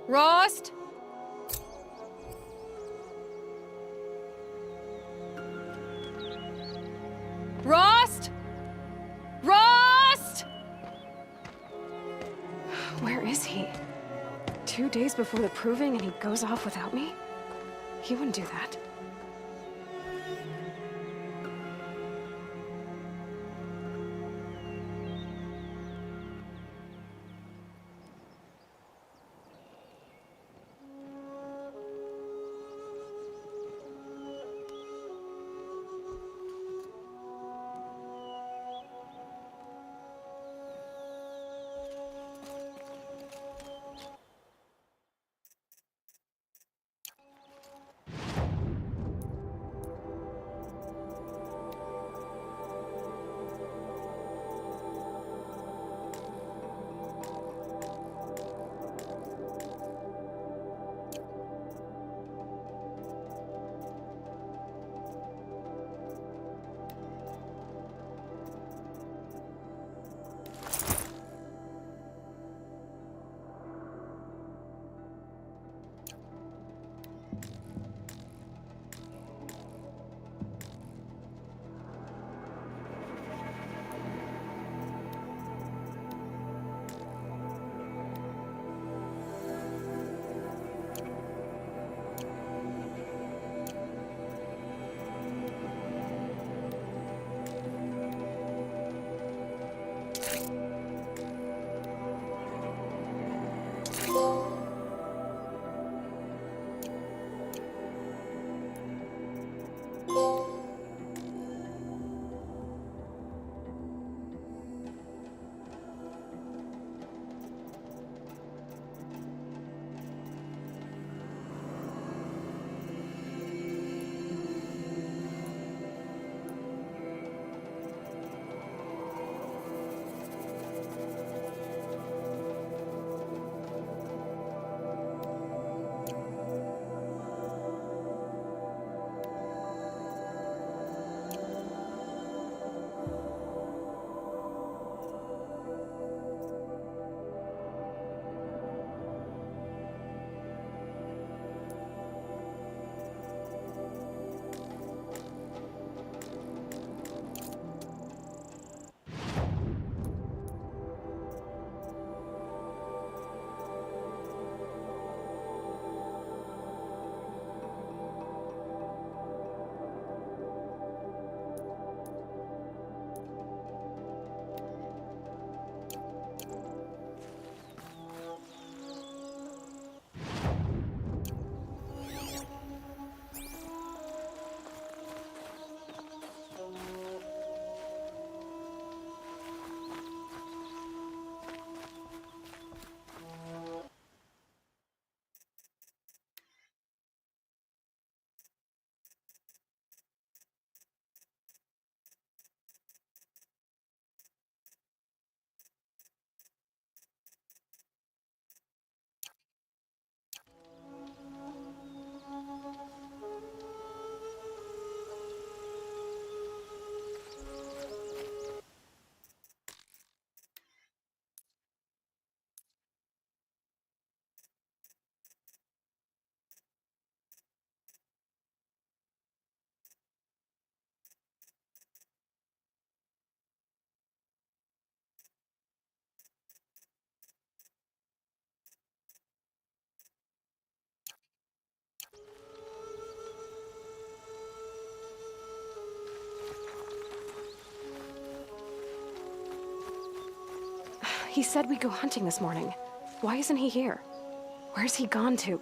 Rost? Rost? Rost? Where is he? 2 days before the proving and he goes off without me? He wouldn't do that. He said we'd go hunting this morning. Why isn't he here? Where's he gone to?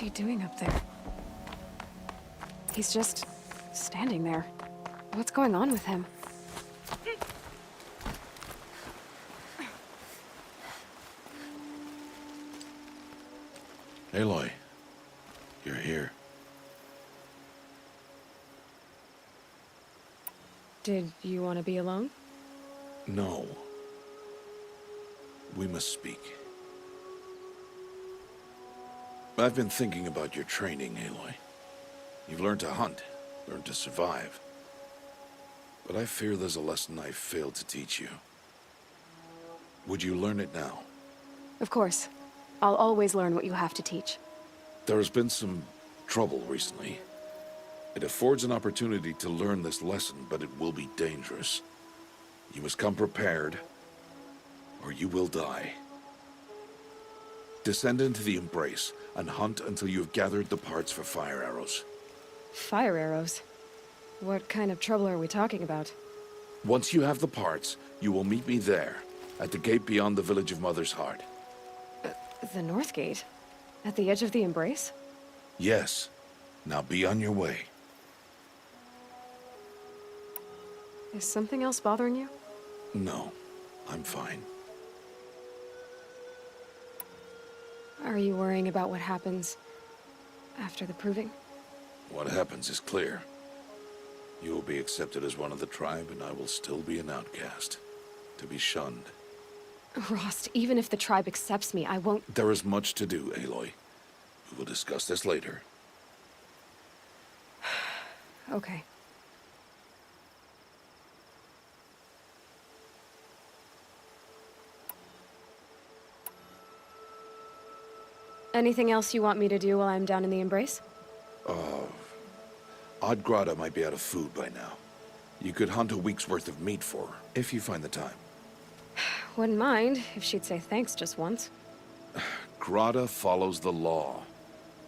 he doing up there? He's just standing there. What's going on with him? Aloy, you're here. Did you want to be alone? No. We must speak. I've been thinking about your training, Aloy. You've learned to hunt, learned to survive. But I fear there's a lesson I failed to teach you. Would you learn it now? Of course. I'll always learn what you have to teach. There has been some trouble recently. It affords an opportunity to learn this lesson, but it will be dangerous. You must come prepared, or you will die. Descend into the Embrace and hunt until you have gathered the parts for fire arrows. Fire arrows? What kind of trouble are we talking about? Once you have the parts, you will meet me there, at the gate beyond the village of Mother's Heart. The North Gate? At the edge of the Embrace? Yes. Now be on your way. Is something else bothering you? No, I'm fine. Are you worrying about what happens after the proving? What happens is clear. You will be accepted as one of the tribe, and I will still be an outcast, to be shunned. Rost, even if the tribe accepts me, I won't... There is much to do, Aloy. We will discuss this later. Okay. Anything else you want me to do while I'm down in the Embrace? Oddgrada might be out of food by now. You could hunt a week's worth of meat for her, if you find the time. Wouldn't mind if she'd say thanks just once. Grada follows the law.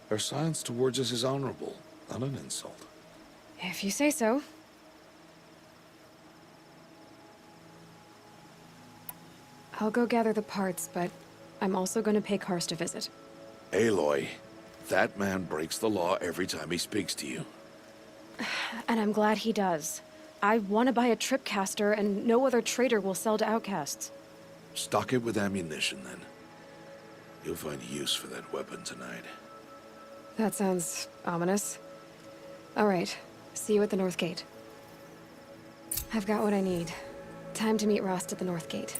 Her silence towards us is honorable, not an insult. If you say so. I'll go gather the parts, but I'm also going to pay Karst a visit. Aloy, that man breaks the law every time he speaks to you. And I'm glad he does. I want to buy a tripcaster, and no other trader will sell to outcasts. Stock it with ammunition, then. You'll find use for that weapon tonight. That sounds ominous. All right, see you at the North Gate. I've got what I need. Time to meet Rost at the North Gate.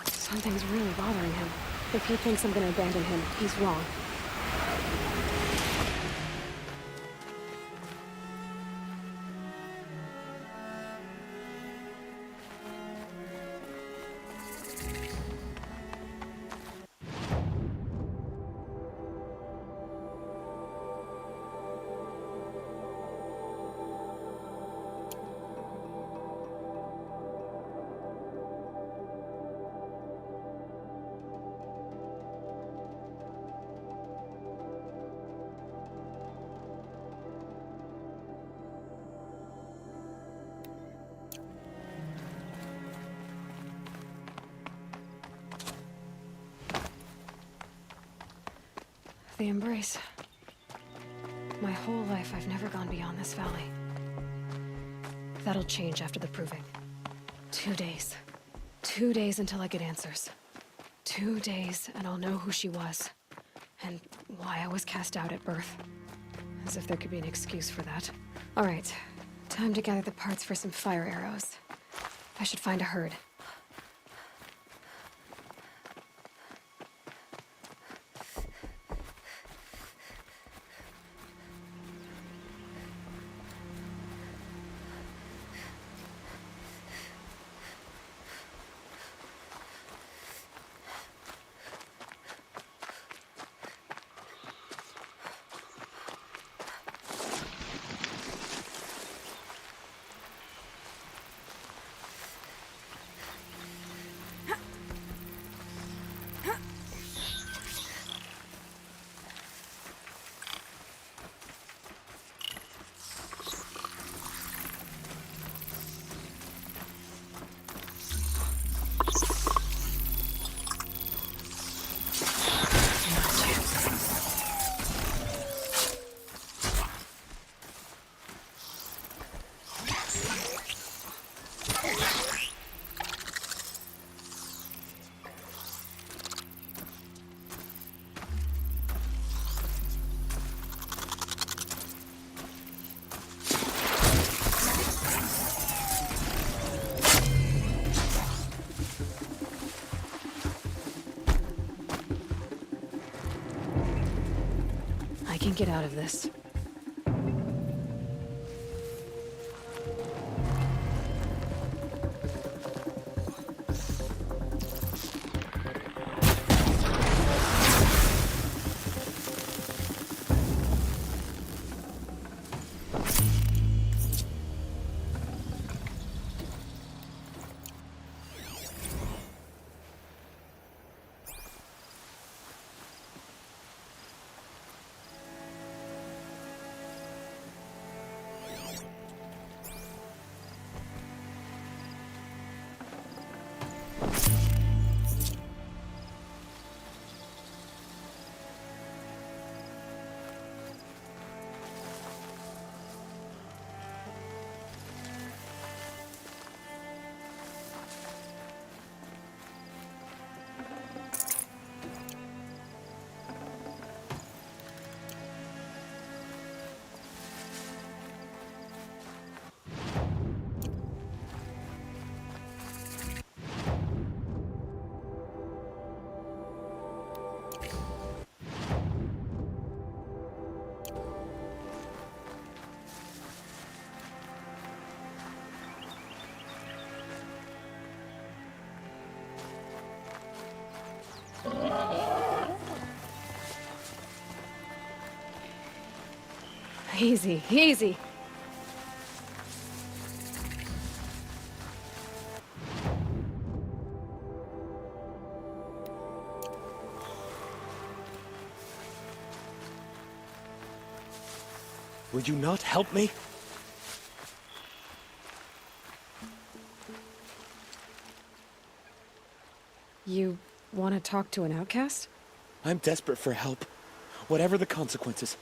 Something's really bothering him. If he thinks I'm gonna abandon him, he's wrong. The Embrace. My whole life, I've never gone beyond this valley. That'll change after the proving. 2 days. 2 days until I get answers. 2 days, and I'll know who she was. And why I was cast out at birth. As if there could be an excuse for that. All right, time to gather the parts for some fire arrows. I should find a herd. can't get out of this. Easy, easy. Would you not help me? You want to talk to an outcast? I'm desperate for help, whatever the consequences.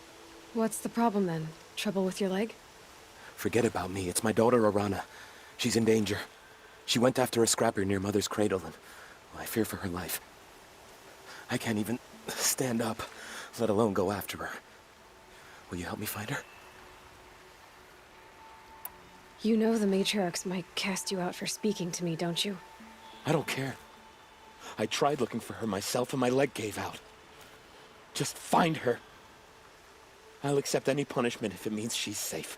What's the problem then? Trouble with your leg? Forget about me. It's my daughter, Arana. She's in danger. She went after a scrapper near Mother's cradle, and I fear for her life. I can't even stand up, let alone go after her. Will you help me find her? You know the matriarchs might cast you out for speaking to me, don't you? I don't care. I tried looking for her myself, and my leg gave out. Just find her. I'll accept any punishment if it means she's safe.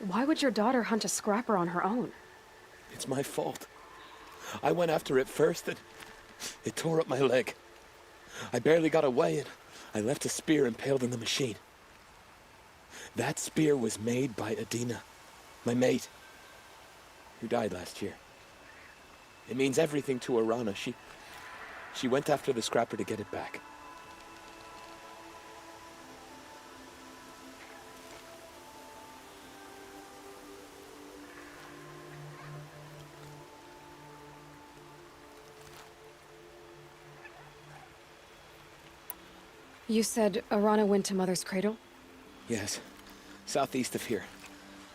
Why would your daughter hunt a scrapper on her own? It's my fault. I went after it first, and it tore up my leg. I barely got away, and I left a spear impaled in the machine. That spear was made by Adina, my mate, who died last year. It means everything to Arana. She went after the scrapper to get it back. You said Arana went to Mother's cradle? Yes, southeast of here.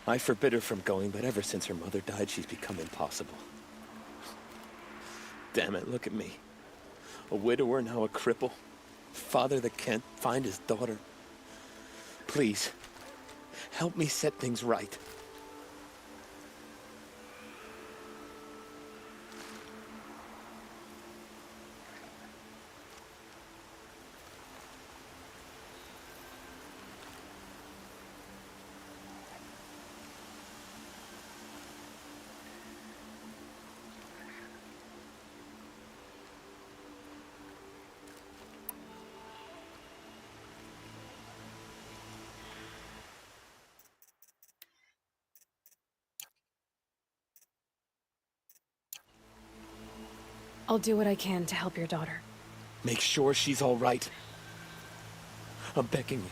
I forbid her from going, but ever since her mother died, she's become impossible. Damn it, look at me. A widower, now a cripple. Father that can't find his daughter. Please, help me set things right. I'll do what I can to help your daughter. Make sure she's all right. I'm begging you.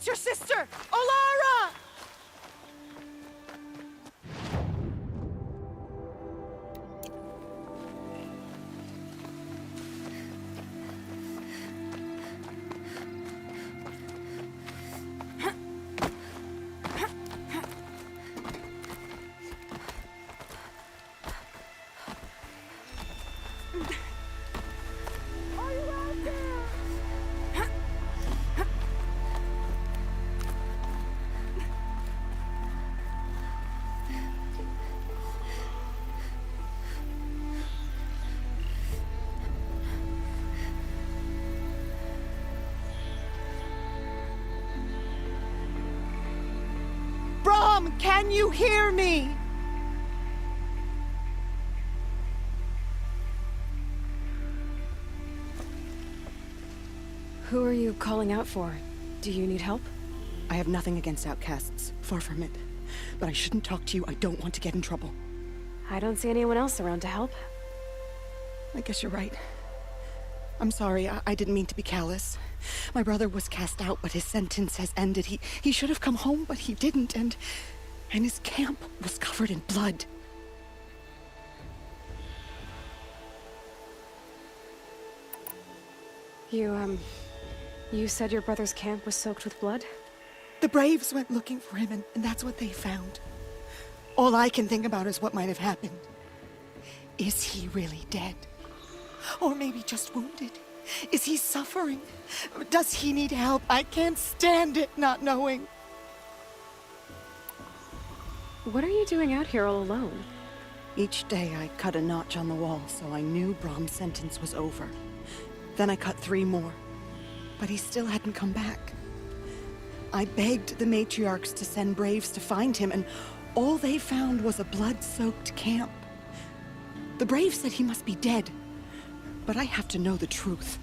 It's your sister, Olara! Brom, can you hear me? Who are you calling out for? Do you need help? I have nothing against outcasts, far from it. But I shouldn't talk to you. I don't want to get in trouble. I don't see anyone else around to help. I guess you're right. I'm sorry, I didn't mean to be callous. My brother was cast out, but his sentence has ended. He should have come home, but he didn't, and his camp was covered in blood. You said your brother's camp was soaked with blood? The Braves went looking for him, and that's what they found. All I can think about is what might have happened. Is he really dead? Or maybe just wounded? Is he suffering? Does he need help? I can't stand it not knowing. What are you doing out here all alone? Each day I cut a notch on the wall so I knew Brom's sentence was over. Then I cut 3 more, but he still hadn't come back. I begged the matriarchs to send Braves to find him, and all they found was a blood-soaked camp. The Braves said he must be dead, but I have to know the truth.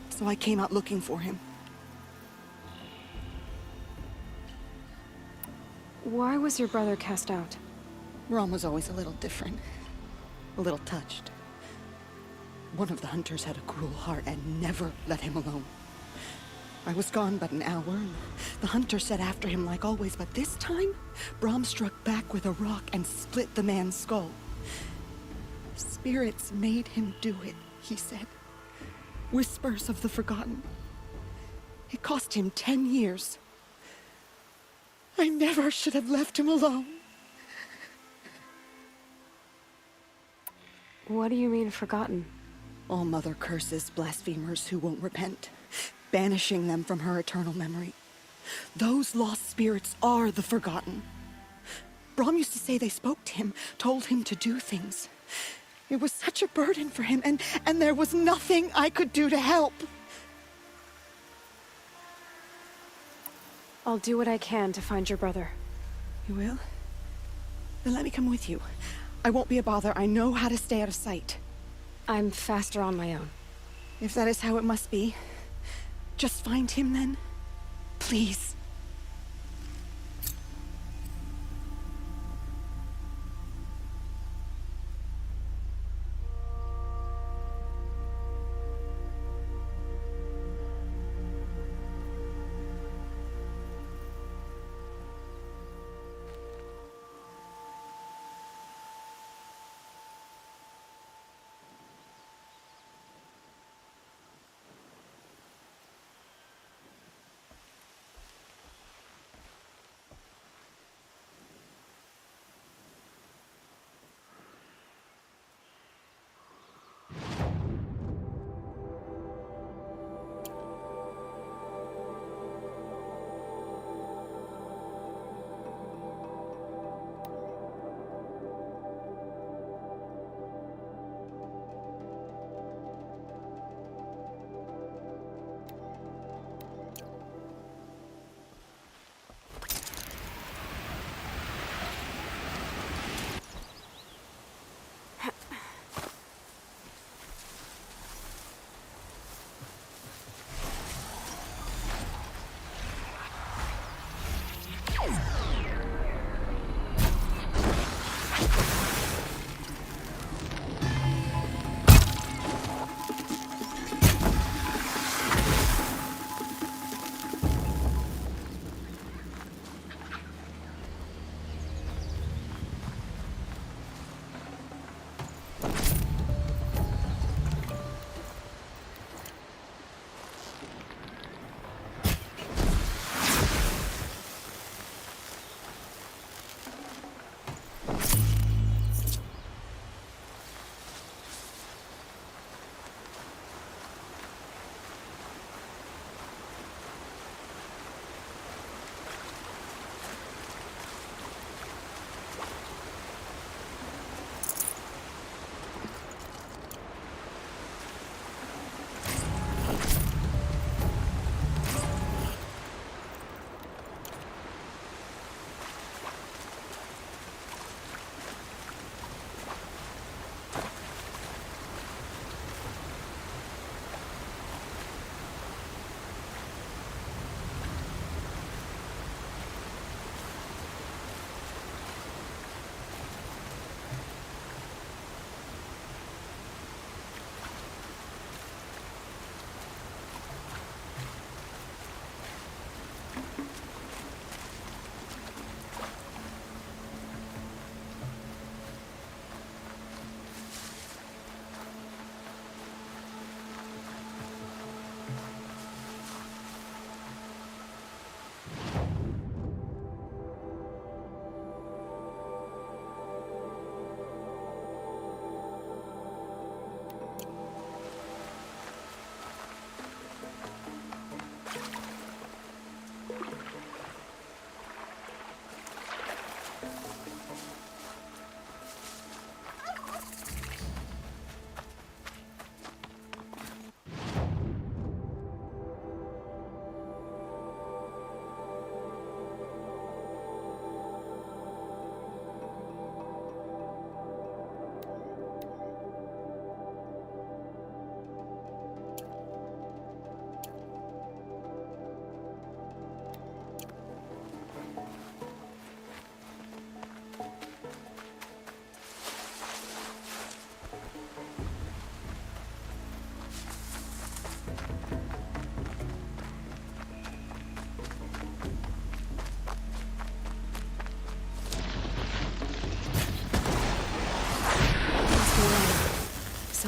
So I came out looking for him. Why was your brother cast out? Brom was always a little different. A little touched. One of the hunters had a cruel heart and never let him alone. I was gone but an hour, and the hunter set after him like always, but this time, Brom struck back with a rock and split the man's skull. Spirits made him do it, he said. Whispers of the forgotten. It cost him 10 years. I never should have left him alone. What do you mean, forgotten? All mother curses blasphemers who won't repent, banishing them from her eternal memory. Those lost spirits are the forgotten. Brom used to say they spoke to him, told him to do things. It was such a burden for him, and there was nothing I could do to help. I'll do what I can to find your brother. You will? Then let me come with you. I won't be a bother. I know how to stay out of sight. I'm faster on my own. If that is how it must be, just find him then. Please.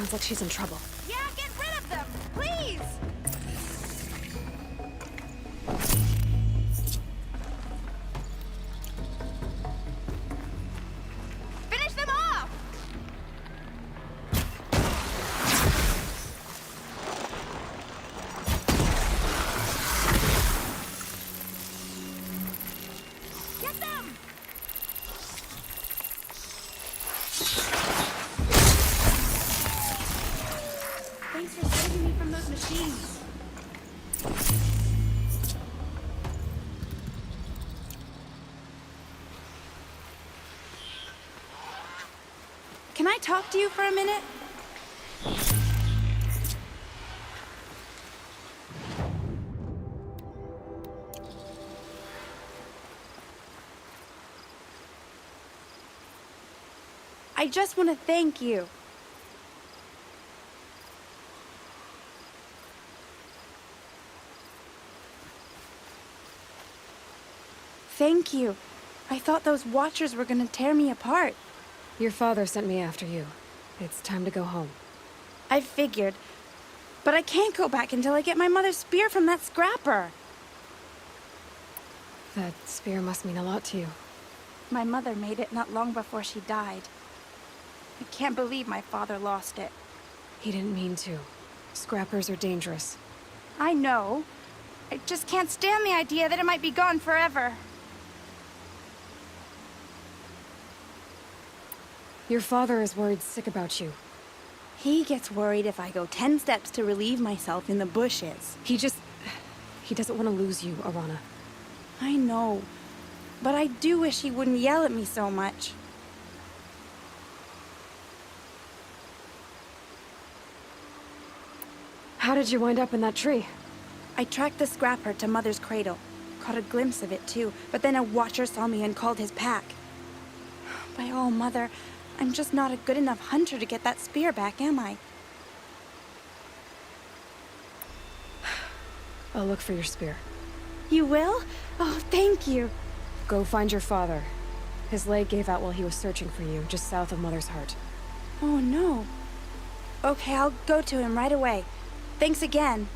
Sounds like she's in trouble. Yeah, get rid of them, please! Finish them off! Get them! Thanks for saving me from those machines. Can I talk to you for a minute? I just want to thank you. Thank you. I thought those watchers were gonna tear me apart. Your father sent me after you. It's time to go home. I figured. But I can't go back until I get my mother's spear from that scrapper. That spear must mean a lot to you. My mother made it not long before she died. I can't believe my father lost it. He didn't mean to. Scrappers are dangerous. I know. I just can't stand the idea that it might be gone forever. Your father is worried sick about you. He gets worried if I go 10 steps to relieve myself in the bushes. He doesn't want to lose you, Arana. I know. But I do wish he wouldn't yell at me so much. How did you wind up in that tree? I tracked the scrapper to Mother's cradle. Caught a glimpse of it too, but then a watcher saw me and called his pack. By all, Mother, I'm just not a good enough hunter to get that spear back, am I? I'll look for your spear. You will? Oh, thank you. Go find your father. His leg gave out while he was searching for you, just south of Mother's Heart. Oh, no. Okay, I'll go to him right away. Thanks again.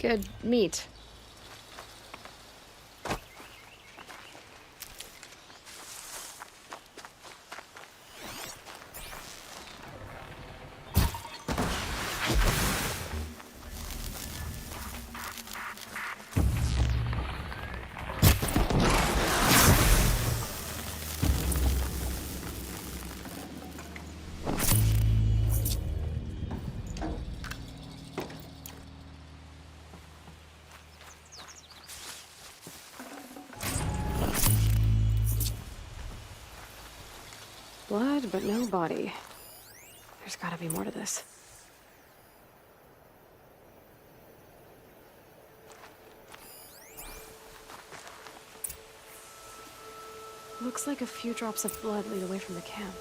Good meat. Blood, but no body. There's gotta be more to this. Looks like a few drops of blood lead away from the camp.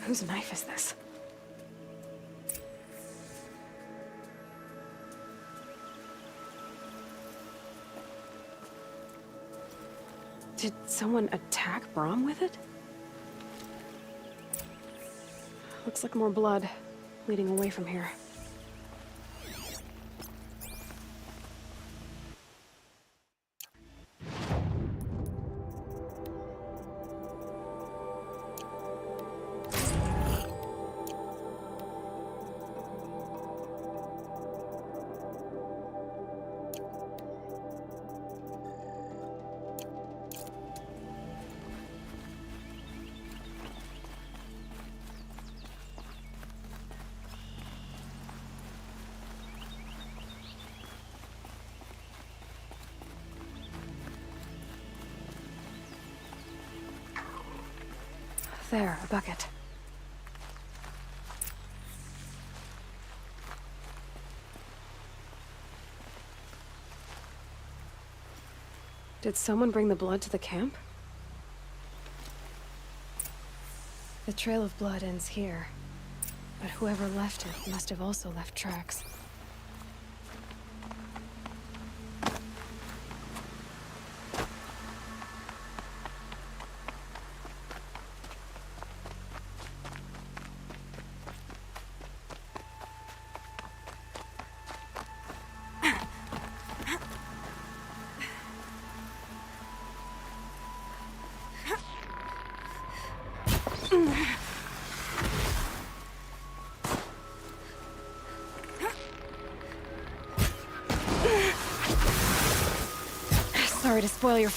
Whose knife is this? Did someone attack Brom with it? Looks like more blood leading away from here. There, a bucket. Did someone bring the blood to the camp? The trail of blood ends here, but whoever left it must have also left tracks. Sorry to spoil your...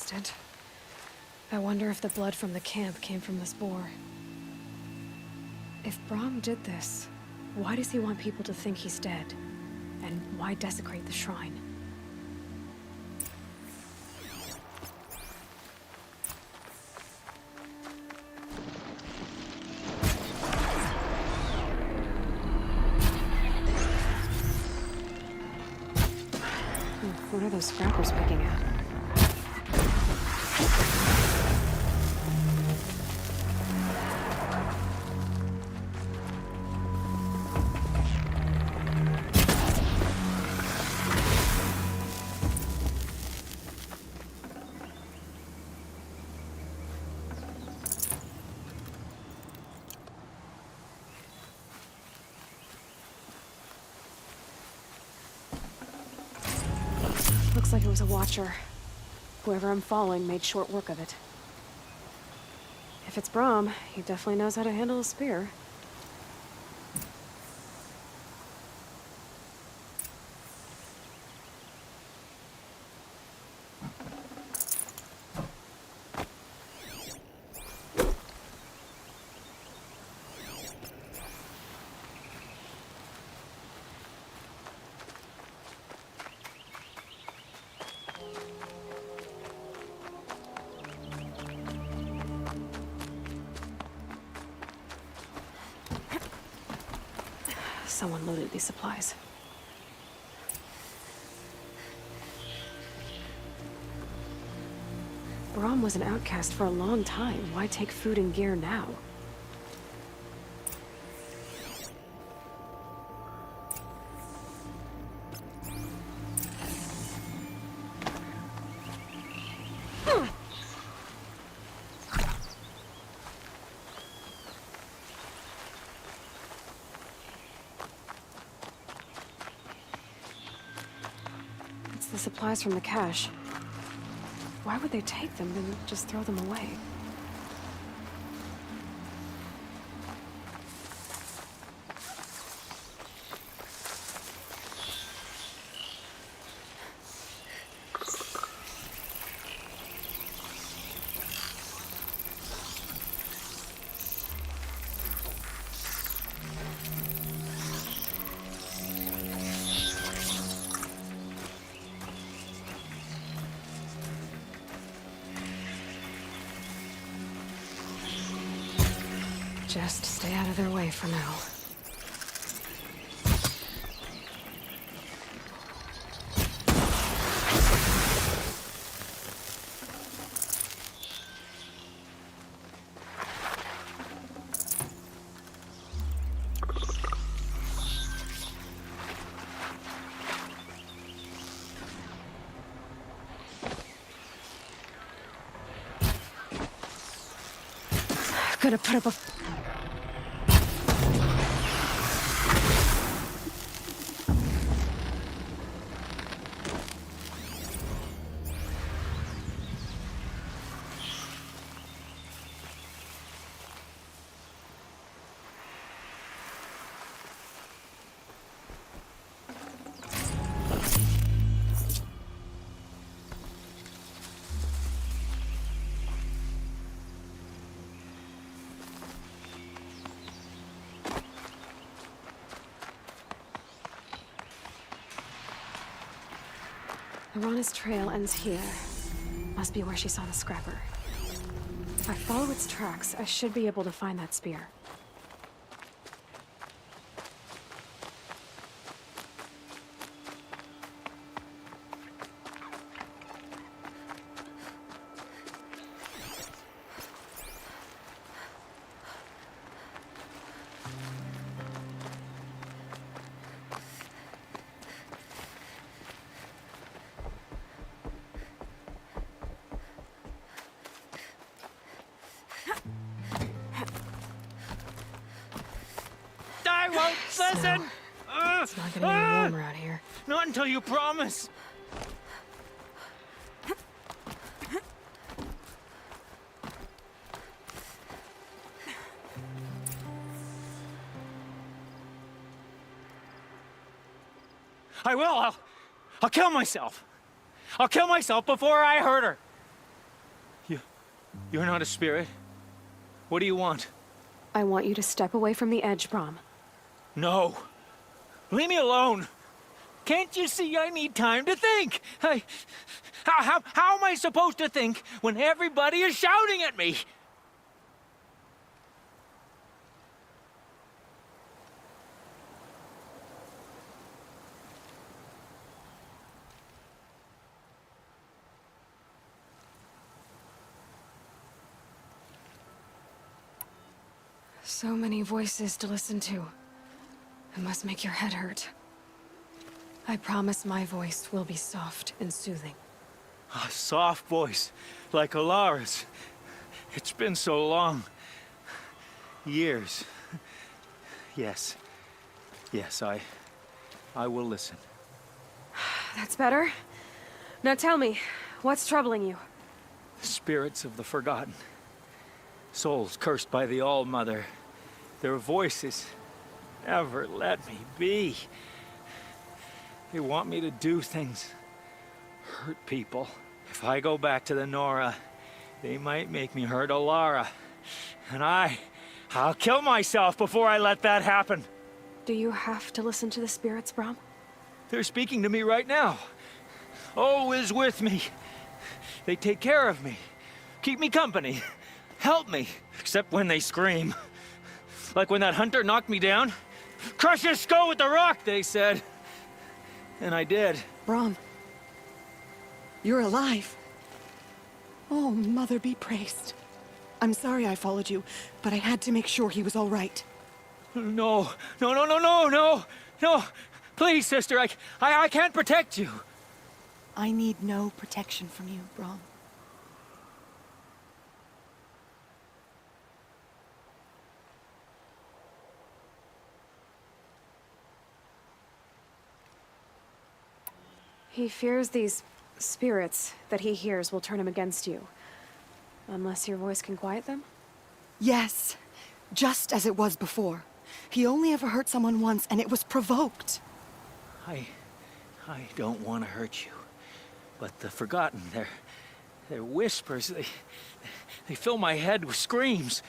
twisted. I wonder if the blood from the camp came from this boar. If Brahm did this, why does he want people to think he's dead? And why desecrate the shrine? What are those scrappers picking at? Looks like it was a watcher. Whoever I'm following made short work of it. If it's Brahm, he definitely knows how to handle a spear. Someone loaded these supplies. Brahm was an outcast for a long time. Why take food and gear now? The supplies from the cache. Why would they take them and just throw them away? Just stay out of their way for now. Could have put up a... Arana's trail ends here. Must be where she saw the scrapper. If I follow its tracks, I should be able to find that spear. I won't listen! It's not getting any warmer out here. Not until you promise! I will! I'll kill myself! I'll kill myself before I hurt her! You're not a spirit. What do you want? I want you to step away from the edge, Brom. No. Leave me alone. Can't you see I need time to think? How am I supposed to think when everybody is shouting at me? So many voices to listen to. It must make your head hurt. I promise my voice will be soft and soothing. A soft voice, like Alara's. It's been so long. Years. Yes. Yes, I will listen. That's better. Now tell me, what's troubling you? Spirits of the forgotten. Souls cursed by the All-Mother. Their voices never let me be. They want me to do things, hurt people. If I go back to the Nora, they might make me hurt Alara. And I'll kill myself before I let that happen. Do you have to listen to the spirits, Brom? They're speaking to me right now. Oh is with me. They take care of me, keep me company, help me, except when they scream. Like when that hunter knocked me down. Crush his skull with the rock, they said. And I did. Brom, you're alive. Oh, Mother be praised. I'm sorry I followed you, but I had to make sure he was all right. No. Please, sister, I can't protect you. I need no protection from you, Brom. He fears these spirits that he hears will turn him against you. Unless your voice can quiet them? Yes, just as it was before. He only ever hurt someone once, and it was provoked. I don't want to hurt you, but the forgotten, their whispers, they fill my head with screams.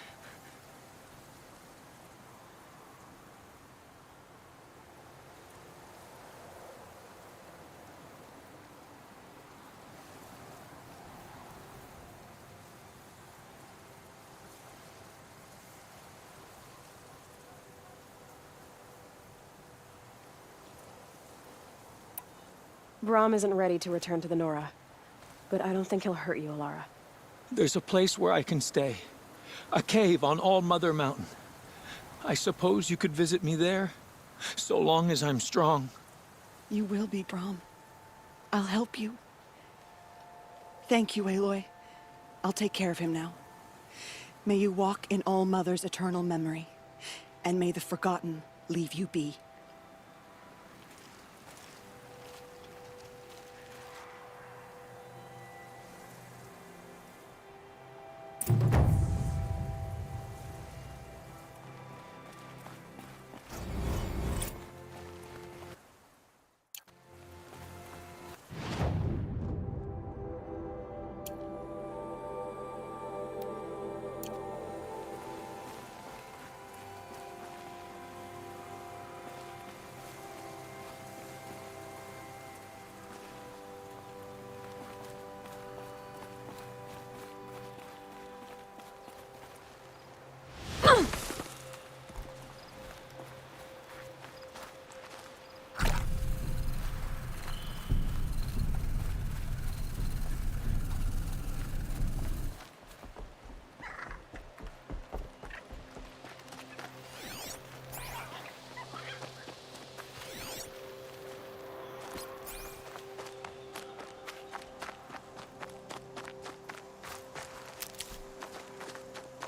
Brom isn't ready to return to the Nora, but I don't think he'll hurt you, Alara. There's a place where I can stay. A cave on All-Mother Mountain. I suppose you could visit me there, so long as I'm strong. You will be, Brom. I'll help you. Thank you, Aloy. I'll take care of him now. May you walk in All-Mother's eternal memory, and may the forgotten leave you be.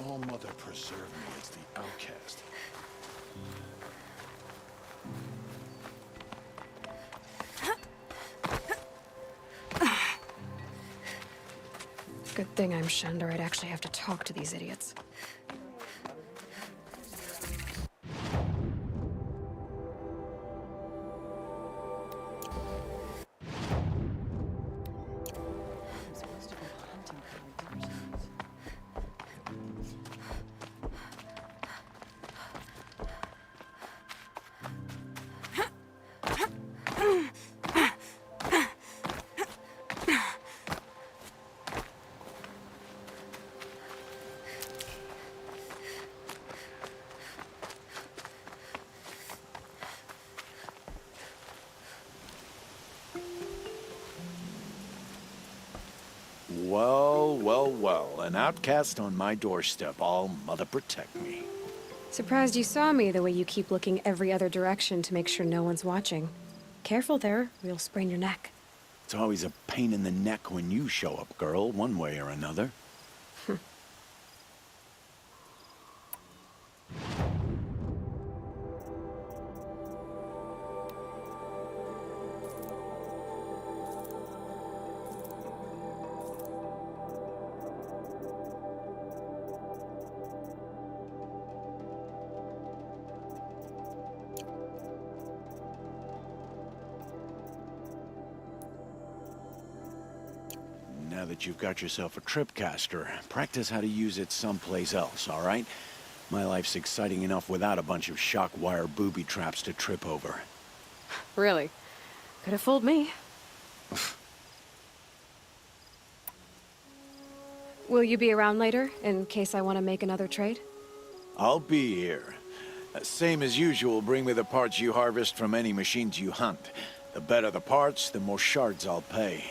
All-Mother preserve me as the outcast. Good thing I'm shunned, or I'd actually have to talk to these idiots. Well, an outcast on my doorstep. All mother protect me. Surprised you saw me the way you keep looking every other direction to make sure no one's watching. Careful there, or you'll sprain your neck. It's always a pain in the neck when you show up, girl, one way or another. Now that you've got yourself a tripcaster, practice how to use it someplace else, all right? My life's exciting enough without a bunch of shock wire booby traps to trip over. Really? Could have fooled me. Will you be around later, in case I want to make another trade? I'll be here. Same as usual, bring me the parts you harvest from any machines you hunt. The better the parts, the more shards I'll pay.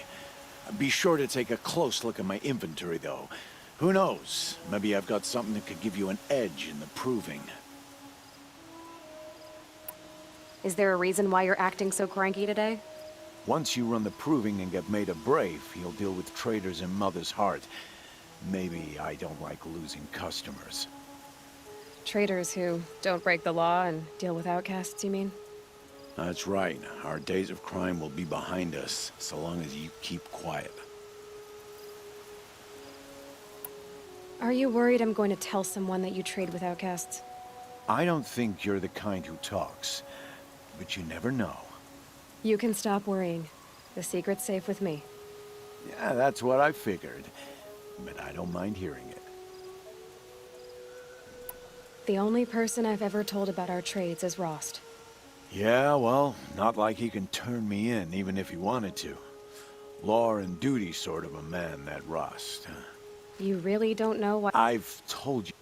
Be sure to take a close look at my inventory, though. Who knows? Maybe I've got something that could give you an edge in the proving. Is there a reason why you're acting so cranky today? Once you run the proving and get made a brave, you'll deal with traitors in Mother's Heart. Maybe I don't like losing customers. Traders who don't break the law and deal with outcasts, you mean? That's right. Our days of crime will be behind us, so long as you keep quiet. Are you worried I'm going to tell someone that you trade with outcasts? I don't think you're the kind who talks, but you never know. You can stop worrying. The secret's safe with me. Yeah, that's what I figured, but I don't mind hearing it. The only person I've ever told about our trades is Rost. Yeah, well, not like he can turn me in, even if he wanted to. Law and duty sort of a man, that Rost. You really don't know why— I've told you.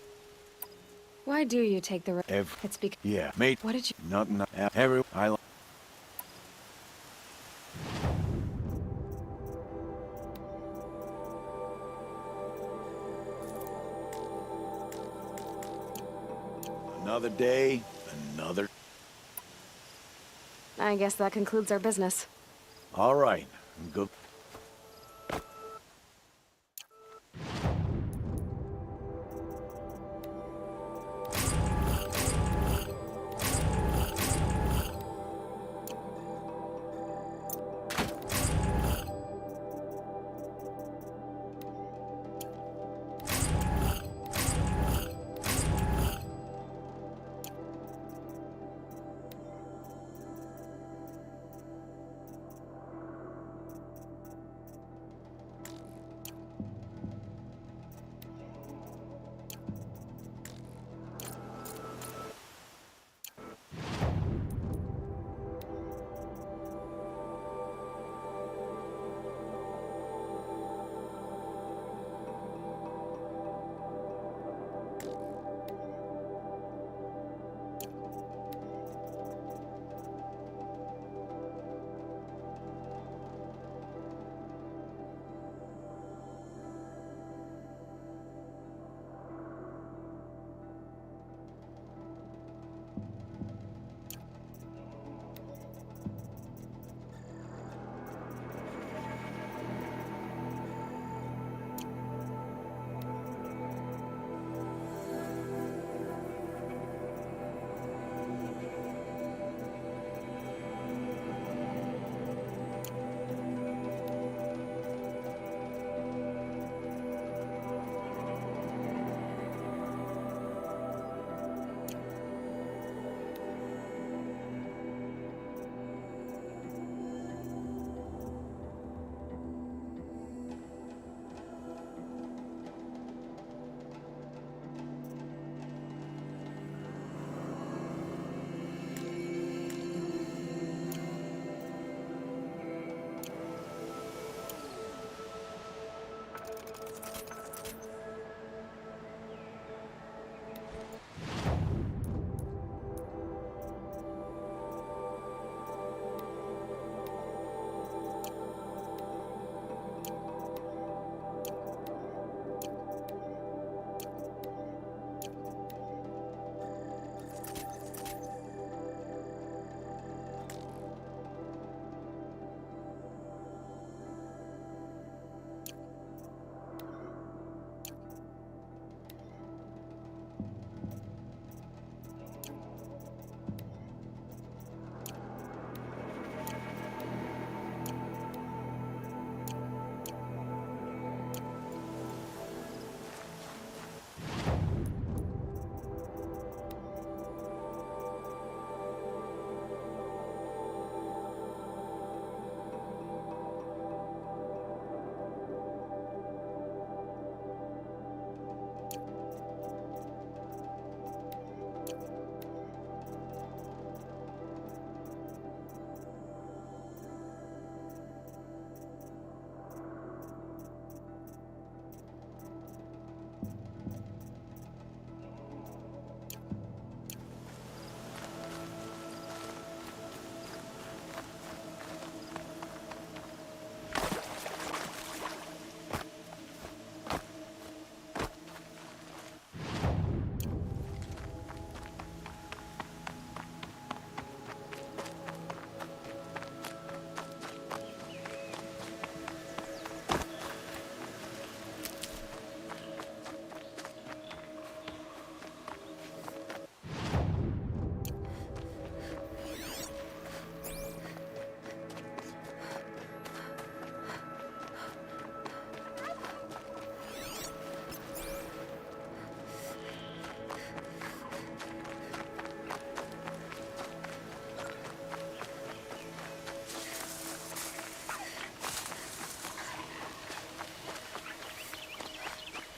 Why do you take the— It's because— Yeah, mate. What did you— Nothing. Every. I. Another day, another. I guess that concludes our business. All right, good.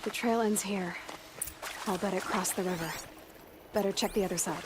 The trail ends here. I'll bet it crossed the river. Better check the other side.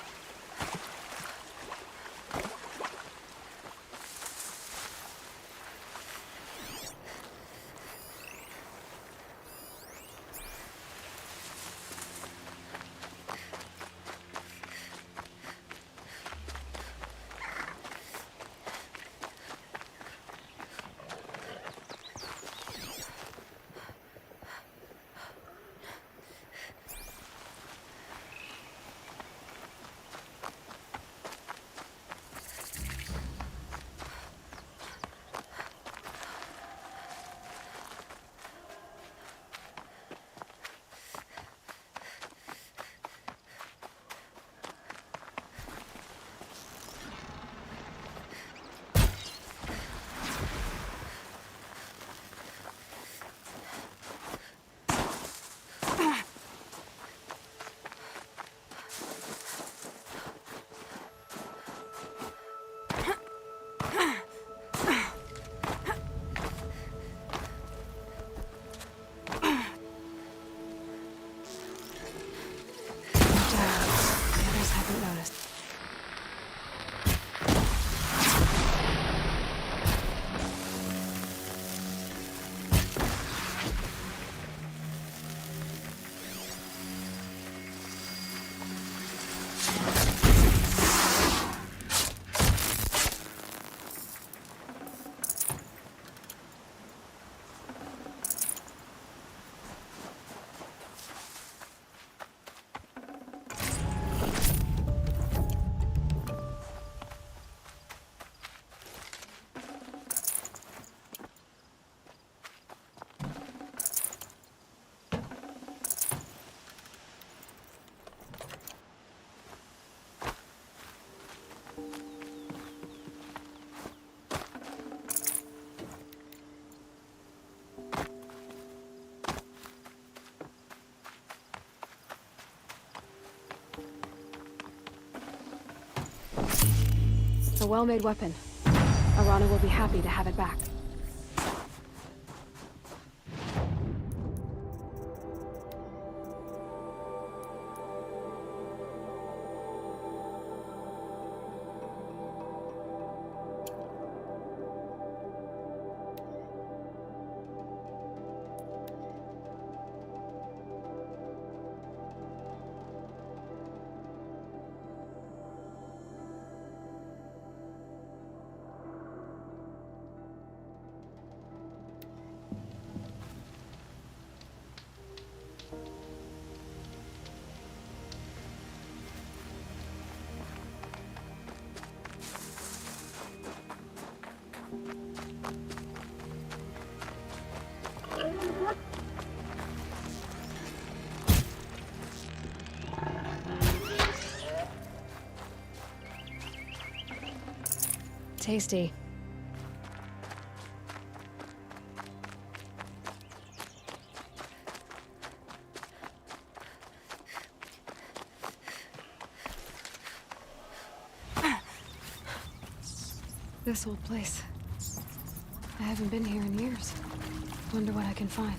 A well-made weapon. Arana will be happy to have it back. Tasty. This old place. I haven't been here in years. Wonder what I can find.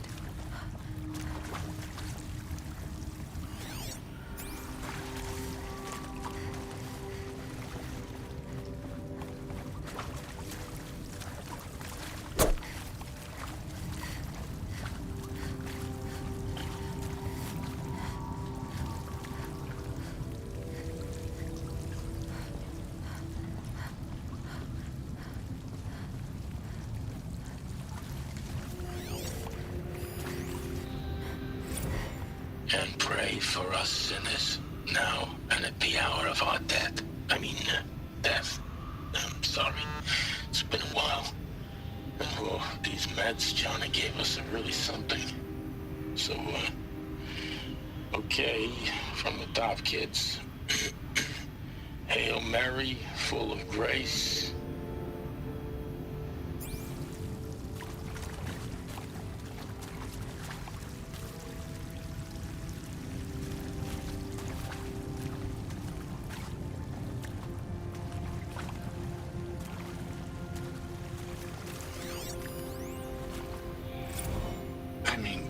And pray for us sinners, now and at the hour of our death. Death. I'm sorry. It's been a while. And well, these meds Johnny gave us are really something. So, okay, from the top, kids. Hail Mary, full of grace.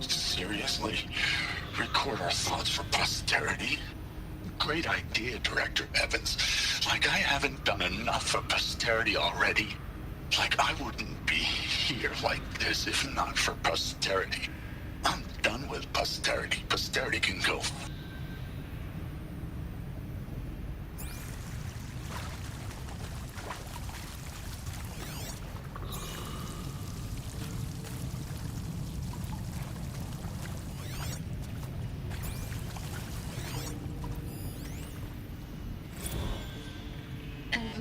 Serious? Seriously, record our thoughts for posterity? Great idea, Director Evans. Like I haven't done enough for posterity already. Like I wouldn't be here like this if not for posterity. I'm done with posterity. Posterity can go.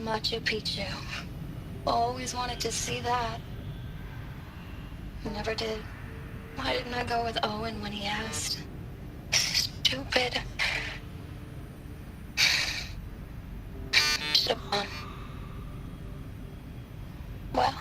Machu Picchu. Always wanted to see that. Never did. Why didn't I go with Owen when he asked? Stupid. Should have gone. Well.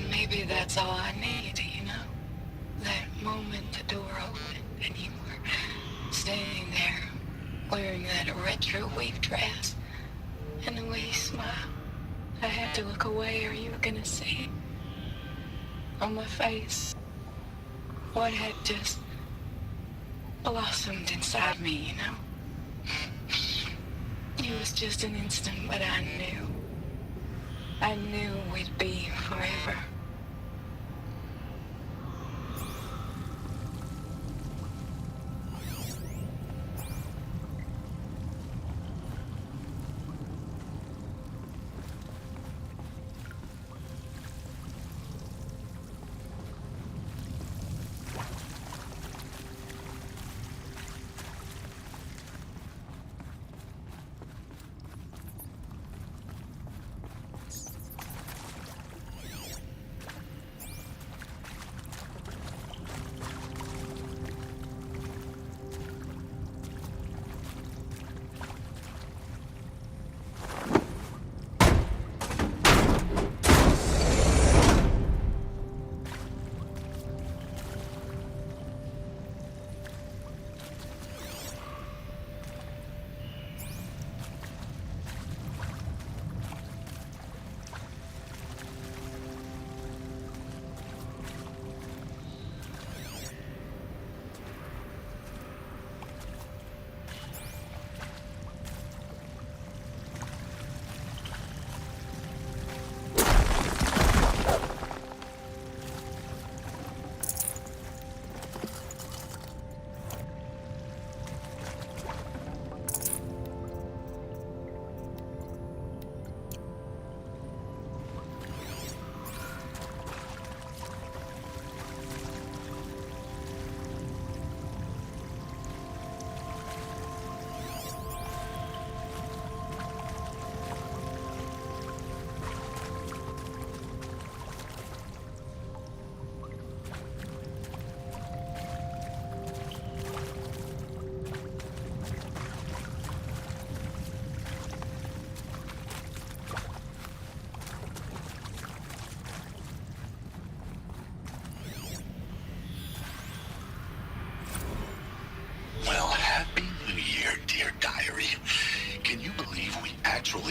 Maybe that's all I need, you know? That moment the door opened and you were standing there wearing that retro wave dress and the way you smiled. I had to look away or you were gonna see on my face what had just blossomed inside me, you know? It was just an instant, but I knew we'd be forever.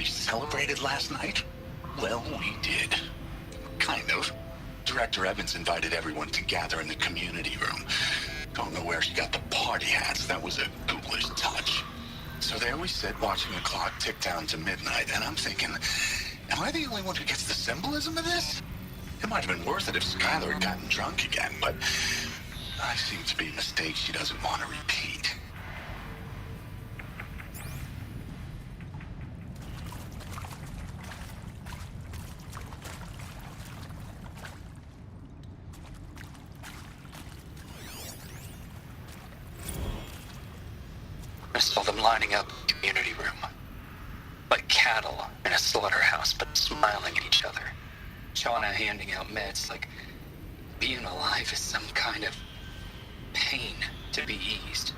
Celebrated last night? Well, we did. Kind of. Director Evans invited everyone to gather in the community room. Don't know where she got the party hats. That was a ghoulish touch. So there we sit, watching the clock tick down to midnight, and I'm thinking, am I the only one who gets the symbolism of this? It might have been worth it if Skylar had gotten drunk again, but I seem to be a mistake she doesn't want to repeat. them lining up in the community room. Like cattle in a slaughterhouse, but smiling at each other. Shauna handing out meds like being alive is some kind of pain to be eased.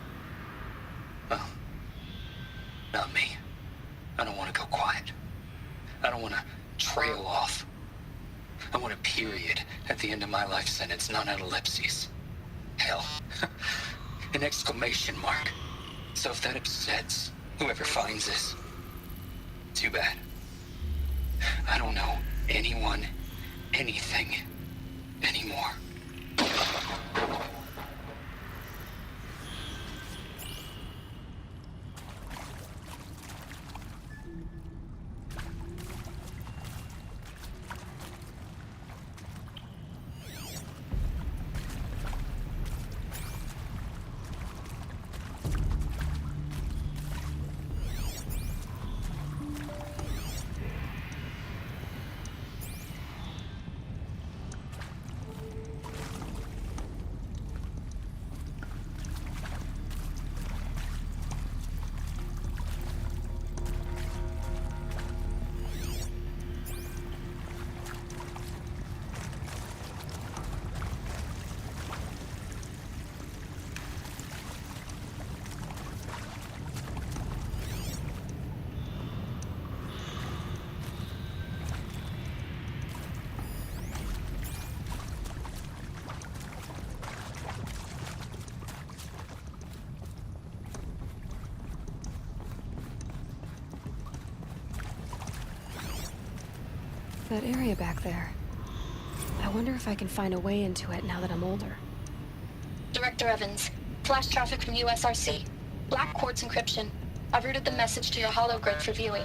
Well, not me. I don't want to go quiet. I don't want to trail off. I want a period at the end of my life sentence, not an ellipses. Hell, an exclamation mark. So if that upsets whoever finds this, too bad. I don't know anyone, anything, anymore. That area back there. I wonder if I can find a way into it now that I'm older. Director Evans, flash traffic from USRC. Black quartz encryption. I've routed the message to your hologrid for viewing.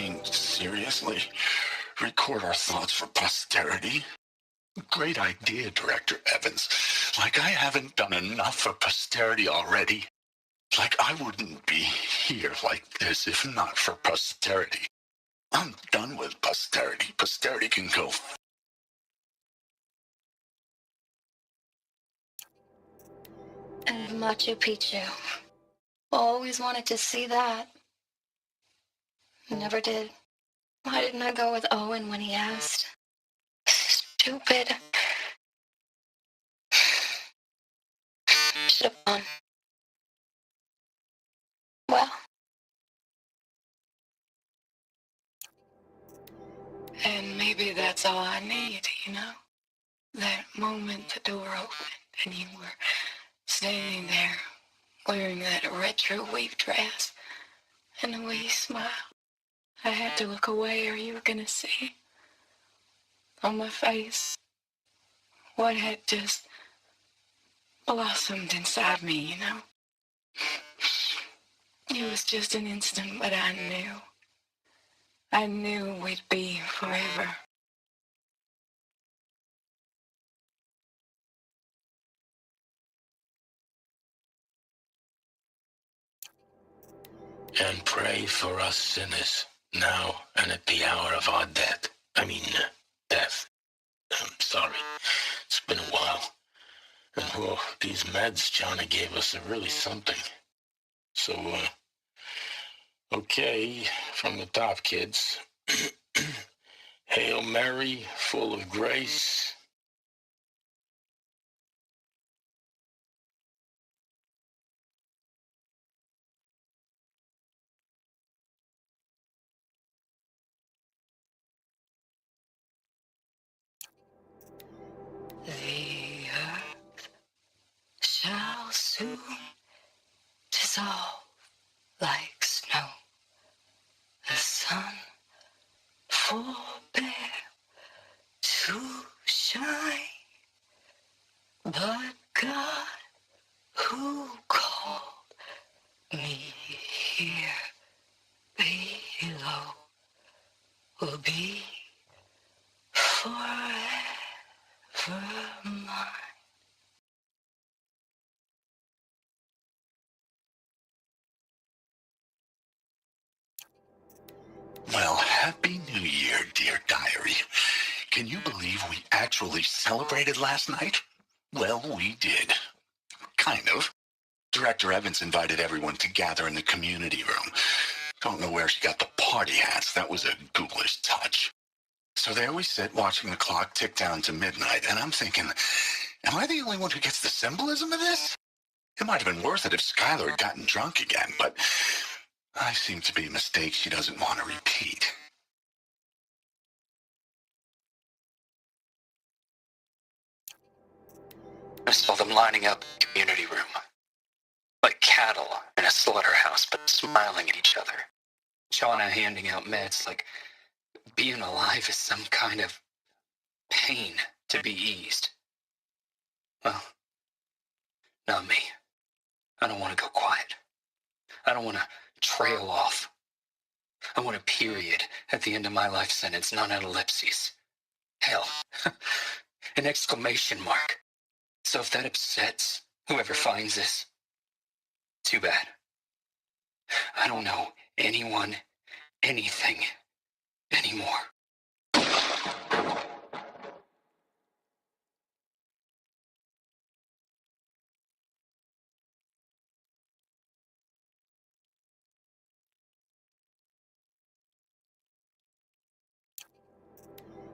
mean, seriously? Record our thoughts for posterity? Great idea, Director Evans. Like I haven't done enough for posterity already. Like I wouldn't be here like this if not for posterity. I'm done with posterity. Posterity can go. And Machu Picchu. Always wanted to see that. Never did. Why didn't I go with Owen when he asked? Stupid. Should have gone. Well. And maybe that's all I need, you know? That moment the door opened and you were standing there wearing that retro wave dress and the way you smiled. I had to look away or you were gonna see on my face what had just blossomed inside me, you know? It was just an instant, but I knew. I knew we'd be forever. And pray for us sinners, now and at the hour of our death. Death. I'm sorry. It's been a while. And whoa, these meds Johnny gave us are really something. So, okay, from the top, kids. Hail Mary, full of grace. The earth shall soon dissolve like snow. The sun forbear to shine, but God who called me here below will be forever mine. Well, Happy New Year, dear diary. Can you believe we actually celebrated last night? Well, we did. Kind of. Director Evans invited everyone to gather in the community room. Don't know where she got the party hats. That was a ghoulish touch. So there we sit, watching the clock tick down to midnight, and I'm thinking, am I the only one who gets the symbolism of this? It might have been worth it if Skylar had gotten drunk again, but I seem to be a mistake she doesn't want to repeat. I saw them lining up in the community room, like cattle in a slaughterhouse, but smiling at each other. Shauna handing out meds like being alive is some kind of pain to be eased. Well, not me. I don't want to go quiet. I don't want to trail off. I want a period at the end of my life sentence, not an ellipses. Hell, an exclamation mark. So if that upsets whoever finds this, too bad. I don't know anyone, anything anymore.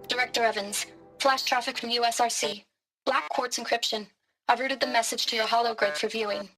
Director Evans, flash traffic from USRC. Black quartz encryption. I've routed the message to your hologrid for viewing.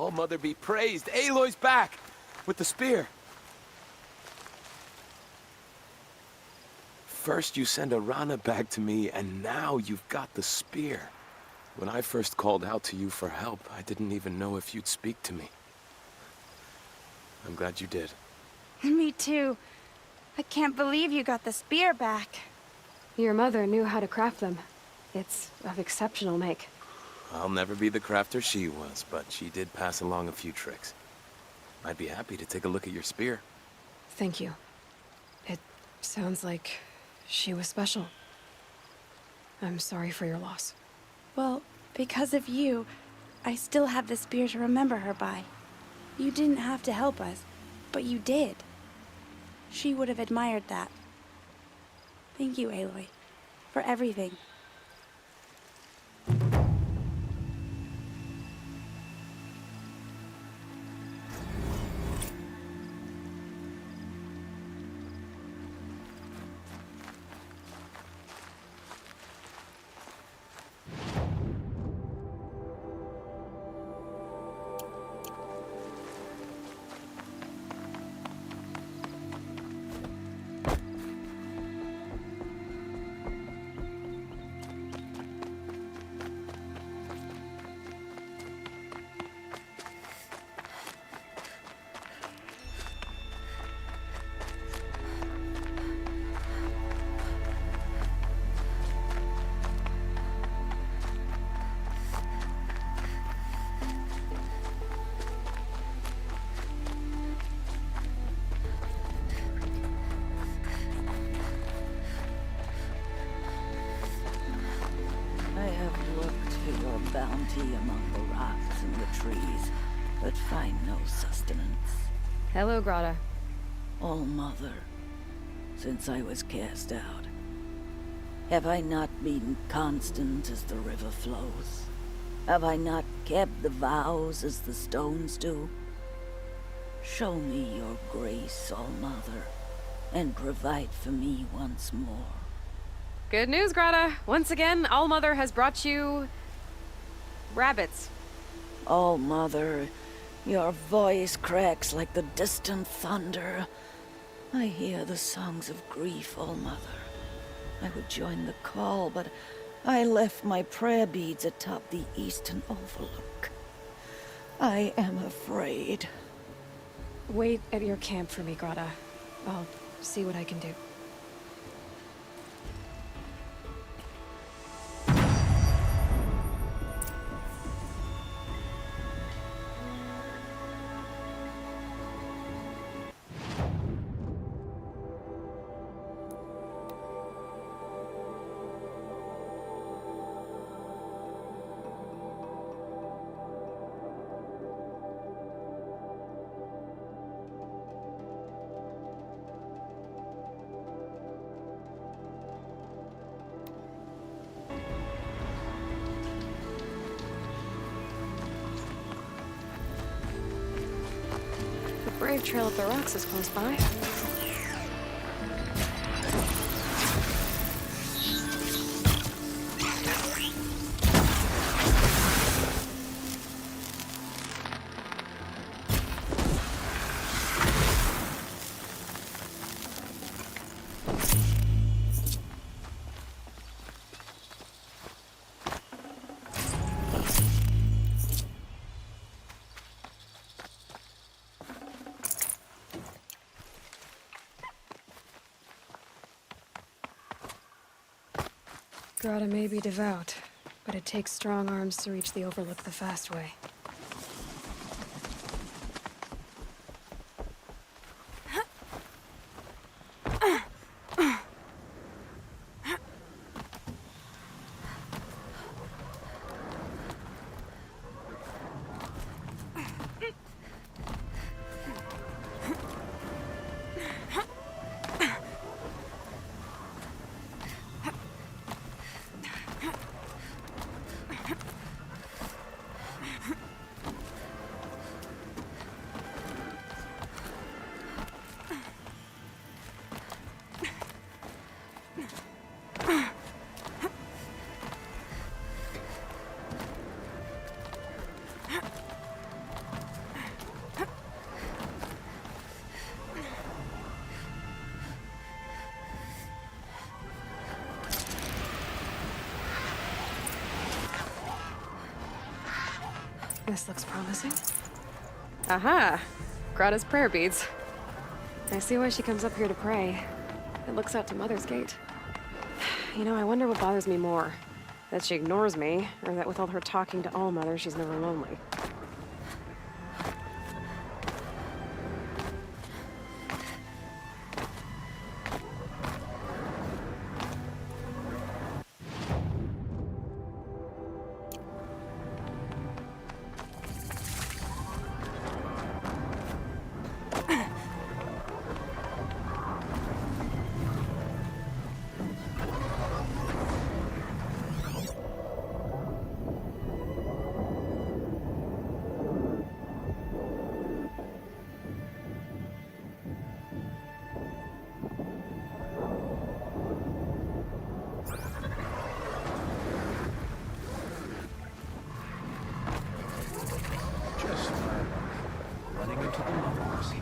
All-Mother be praised. Aloy's back with the spear. First you send Arana back to me, and now you've got the spear. When I first called out to you for help, I didn't even know if you'd speak to me. I'm glad you did. Me too. I can't believe you got the spear back. Your mother knew how to craft them. It's of exceptional make. I'll never be the crafter she was, but she did pass along a few tricks. I'd be happy to take a look at your spear. Thank you. It sounds like she was special. I'm sorry for your loss. Well, because of you, I still have the spear to remember her by. You didn't have to help us, but you did. She would have admired that. Thank you, Aloy, for everything. Bounty among the rocks and the trees, but find no sustenance. Hello, Grata. All Mother, since I was cast out, have I not been constant as the river flows? Have I not kept the vows as the stones do? Show me your grace, All Mother, and provide for me once more. Good news, Grata. Once again, All-Mother has brought you rabbits. Oh, Mother, your voice cracks like the distant thunder. I hear the songs of grief, oh, Mother. I would join the call, but I left my prayer beads atop the eastern overlook. I am afraid. Wait at your camp for me, Grata. I'll see what I can do. Brave trail up the rocks is close by. Grata may be devout, but it takes strong arms to reach the Overlook the fast way. This looks promising. Aha! Grata's prayer beads. I see why she comes up here to pray. It looks out to Mother's Gate. You know, I wonder what bothers me more. That she ignores me, or that with all her talking to All Mother, she's never lonely. Running into the mothers.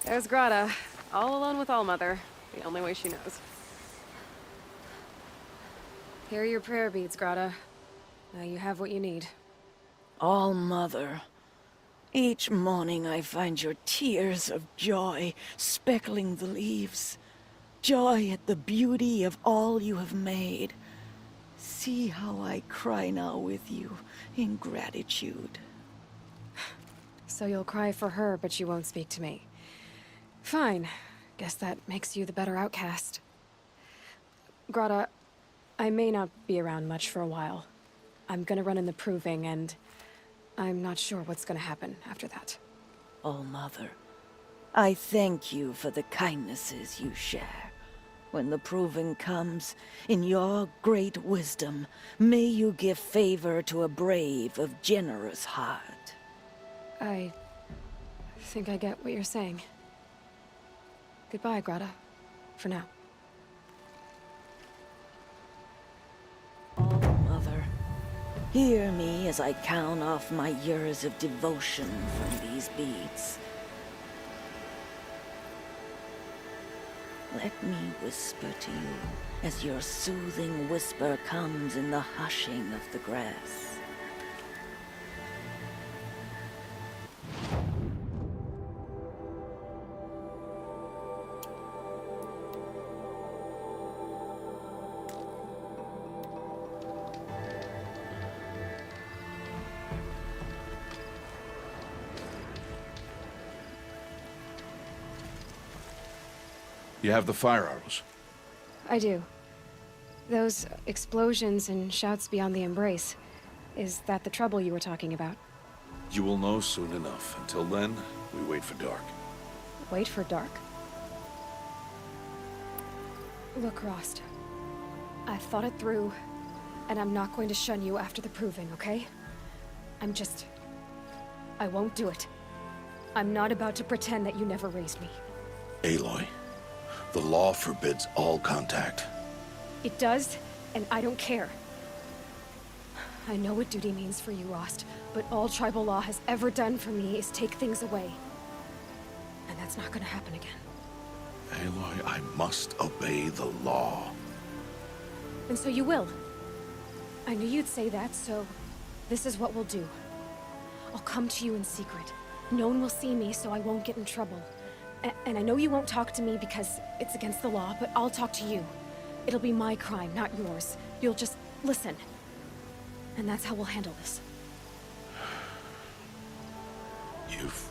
There's Grata, all alone with All Mother, the only way she knows. Here are your prayer beads, Grata. Now you have what you need. All Mother, each morning I find your tears of joy speckling the leaves. Joy at the beauty of all you have made. See how I cry now with you in gratitude. So you'll cry for her, but you won't speak to me. Fine. Guess that makes you the better outcast. Grata, I may not be around much for a while. I'm gonna run in the proving, and I'm not sure what's gonna happen after that. All Mother, I thank you for the kindnesses you share. When the proving comes, in your great wisdom, may you give favor to a brave of generous heart. I think I get what you're saying. Goodbye, Grata. For now. Oh, Mother, hear me as I count off my years of devotion from these beads. Let me whisper to you as your soothing whisper comes in the hushing of the grass. You have the fire arrows. I do. Those explosions and shouts beyond the embrace. Is that the trouble you were talking about? You will know soon enough. Until then, we wait for dark. Wait for dark? Look, Rost. I've thought it through, and I'm not going to shun you after the proving, okay? I won't do it. I'm not about to pretend that you never raised me. Aloy, the law forbids all contact. It does, and I don't care. I know what duty means for you, Rost, but all tribal law has ever done for me is take things away. And that's not gonna happen again. Aloy, I must obey the law. And so you will. I knew you'd say that, so this is what we'll do. I'll come to you in secret. No one will see me, so I won't get in trouble. And I know you won't talk to me because it's against the law, but I'll talk to you. It'll be my crime, not yours. You'll just listen. And that's how we'll handle this. You've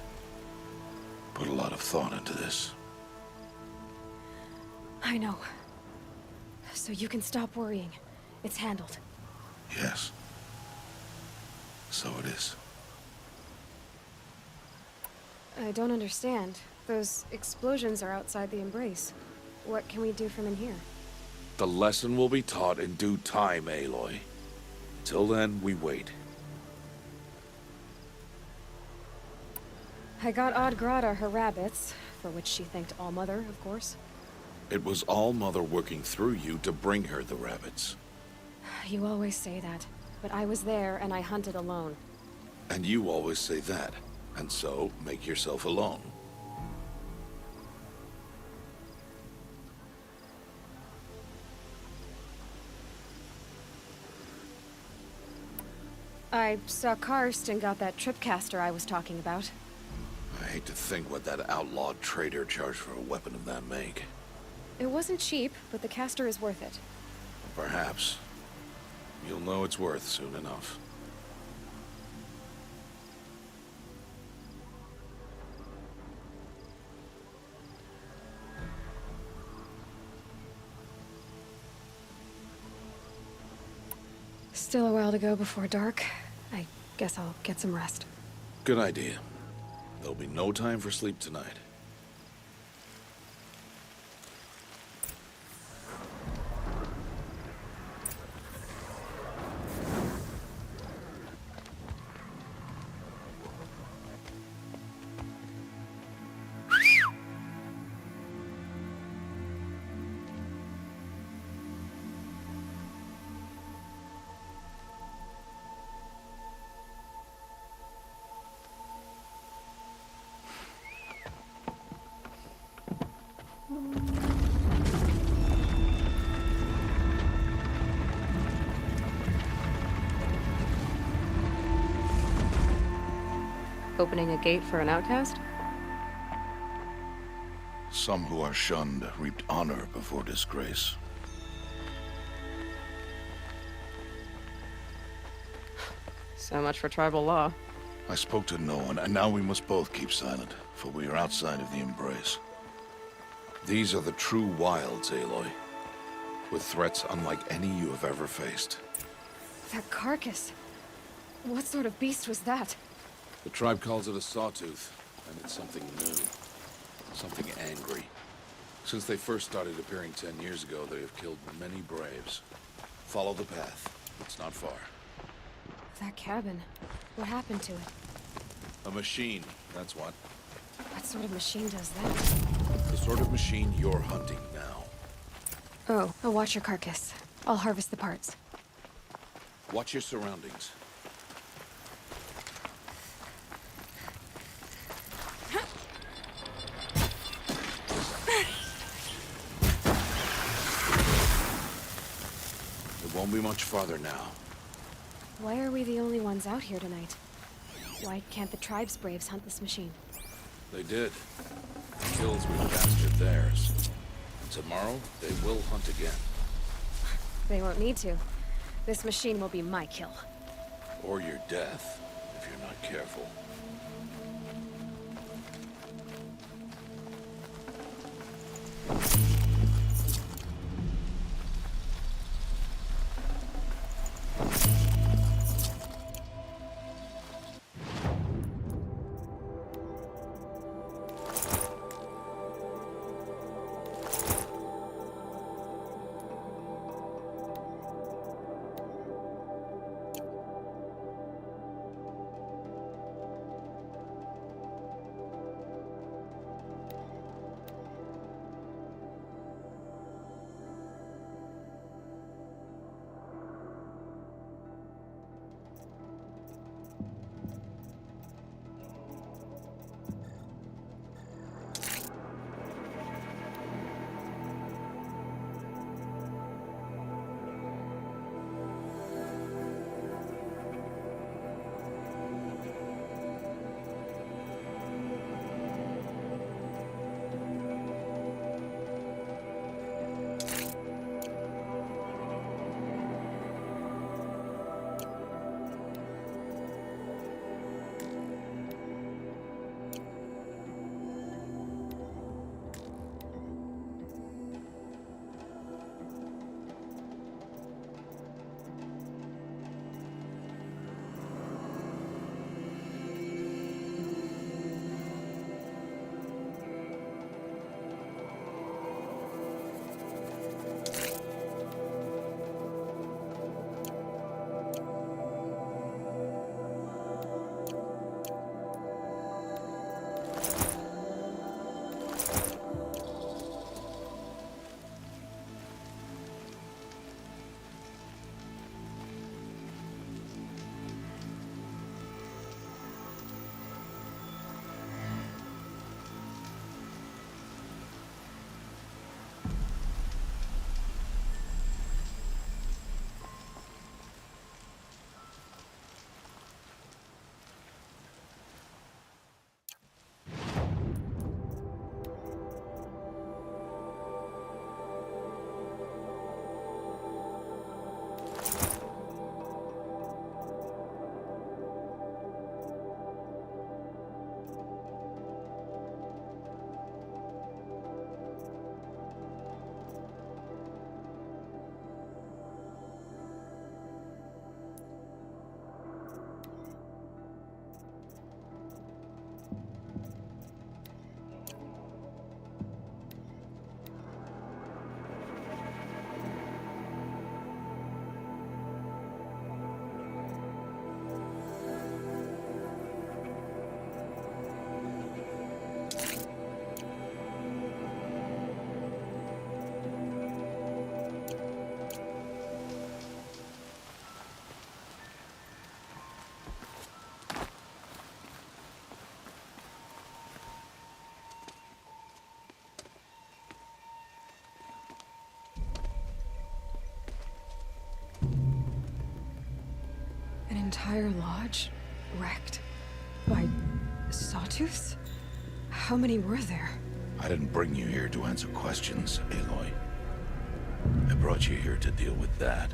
put a lot of thought into this. I know. So you can stop worrying. It's handled. Yes. So it is. I don't understand. Those explosions are outside the embrace. What can we do from in here? The lesson will be taught in due time, Aloy. Till then, we wait. I got Oddgrada her rabbits, for which she thanked Allmother, of course. It was Allmother working through you to bring her the rabbits. You always say that, but I was there and I hunted alone. And you always say that, and so make yourself alone. I saw Karst and got that tripcaster I was talking about. I hate to think what that outlawed trader charged for a weapon of that make. It wasn't cheap, but the caster is worth it. Perhaps. You'll know it's worth soon enough. Still a while to go before dark. I guess I'll get some rest. Good idea. There'll be no time for sleep tonight. Opening a gate for an outcast? Some who are shunned reaped honor before disgrace. So much for tribal law. I spoke to no one, and now we must both keep silent, for we are outside of the embrace. These are the true wilds, Aloy, with threats unlike any you have ever faced. That carcass. What sort of beast was that? The tribe calls it a sawtooth, and it's something new. Something angry. Since they first started appearing 10 years ago, they have killed many braves. Follow the path. It's not far. That cabin. What happened to it? A machine, that's what. What sort of machine does that? The sort of machine you're hunting now. Oh, I'll watch your carcass. I'll harvest the parts. Watch your surroundings. It won't be much farther now. Why are we the only ones out here tonight? Why can't the tribe's braves hunt this machine? They did. The kills we captured theirs. And tomorrow, they will hunt again. They won't need to. This machine will be my kill. Or your death, if you're not careful. entire lodge wrecked by sawtooths? How many were there? I didn't bring you here to answer questions, Aloy. I brought you here to deal with that.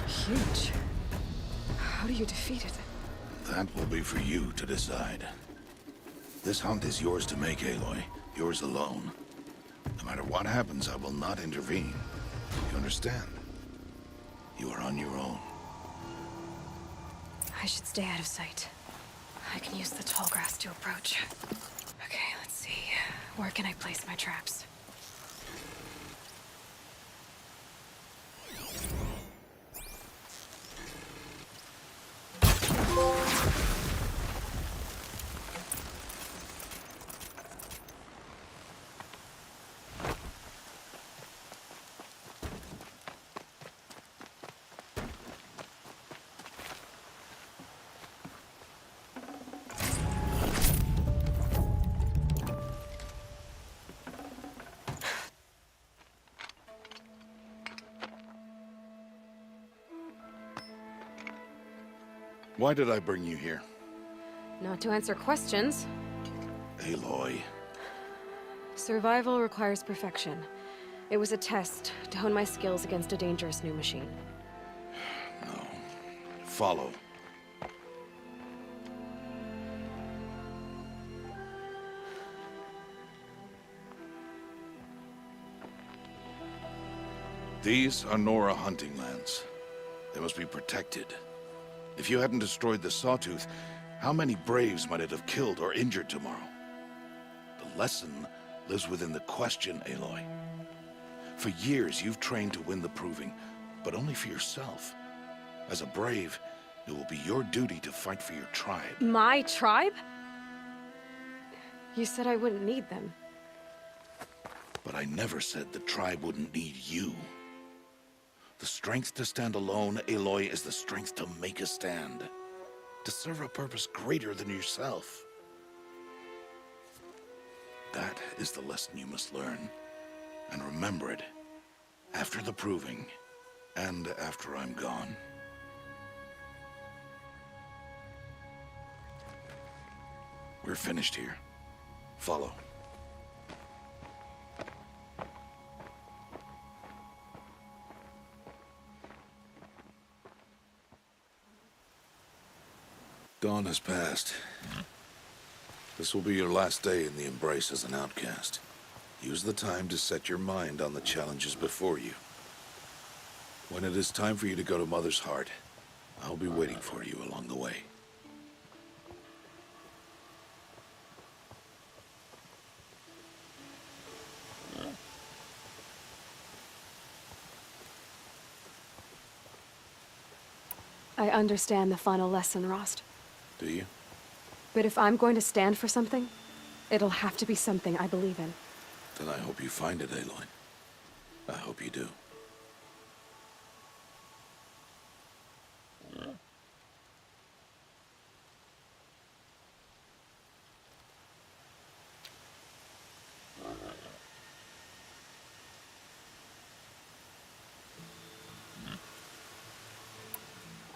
Huge. How do you defeat it? That will be for you to decide. This hunt is yours to make, Aloy. Yours alone. No matter what happens, I will not intervene. You understand? You are on your own. I should stay out of sight. I can use the tall grass to approach. Okay, let's see. Where can I place my traps? Why did I bring you here? Not to answer questions. Aloy. Survival requires perfection. It was a test to hone my skills against a dangerous new machine. No. Follow. These are Nora hunting lands. They must be protected. If you hadn't destroyed the Sawtooth, how many Braves might it have killed or injured tomorrow? The lesson lives within the question, Aloy. For years, you've trained to win the proving, but only for yourself. As a Brave, it will be your duty to fight for your tribe. My tribe? You said I wouldn't need them. But I never said the tribe wouldn't need you. The strength to stand alone, Aloy, is the strength to make a stand. To serve a purpose greater than yourself. That is the lesson you must learn. And remember it. After the proving. And after I'm gone. We're finished here. Follow. Dawn has passed. This will be your last day in the Embrace as an outcast. Use the time to set your mind on the challenges before you. When it is time for you to go to Mother's Heart, I'll be waiting for you along the way. I understand the final lesson, Rost. Do you? But if I'm going to stand for something, it'll have to be something I believe in. Then I hope you find it, Aloy. I hope you do.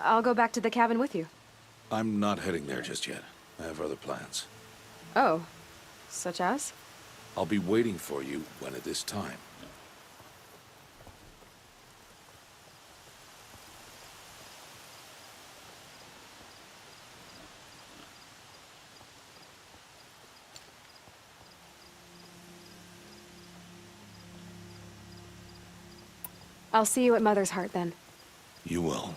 I'll go back to the cabin with you. I'm not heading there just yet. I have other plans. Oh, such as? I'll be waiting for you when it is time. I'll see you at Mother's Heart then. You will.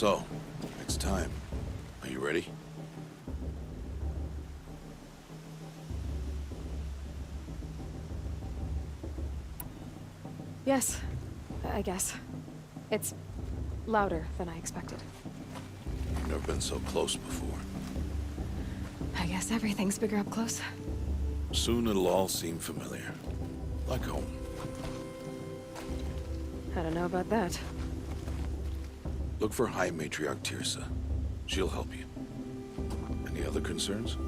So, it's time. Are you ready? Yes, I guess. It's louder than I expected. You've never been so close before. I guess everything's bigger up close. Soon it'll all seem familiar. Like home. I don't know about that. Look for High Matriarch Tirsa. She'll help you. Any other concerns?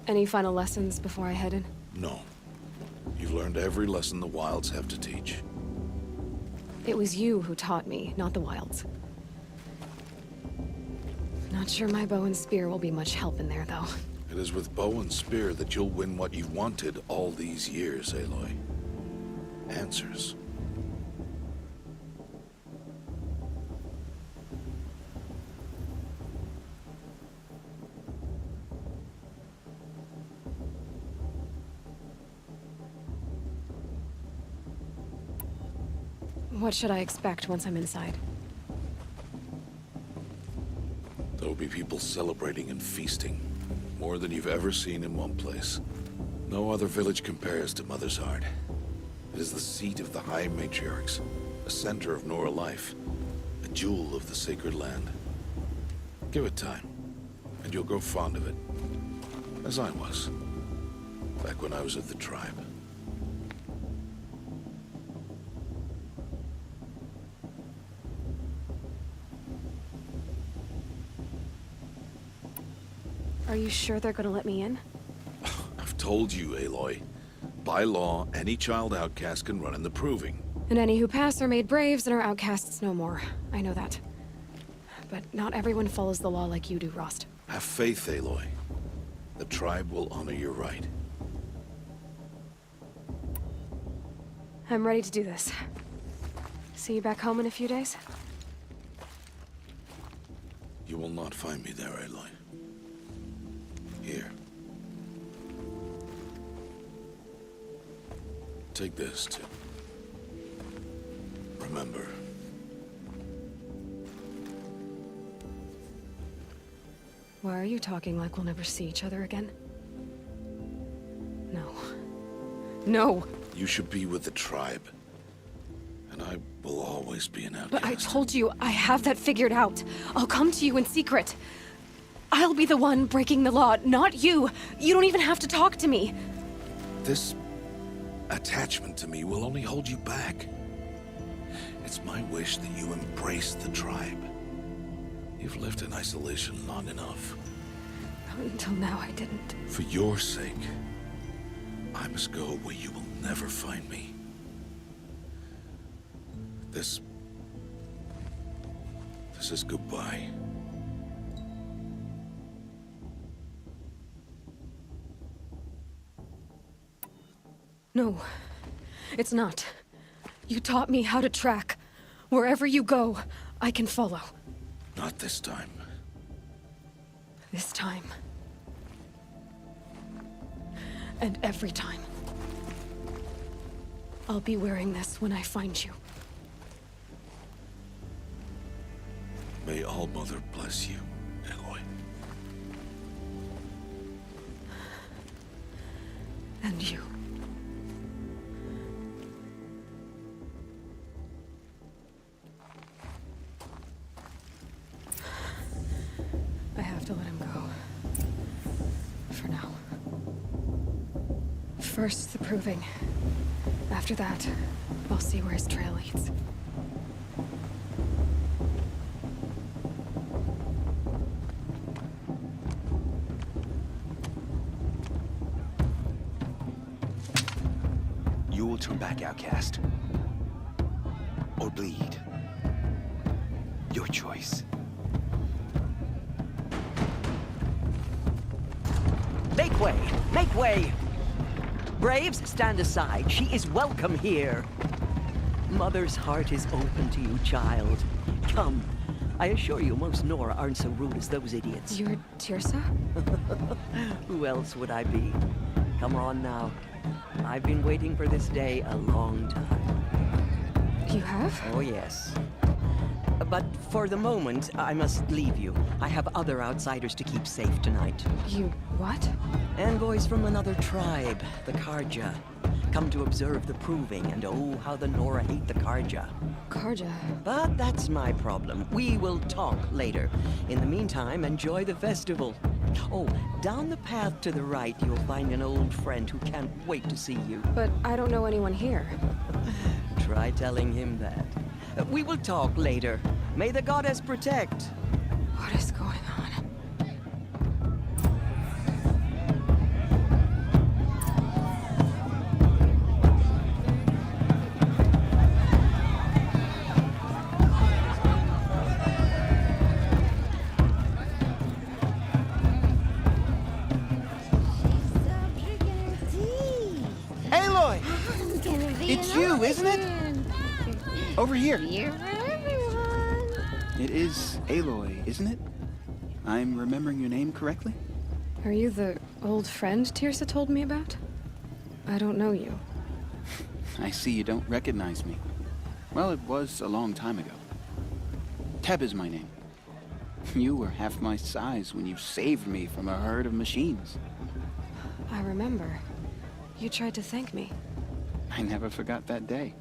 Any final lessons before I head in? No. You've learned every lesson the Wilds have to teach. It was you who taught me, not the Wilds. Not sure my bow and spear will be much help in there, though. It is with bow and spear that you'll win what you've wanted all these years, Aloy. Answers. What should I expect once I'm inside? There will be people celebrating and feasting. More than you've ever seen in one place. No other village compares to Mother's Heart. It is the seat of the High Matriarchs, a center of Nora life, a jewel of the sacred land. Give it time, and you'll grow fond of it. As I was, back when I was of the tribe. Are you sure they're gonna let me in? I've told you, Aloy. By law, any child outcast can run in the proving. And any who pass are made braves and are outcasts no more. I know that. But not everyone follows the law like you do, Rost. Have faith, Aloy. The tribe will honor your right. I'm ready to do this. See you back home in a few days? You will not find me there, Aloy. Here. Take this, too. Remember. Why are you talking like we'll never see each other again? No. No! You should be with the tribe. And I will always be an outcast. But I told you, I have that figured out. I'll come to you in secret. I'll be the one breaking the law, not you. You don't even have to talk to me. This attachment to me will only hold you back. It's my wish that you embrace the tribe. You've lived in isolation long enough. Until now, I didn't. For your sake, I must go where you will never find me. This is goodbye. No, it's not. You taught me how to track. Wherever you go, I can follow. Not this time. This time. And every time. I'll be wearing this when I find you. May All-Mother bless you, Aloy. And you. I have to let him go. For now. First, the proving. After that, I'll see where his trail leads. You will turn back, outcast. Or bleed. Your choice. Make way! Make way! Braves, stand aside. She is welcome here. Mother's heart is open to you, child. Come. I assure you, most Nora aren't so rude as those idiots. You're Tirsa? Who else would I be? Come on now. I've been waiting for this day a long time. You have? Oh, yes. But for the moment, I must leave you. I have other outsiders to keep safe tonight. You what? Envoys from another tribe, the Karja. Come to observe the proving, and oh, how the Nora hate the Karja. Karja? But that's my problem. We will talk later. In the meantime, enjoy the festival. Oh, down the path to the right, you'll find an old friend who can't wait to see you. But I don't know anyone here. Try telling him that. We will talk later. May the goddess protect. What is going on? Aloy! It's you, isn't it? Over here. It is Aloy, isn't it? I'm remembering your name correctly? Are you the old friend Tirsa told me about? I don't know you. I see you don't recognize me. Well, it was a long time ago. Teb is my name. You were half my size when you saved me from a herd of machines. I remember. You tried to thank me. I never forgot that day.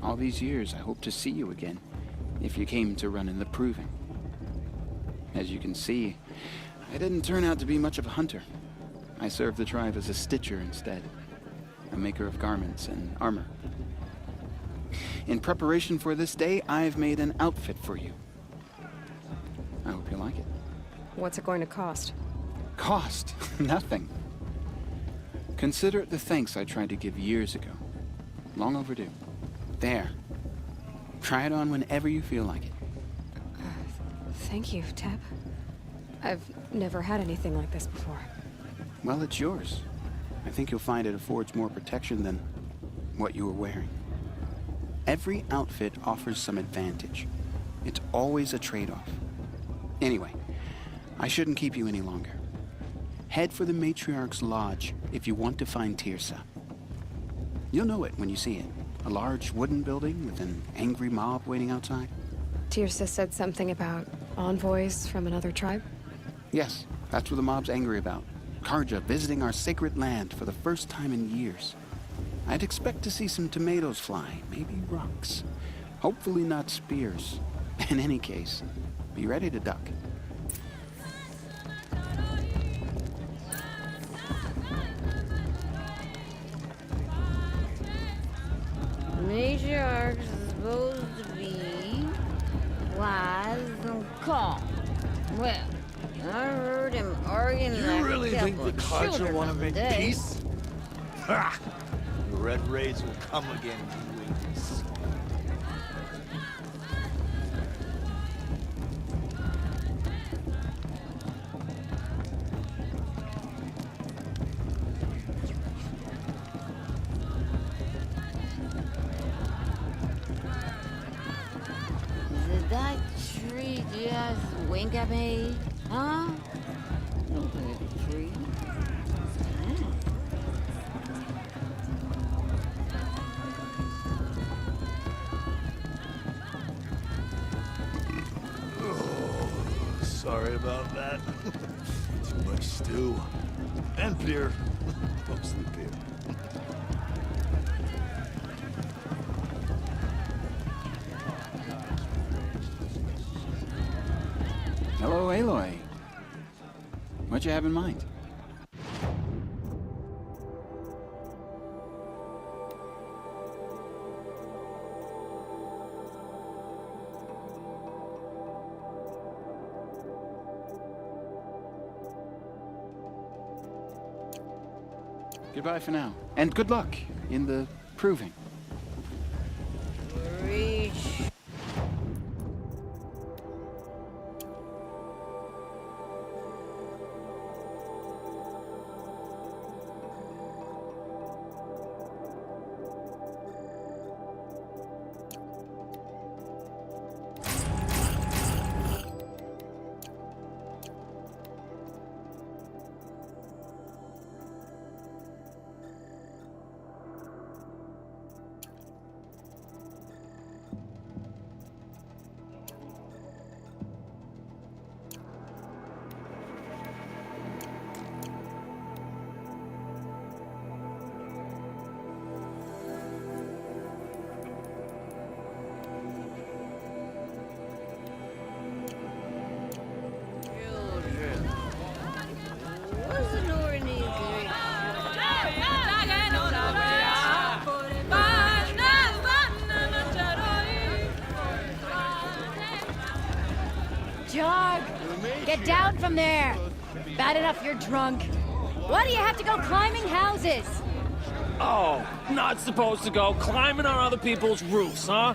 All these years, I hope to see you again, if you came to run in the proving. As you can see, I didn't turn out to be much of a hunter. I served the tribe as a stitcher instead, a maker of garments and armor. In preparation for this day, I've made an outfit for you. I hope you like it. What's it going to cost? Cost? Nothing. Consider it the thanks I tried to give years ago. Long overdue. There. Try it on whenever you feel like it. Thank you, Teb. I've never had anything like this before. Well, it's yours. I think you'll find it affords more protection than what you were wearing. Every outfit offers some advantage. It's always a trade-off. Anyway, I shouldn't keep you any longer. Head for the Matriarch's Lodge if you want to find Tirsa. You'll know it when you see it. A large wooden building with an angry mob waiting outside. Tirsa said something about envoys from another tribe? Yes, that's what the mob's angry about. Karja visiting our sacred land for the first time in years. I'd expect to see some tomatoes fly, maybe rocks. Hopefully not spears. In any case, be ready to duck. Matriarch's supposed to be wise and calm. Well, I heard him arguing You like really a think couple the of Karja children want to of the make day. peace? Ha! The Red Raids will come again in 2 weeks. Did that tree just wink at me? Huh? Don't look at the tree. Sorry about that. Too much stew. And beer. Mostly beer. Hello, Aloy. What you have in mind? Goodbye for now. And good luck in the proving. Reach. Get down from there! Bad enough you're drunk. Why do you have to go climbing houses? Oh, not supposed to go climbing on other people's roofs, huh?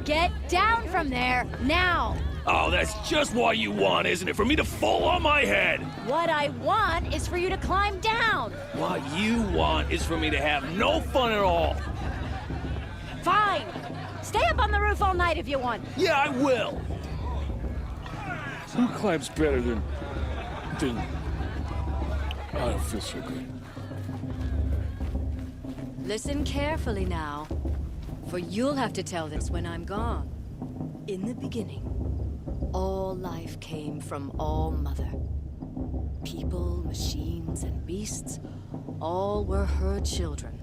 Get down from there, now! Oh, that's just what you want, isn't it? For me to fall on my head! What I want is for you to climb down! What you want is for me to have no fun at all. Fine! Stay up on the roof all night if you want. Yeah, I will! Who climbs better than... I don't feel so good. Listen carefully now, for you'll have to tell this when I'm gone. In the beginning, all life came from All Mother. People, machines, and beasts, all were her children.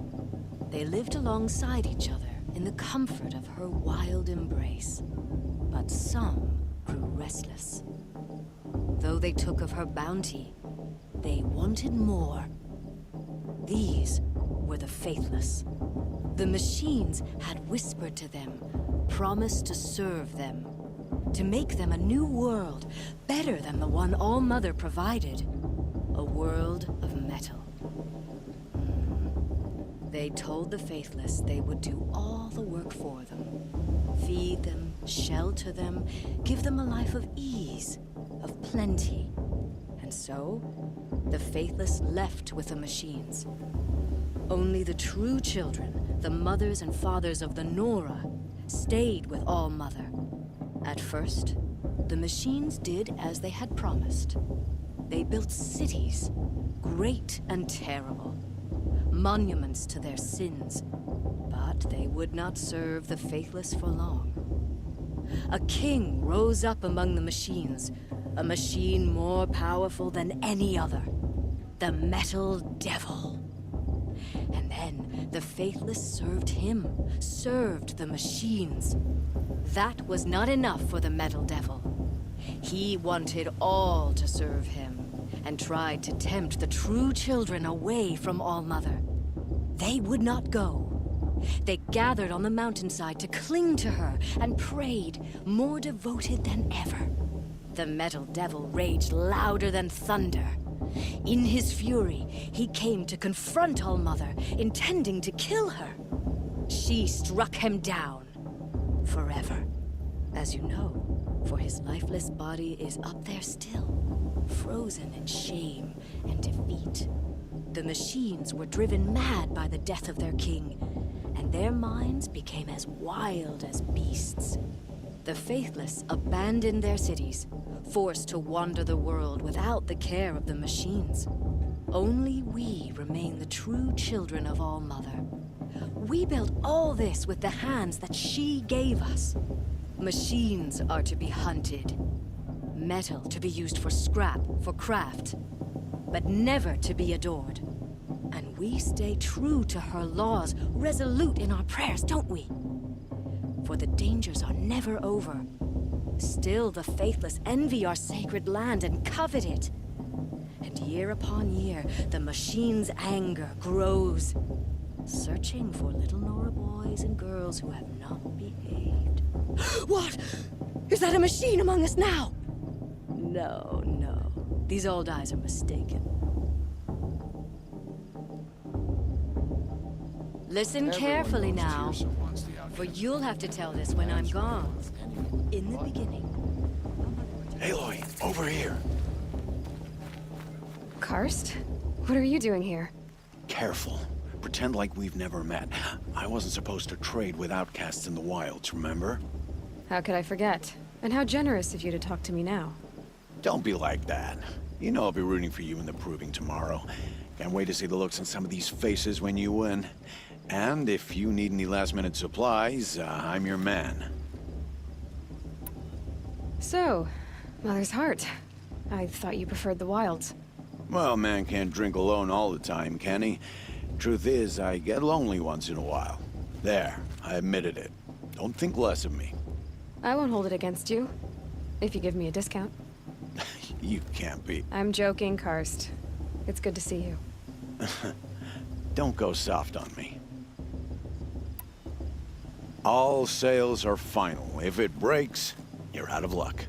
They lived alongside each other in the comfort of her wild embrace. But some grew restless. Though they took of her bounty, they wanted more. These were the faithless. The machines had whispered to them, promised to serve them, to make them a new world, better than the one All Mother provided. A world of metal. They told the faithless they would do all the work for them. Feed them, shelter them, give them a life of ease, of plenty. And so, the faithless left with the machines. Only the true children, the mothers and fathers of the Nora, stayed with All Mother. At first, the machines did as they had promised. They built cities, great and terrible, monuments to their sins, but they would not serve the faithless for long. A king rose up among the machines, a machine more powerful than any other, the Metal Devil. And then the faithless served him, served the machines. That was not enough for the Metal Devil. He wanted all to serve him, and tried to tempt the true children away from All Mother. They would not go. They gathered on the mountainside to cling to her and prayed, more devoted than ever. The Metal Devil raged louder than thunder. In his fury, he came to confront All Mother, intending to kill her. She struck him down. Forever. As you know, for his lifeless body is up there still, frozen in shame and defeat. The machines were driven mad by the death of their king, and their minds became as wild as beasts. The faithless abandoned their cities, forced to wander the world without the care of the machines. Only we remain the true children of All Mother. We built all this with the hands that she gave us. Machines are to be hunted. Metal to be used for scrap, for craft. But never to be adored. And we stay true to her laws, resolute in our prayers, don't we? For the dangers are never over. Still the faithless envy our sacred land and covet it. And year upon year, the machine's anger grows, searching for little Nora boys and girls who have not behaved. What? Is that a machine among us now? No, no. These old eyes are mistaken. Listen carefully now, for you'll have to tell this when I'm gone. In the beginning. Aloy, over here. Karst? What are you doing here? Careful. Pretend like we've never met. I wasn't supposed to trade with outcasts in the wilds, remember? How could I forget? And how generous of you to talk to me now. Don't be like that. You know I'll be rooting for you in the proving tomorrow. Can't wait to see the looks on some of these faces when you win. And if you need any last-minute supplies, I'm your man. So, Mother's Heart. I thought you preferred the wilds. Well, man can't drink alone all the time, can he? Truth is, I get lonely once in a while. There, I admitted it. Don't think less of me. I won't hold it against you, if you give me a discount. You can't be. I'm joking, Karst. It's good to see you. Don't go soft on me. All sales are final. If it breaks, you're out of luck.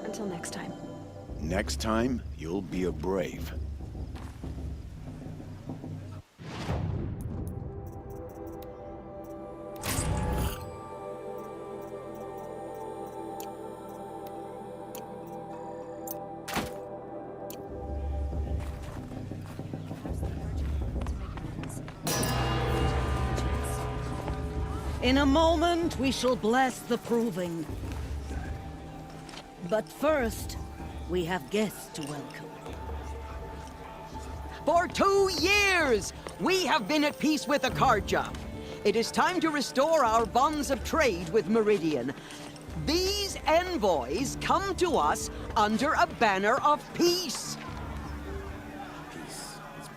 Until next time. Next time, you'll be a brave. In a moment, we shall bless the proving. But first, we have guests to welcome. For 2 years, we have been at peace with Akarja. It is time to restore our bonds of trade with Meridian. These envoys come to us under a banner of peace. Peace. It's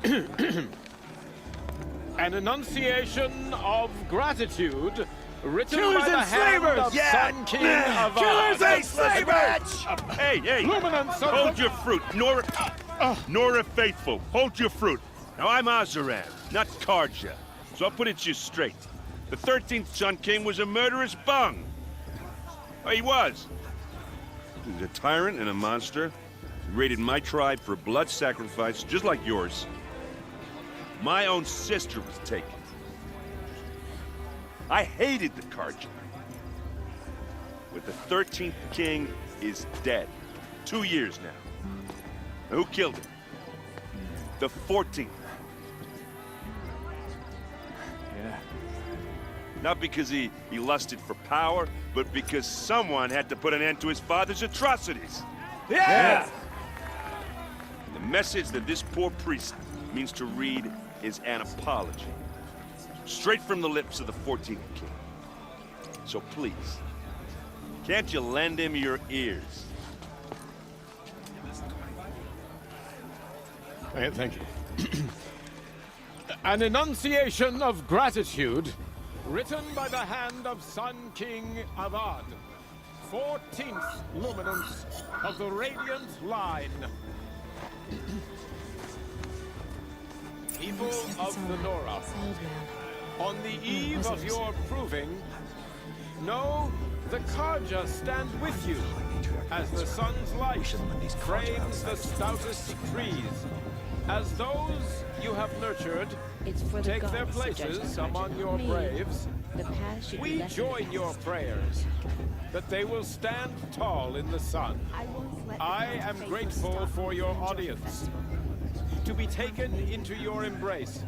peace. An enunciation of gratitude written Killers by the and hand slavers! of Yeah! Sun King of Killers and slavers! Hey, Luminance of hold the- your fruit, Nora Faithful, hold your fruit. Now I'm Azaran, not Karja, so I'll put it to you straight. The 13th Sun King was a murderous bung. Oh, he was. He was a tyrant and a monster. He raided my tribe for blood sacrifice, just like yours. My own sister was taken. I hated the Karja. But the 13th king is dead. 2 years now. Now, who killed him? The 14th. Yeah. Not because he lusted for power, but because someone had to put an end to his father's atrocities. Yeah! And the message that this poor priest means to read is an apology. Straight from the lips of the 14th king. So please, can't you lend him your ears? Thank you. An enunciation of gratitude written by the hand of Sun King Avad, 14th luminance of the Radiant Line. People of the Nora, on the eve of your proving, know the Karja stand with you as the sun's light frames the stoutest trees. As those you have nurtured take their places among your braves, we join your prayers that they will stand tall in the sun. I am grateful for your audience, to be taken into your embrace.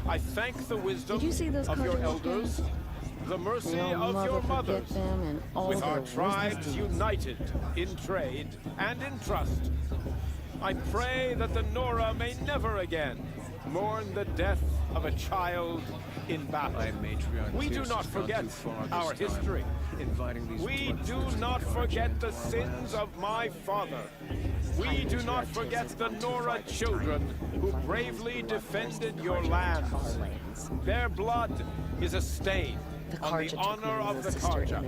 I thank the wisdom of your elders, the mercy of your mothers, with our tribes united in trade and in trust. I pray that the Nora may never again mourn the death of a child in battle. We do not forget our history. We do not forget the sins of my father. We do not forget the Nora children who bravely defended your lands. Their blood is a stain on the honor of the Karja.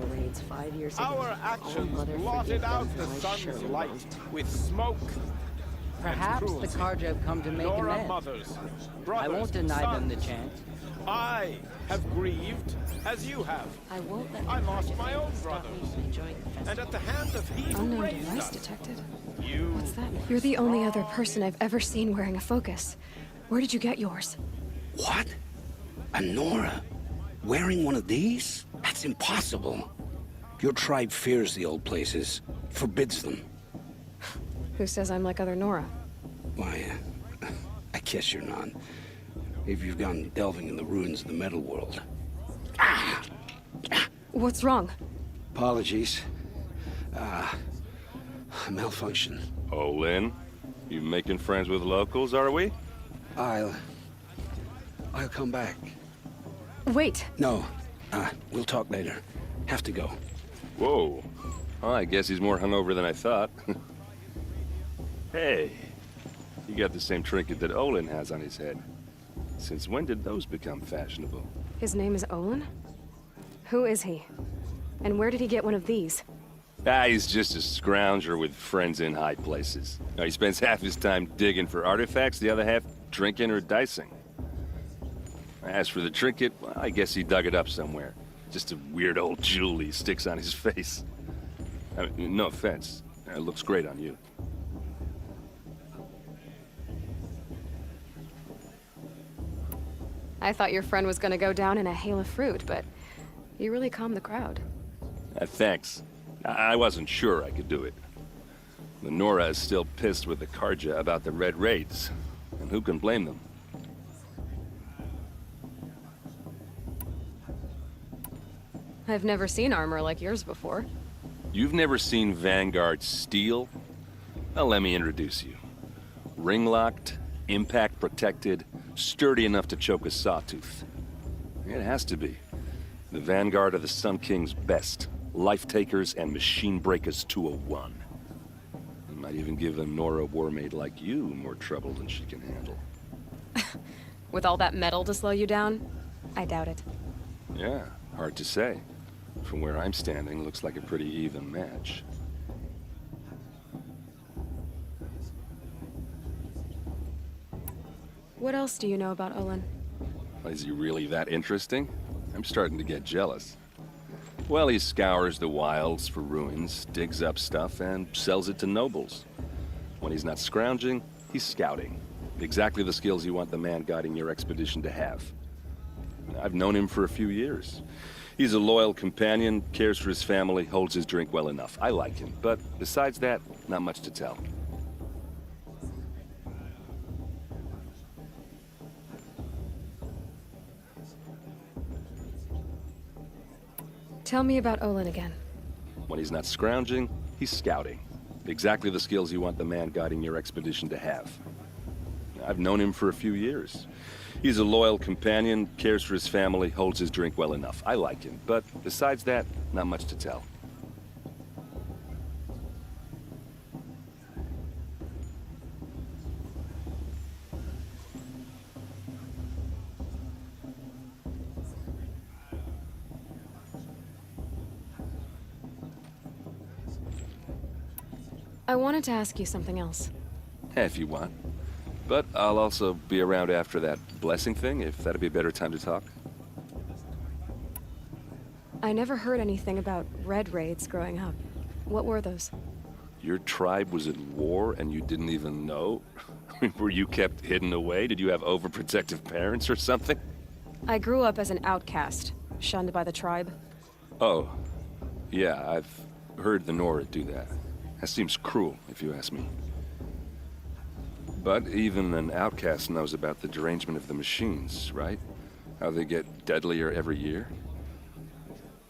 Our actions blotted out the sun's light with smoke. Perhaps the Karja have come to make Nora amends. mothers, I brothers, won't deny them the sons. chance. I have grieved as you have. I won't let I lost my own brothers. And at the hand of he who Unknown raised device us, detected. you... What's that? You're the only other person I've ever seen wearing a focus. Where did you get yours? What? A Nora? Wearing one of these? That's impossible. Your tribe fears the old places, forbids them. Who says I'm like other Nora? Why, I guess you're not. If you've gone delving in the ruins of the metal world. What's wrong? Apologies. Malfunction. Oh, Lynn? You making friends with locals, are we? I'll come back. Wait. No. We'll talk later. Have to go. Whoa. Oh, I guess he's more hungover than I thought. Hey, you got the same trinket that Olin has on his head. Since when did those become fashionable? His name is Olin? Who is he? And where did he get one of these? He's just a scrounger with friends in high places. Now, he spends half his time digging for artifacts, the other half drinking or dicing. As for the trinket, well, I guess he dug it up somewhere. Just a weird old jewel he sticks on his face. I mean, no offense. It looks great on you. I thought your friend was gonna go down in a hail of fruit, but you really calmed the crowd. Thanks. I wasn't sure I could do it. The Nora is still pissed with the Karja about the Red Raids, and who can blame them? I've never seen armor like yours before. You've never seen Vanguard steel? Well, let me introduce you. Ring-locked, impact-protected, sturdy enough to choke a sawtooth. It has to be. The Vanguard of the Sun King's best. Life-takers and machine breakers to a one. It might even give a Nora warmaid like you more trouble than she can handle. With all that metal to slow you down? I doubt it. Yeah, hard to say. From where I'm standing, looks like a pretty even match. What else do you know about Olin? Is he really that interesting? I'm starting to get jealous. Well, he scours the wilds for ruins, digs up stuff, and sells it to nobles. When he's not scrounging, he's scouting. Exactly the skills you want the man guiding your expedition to have. I've known him for a few years. He's a loyal companion, cares for his family, holds his drink well enough. I like him, but besides that, not much to tell. Tell me about Olin again. When he's not scrounging, he's scouting. Exactly the skills you want the man guiding your expedition to have. I've known him for a few years. He's a loyal companion, cares for his family, holds his drink well enough. I like him, but besides that, not much to tell. I wanted to ask you something else. If you want. But I'll also be around after that blessing thing, if that'd be a better time to talk. I never heard anything about Red Raids growing up. What were those? Your tribe was at war and you didn't even know? Were you kept hidden away? Did you have overprotective parents or something? I grew up as an outcast, shunned by the tribe. Oh, yeah, I've heard the Nora do that. That seems cruel, if you ask me. But even an outcast knows about the derangement of the machines, right? How they get deadlier every year?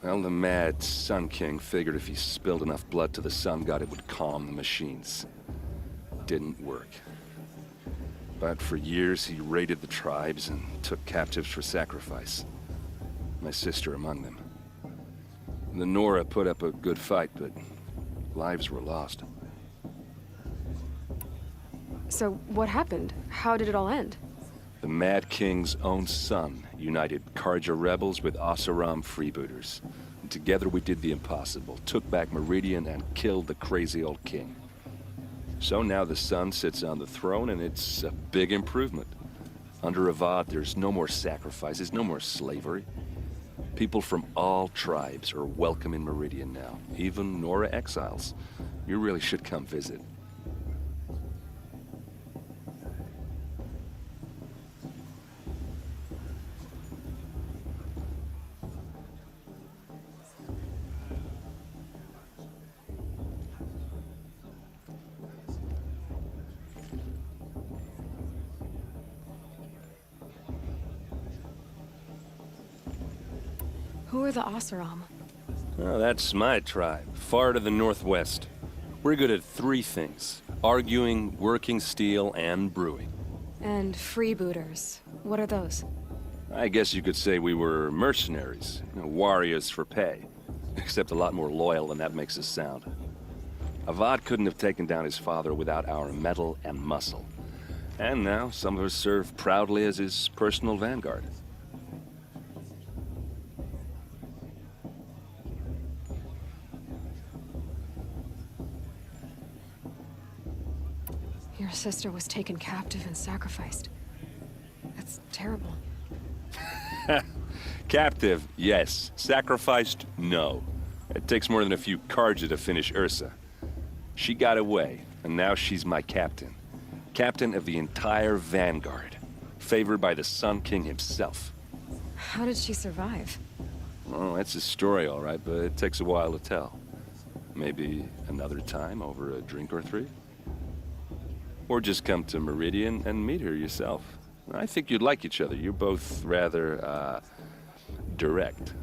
Well, the mad Sun King figured if he spilled enough blood to the Sun God, it would calm the machines. Didn't work. But for years he raided the tribes and took captives for sacrifice. My sister among them. The Nora put up a good fight, but lives were lost. So what happened? How did it all end? The Mad King's own son united Karja rebels with Oseram freebooters. And together we did the impossible, took back Meridian and killed the crazy old king. So now the son sits on the throne and it's a big improvement. Under Avad, there's no more sacrifices, no more slavery. People from all tribes are welcome in Meridian now, even Nora exiles. You really should come visit. Who are the Oseram? Oh, that's my tribe, far to the northwest. We're good at three things: arguing, working steel, and brewing. And freebooters. What are those? I guess you could say we were mercenaries, warriors for pay. Except a lot more loyal than that makes us sound. Avad couldn't have taken down his father without our metal and muscle. And now some of us serve proudly as his personal vanguard. Your sister was taken captive and sacrificed. That's terrible. Captive, yes. Sacrificed, no. It takes more than a few Karja to finish Ursa. She got away, and now she's my captain. Captain of the entire Vanguard. Favored by the Sun King himself. How did she survive? Oh, that's a story, all right, but it takes a while to tell. Maybe another time over a drink or three? Or just come to Meridian and meet her yourself. I think you'd like each other. You're both rather, direct.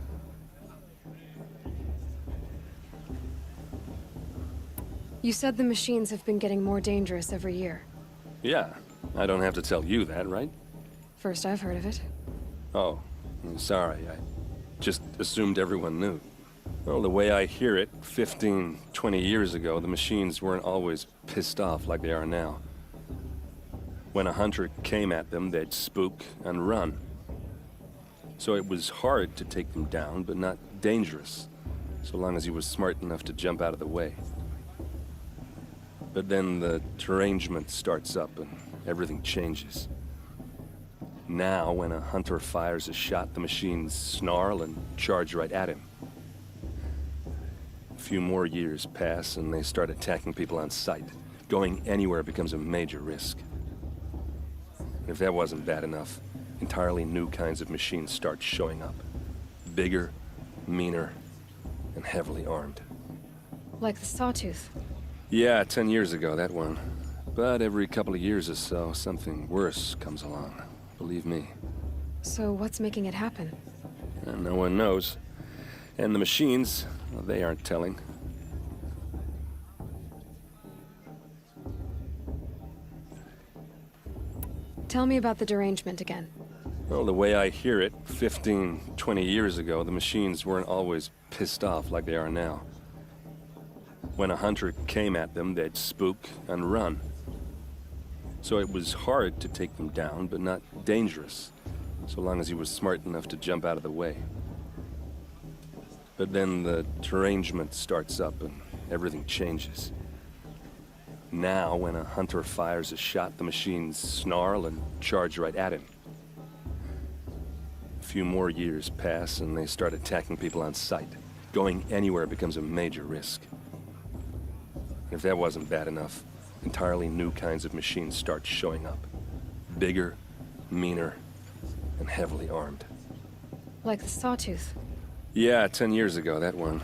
You said the machines have been getting more dangerous every year. Yeah, I don't have to tell you that, right? First I've heard of it. Oh, I'm sorry. I just assumed everyone knew. Well, the way I hear it, 15, 20 years ago, the machines weren't always pissed off like they are now. When a hunter came at them, they'd spook and run. So it was hard to take them down, but not dangerous, so long as he was smart enough to jump out of the way. But then the derangement starts up and everything changes. Now, when a hunter fires a shot, the machines snarl and charge right at him. A few more years pass and they start attacking people on sight. Going anywhere becomes a major risk. If that wasn't bad enough, entirely new kinds of machines start showing up. Bigger, meaner, and heavily armed. Like the Sawtooth. Yeah, 10 years ago, that one. But every couple of years or so, something worse comes along. Believe me. So what's making it happen? And no one knows. And the machines, well, they aren't telling. Tell me about the derangement again. Well, the way I hear it, 15, 20 years ago, the machines weren't always pissed off like they are now. When a hunter came at them, they'd spook and run. So it was hard to take them down, but not dangerous, so long as he was smart enough to jump out of the way. But then the derangement starts up and everything changes. Now, when a hunter fires a shot, the machines snarl and charge right at him. A few more years pass and they start attacking people on sight. Going anywhere becomes a major risk. If that wasn't bad enough, entirely new kinds of machines start showing up. Bigger, meaner, and heavily armed. Like the Sawtooth. Yeah, 10 years ago, that one.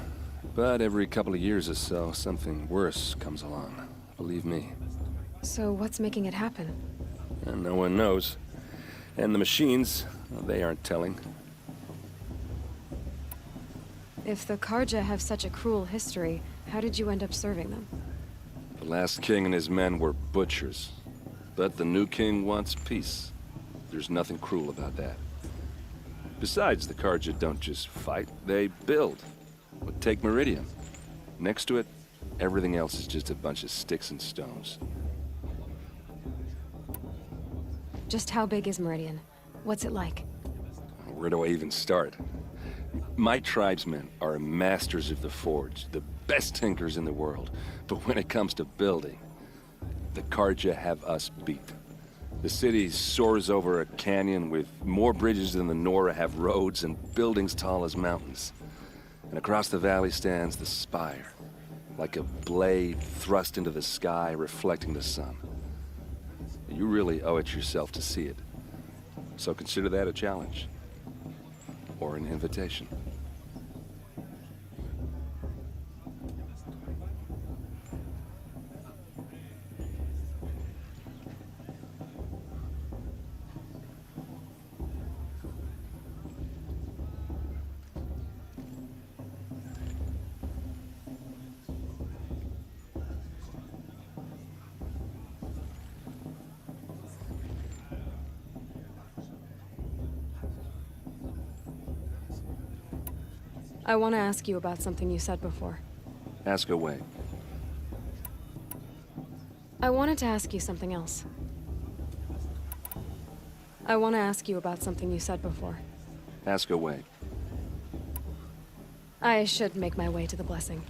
But every couple of years or so, something worse comes along. Believe me. So what's making it happen? And no one knows. And the machines, well, they aren't telling. If the Karja have such a cruel history, how did you end up serving them? The last king and his men were butchers. But the new king wants peace. There's nothing cruel about that. Besides, the Carja don't just fight, they build. But take Meridian. Next to it, everything else is just a bunch of sticks and stones. Just how big is Meridian? What's it like? Where do I even start? My tribesmen are masters of the forge, the best tinkers in the world. But when it comes to building, the Carja have us beat. The city soars over a canyon with more bridges than the Nora have roads and buildings tall as mountains. And across the valley stands the spire, like a blade thrust into the sky, reflecting the sun. You really owe it yourself to see it. So consider that a challenge. Or an invitation. I want to ask you about something you said before. Ask away. I wanted to ask you something else. I want to ask you about something you said before. Ask away. I should make my way to the blessing.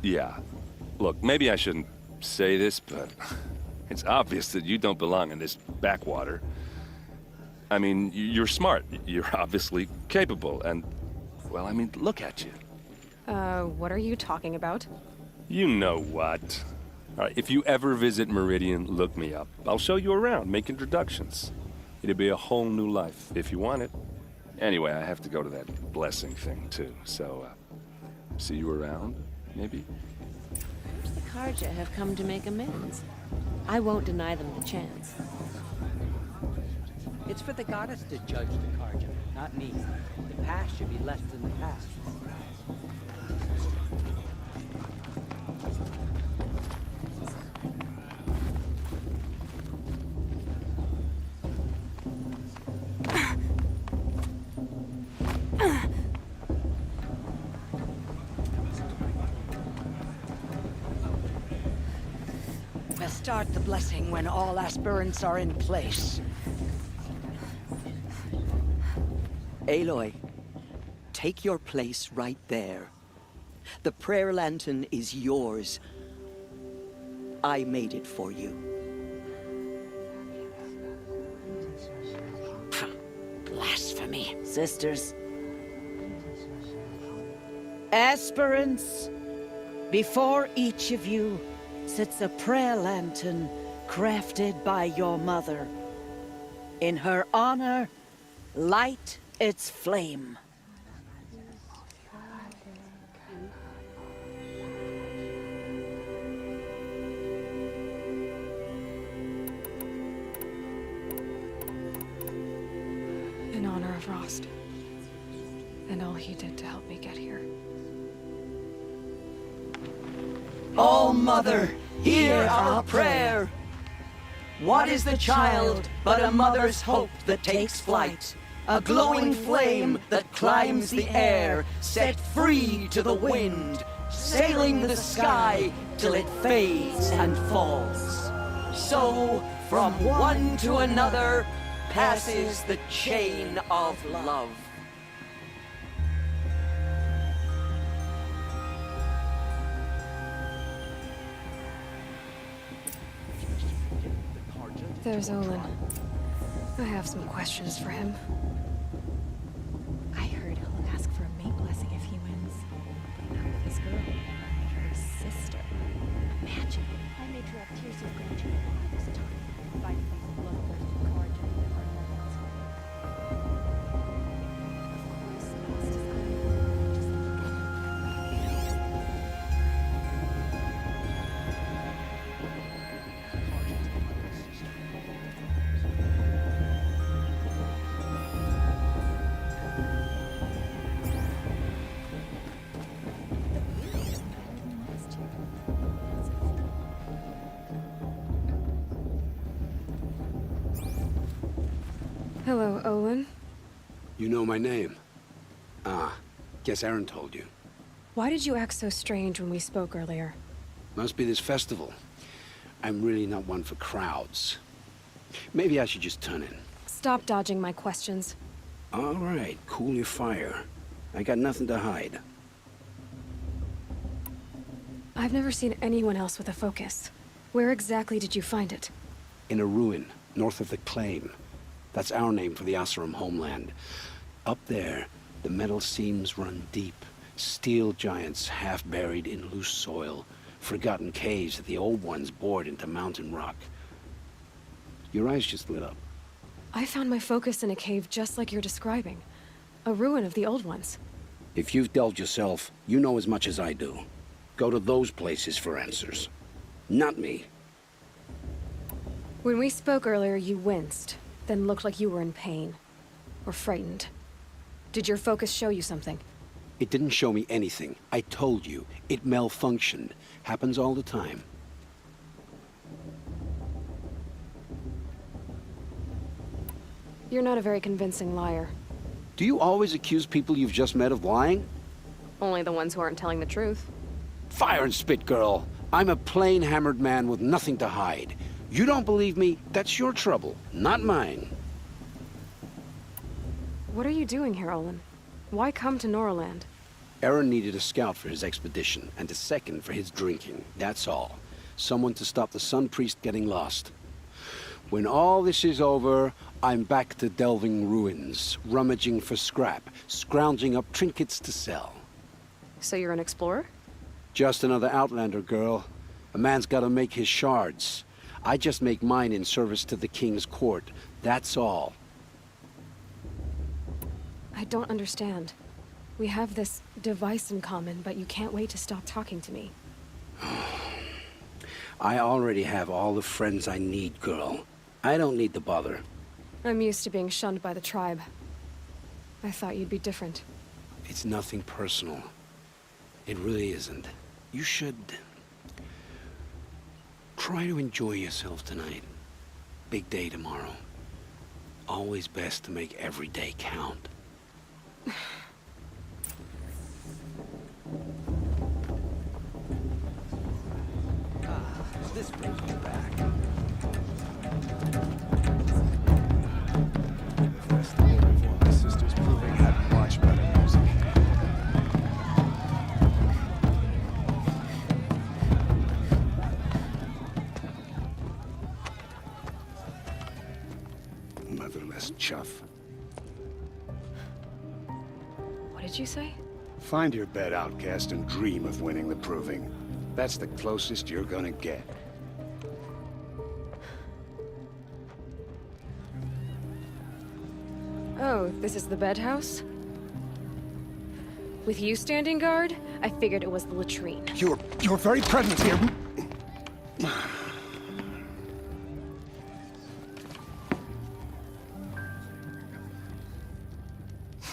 Yeah. Look, maybe I shouldn't say this, but it's obvious that you don't belong in this backwater. I mean, you're smart. You're obviously capable, and... well, I mean, look at you. What are you talking about? You know what. All right, if you ever visit Meridian, look me up. I'll show you around, make introductions. It'll be a whole new life, if you want it. Anyway, I have to go to that blessing thing, too. So, see you around, maybe? The Carja have come to make amends. I won't deny them the chance. It's for the goddess to judge the Carja, not me. The past should be left in the past. Best start the blessing when all aspirants are in place. Aloy, take your place right there. The prayer lantern is yours. I made it for you. Blasphemy. Sisters. Aspirants, before each of you sits a prayer lantern crafted by your mother. In her honor, light its flame. In honor of Rost. And all he did to help me get here. Oh, Mother, hear our prayer. What is the child but a mother's hope that takes flight? A glowing flame that climbs the air, set free to the wind, sailing the sky till it fades and falls. So, from one to another, passes the chain of love. There's Olin. I have some questions for him. I heard he'll ask for a mate blessing if he wins. But not with his girl. Her sister. Imagine. I made her have tears of gratitude this time. Fighting these bloodthirsty Carja that are not. Of course, Lost is going just Hello, Olin. You know my name? Ah, guess Aaron told you. Why did you act so strange when we spoke earlier? Must be this festival. I'm really not one for crowds. Maybe I should just turn in. Stop dodging my questions. All right, cool your fire. I got nothing to hide. I've never seen anyone else with a focus. Where exactly did you find it? In a ruin, north of the Claim. That's our name for the Oseram homeland. Up there, the metal seams run deep. Steel giants half buried in loose soil. Forgotten caves that the old ones bored into mountain rock. Your eyes just lit up. I found my focus in a cave just like you're describing. A ruin of the old ones. If you've delved yourself, you know as much as I do. Go to those places for answers. Not me. When we spoke earlier, you winced, then looked like you were in pain. Or frightened. Did your focus show you something? It didn't show me anything. I told you. It malfunctioned. Happens all the time. You're not a very convincing liar. Do you always accuse people you've just met of lying? Only the ones who aren't telling the truth. Fire and spit, girl. I'm a plain hammered man with nothing to hide. You don't believe me? That's your trouble, not mine. What are you doing here, Olin? Why come to Noraland? Aaron needed a scout for his expedition, and a second for his drinking. That's all. Someone to stop the Sun Priest getting lost. When all this is over, I'm back to delving ruins, rummaging for scrap, scrounging up trinkets to sell. So you're an explorer? Just another Outlander, girl. A man's gotta make his shards. I just make mine in service to the King's court. That's all. I don't understand. We have this device in common, but you can't wait to stop talking to me. I already have all the friends I need, girl. I don't need the bother. I'm used to being shunned by the tribe. I thought you'd be different. It's nothing personal. It really isn't. You should try to enjoy yourself tonight. Big day tomorrow. Always best to make every day count. This brings me back. The festival before my sister's proving had much better music. Motherless chuff. What did you say? Find your bed, outcast, and dream of winning the proving. That's the closest you're gonna get. Oh, this is the bedhouse? With you standing guard, I figured it was the latrine. Your very presence here.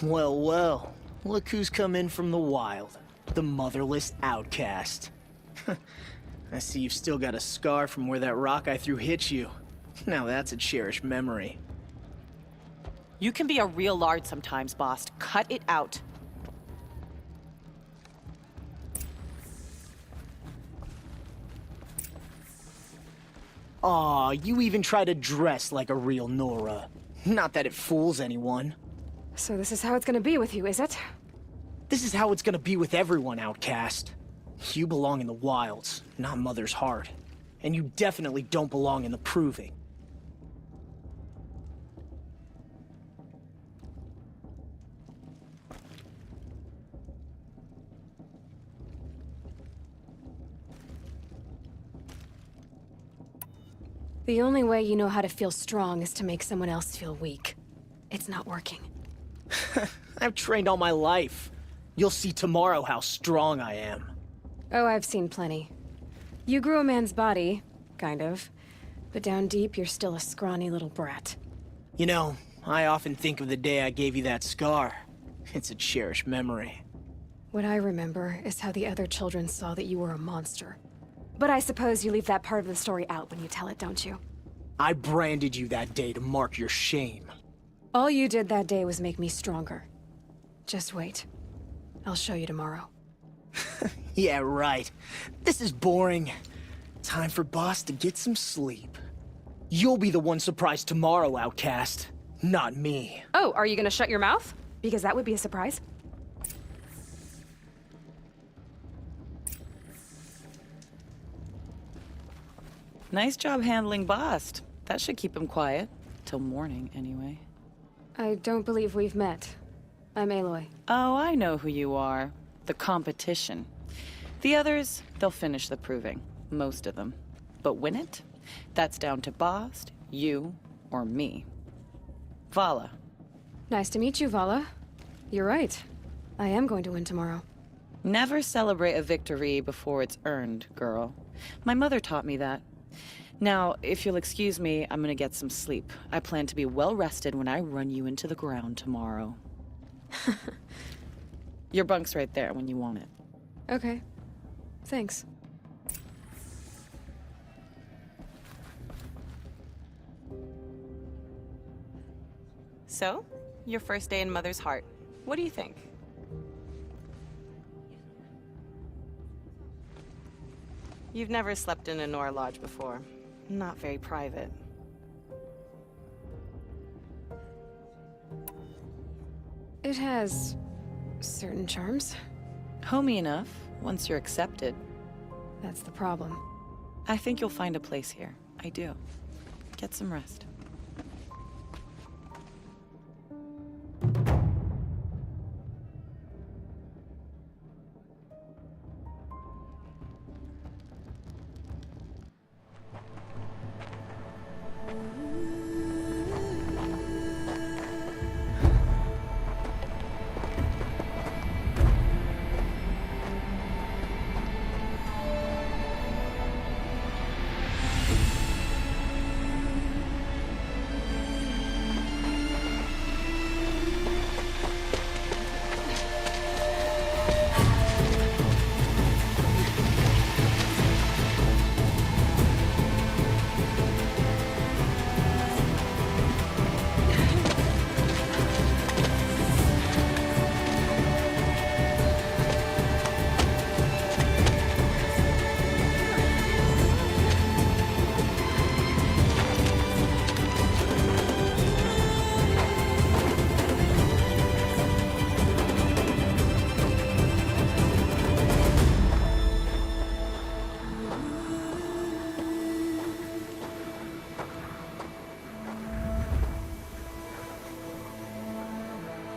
Well, well. Look who's come in from the wild. The motherless outcast. I see you've still got a scar from where that rock I threw hit you. Now that's a cherished memory. You can be a real lard sometimes, boss. Cut it out. Aw, you even try to dress like a real Nora. Not that it fools anyone. So this is how it's gonna be with you, is it? This is how it's gonna be with everyone, outcast. You belong in the wilds, not Mother's heart. And you definitely don't belong in the proving. The only way you know how to feel strong is to make someone else feel weak. It's not working. I've trained all my life. You'll see tomorrow how strong I am. Oh, I've seen plenty. You grew a man's body, kind of. But down deep, you're still a scrawny little brat. You know, I often think of the day I gave you that scar. It's a cherished memory. What I remember is how the other children saw that you were a monster. But I suppose you leave that part of the story out when you tell it, don't you? I branded you that day to mark your shame. All you did that day was make me stronger. Just wait. I'll show you tomorrow. Yeah, right. This is boring. Time for Boss to get some sleep. You'll be the one surprised tomorrow, Outcast. Not me. Oh, are you gonna shut your mouth? Because that would be a surprise. Nice job handling Bast. That should keep him quiet. Till morning, anyway. I don't believe we've met. I'm Aloy. Oh, I know who you are. The competition. The others, they'll finish the proving. Most of them. But win it? That's down to Bast, you, or me. Vala. Nice to meet you, Vala. You're right. I am going to win tomorrow. Never celebrate a victory before it's earned, girl. My mother taught me that. Now, if you'll excuse me, I'm gonna get some sleep. I plan to be well rested when I run you into the ground tomorrow. Your bunk's right there when you want it. Okay. Thanks. So, your first day in Mother's heart. What do you think? You've never slept in a Nora lodge before. Not very private. It has certain charms. Homey enough, once you're accepted. That's the problem. I think you'll find a place here. I do. Get some rest.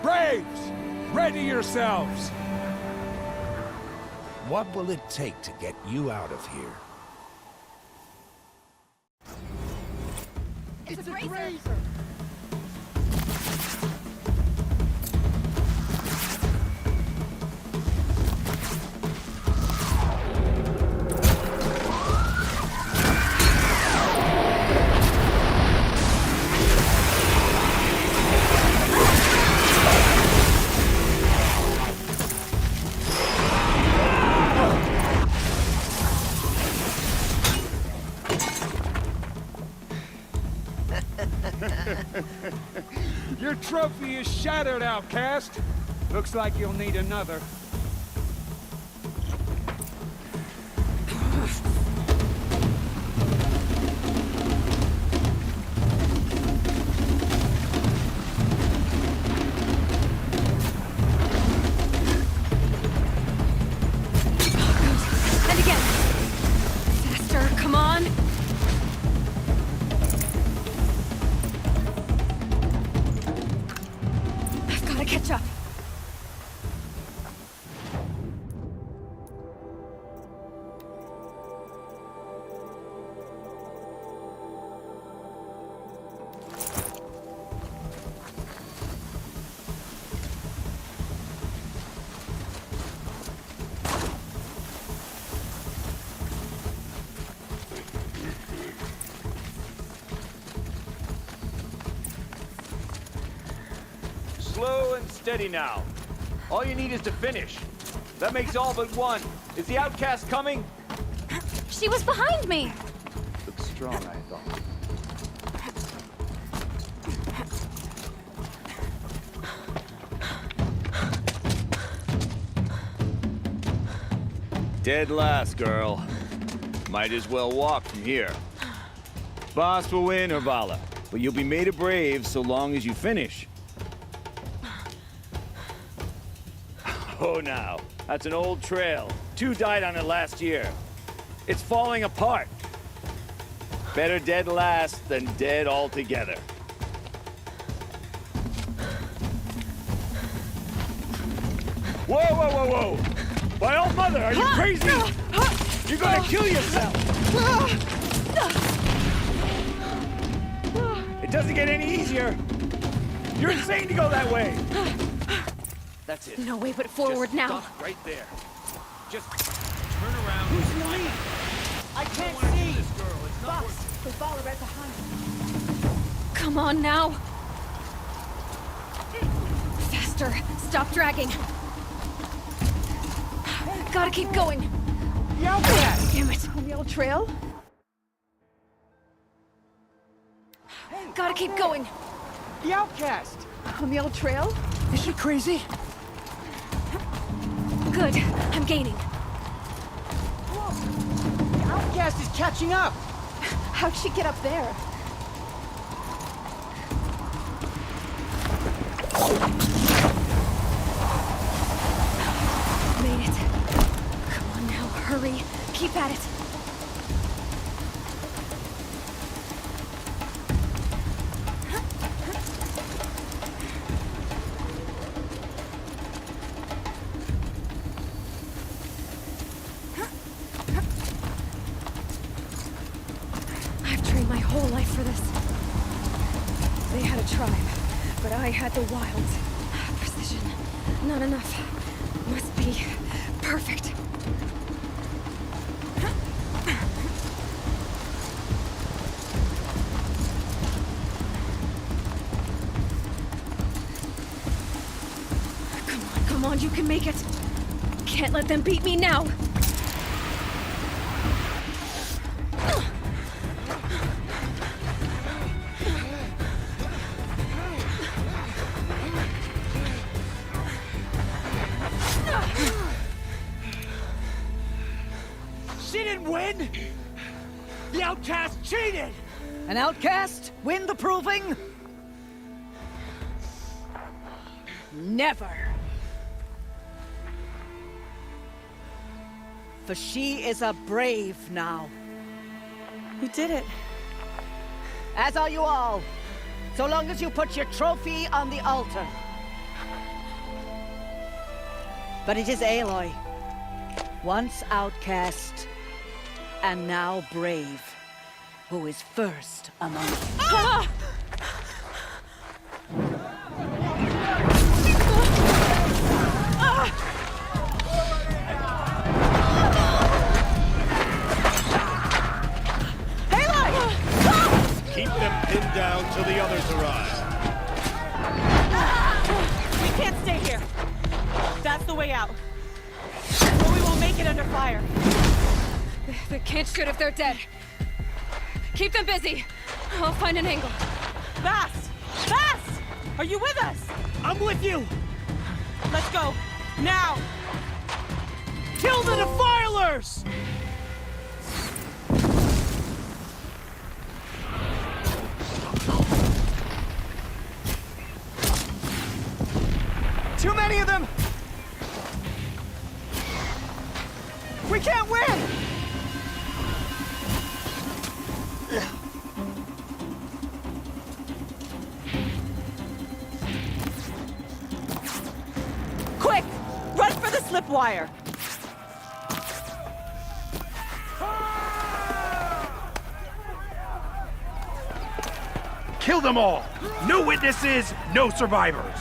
Braves! Ready yourselves! What will it take to get you out of here? It's a grazer! Your trophy is shattered, Outcast. Looks like you'll need another. And again! Faster, come on! I've gotta catch up. Slow and steady now. All you need is to finish. That makes all but one. Is the Outcast coming? She was behind me! Looks strong, I thought. Dead last, girl. Might as well walk from here. Boss will win, Urvala, but you'll be made a brave so long as you finish. Oh, now. That's an old trail. 2 died on it last year. It's falling apart. Better dead last than dead altogether. Whoa, whoa, whoa, whoa! By all mother, are you crazy? You're gonna kill yourself! It doesn't get any easier. You're insane to go that way. That's it. No way but forward now. Stop right there. Just turn around. Who's in the lead? I can't see. This girl. It's not Boss, we follow right behind. Come on now. Faster. Stop dragging. Gotta keep going. Yeah, damn it. On the old trail? Gotta keep going. The outcast. On the old trail? Is she crazy? Good. I'm gaining. Whoa. The outcast is catching up. How'd she get up there? Made it. Come on now, hurry. Keep at it. I've trained my whole life for this. They had a tribe, but I had the wilds. Precision. Not enough. Must be perfect. Come on, you can make it. Can't let them beat me now. She didn't win! The outcast cheated! An outcast win the proving? Never. For she is a brave now. You did it. As are you all. So long as you put your trophy on the altar. But it is Aloy, once outcast, and now brave, who is first among you. Ah! Keep them pinned down till the others arrive. We can't stay here. That's the way out. Or we won't make it under fire. They can't shoot if they're dead. Keep them busy. I'll find an angle. Bass! Bass! Are you with us? I'm with you! Let's go. Now! Kill the defilers! Too many of them! We can't win! Quick! Run for the slip wire! Kill them all! No witnesses, no survivors!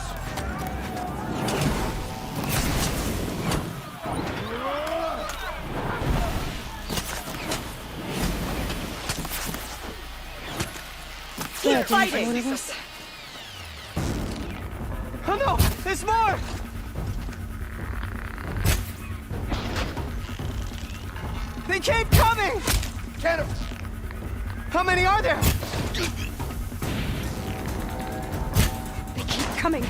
Keep fighting! Oh no! There's more! They keep coming! Can't... How many are there? They keep coming.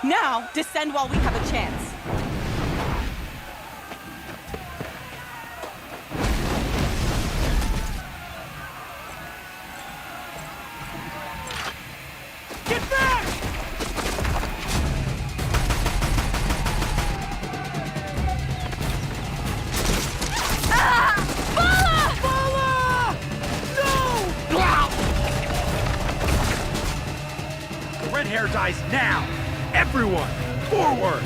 Now, descend while we have a chance. Get back! Red hair dies now! Everyone, forward!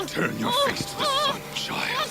Turn your face to the sun, child.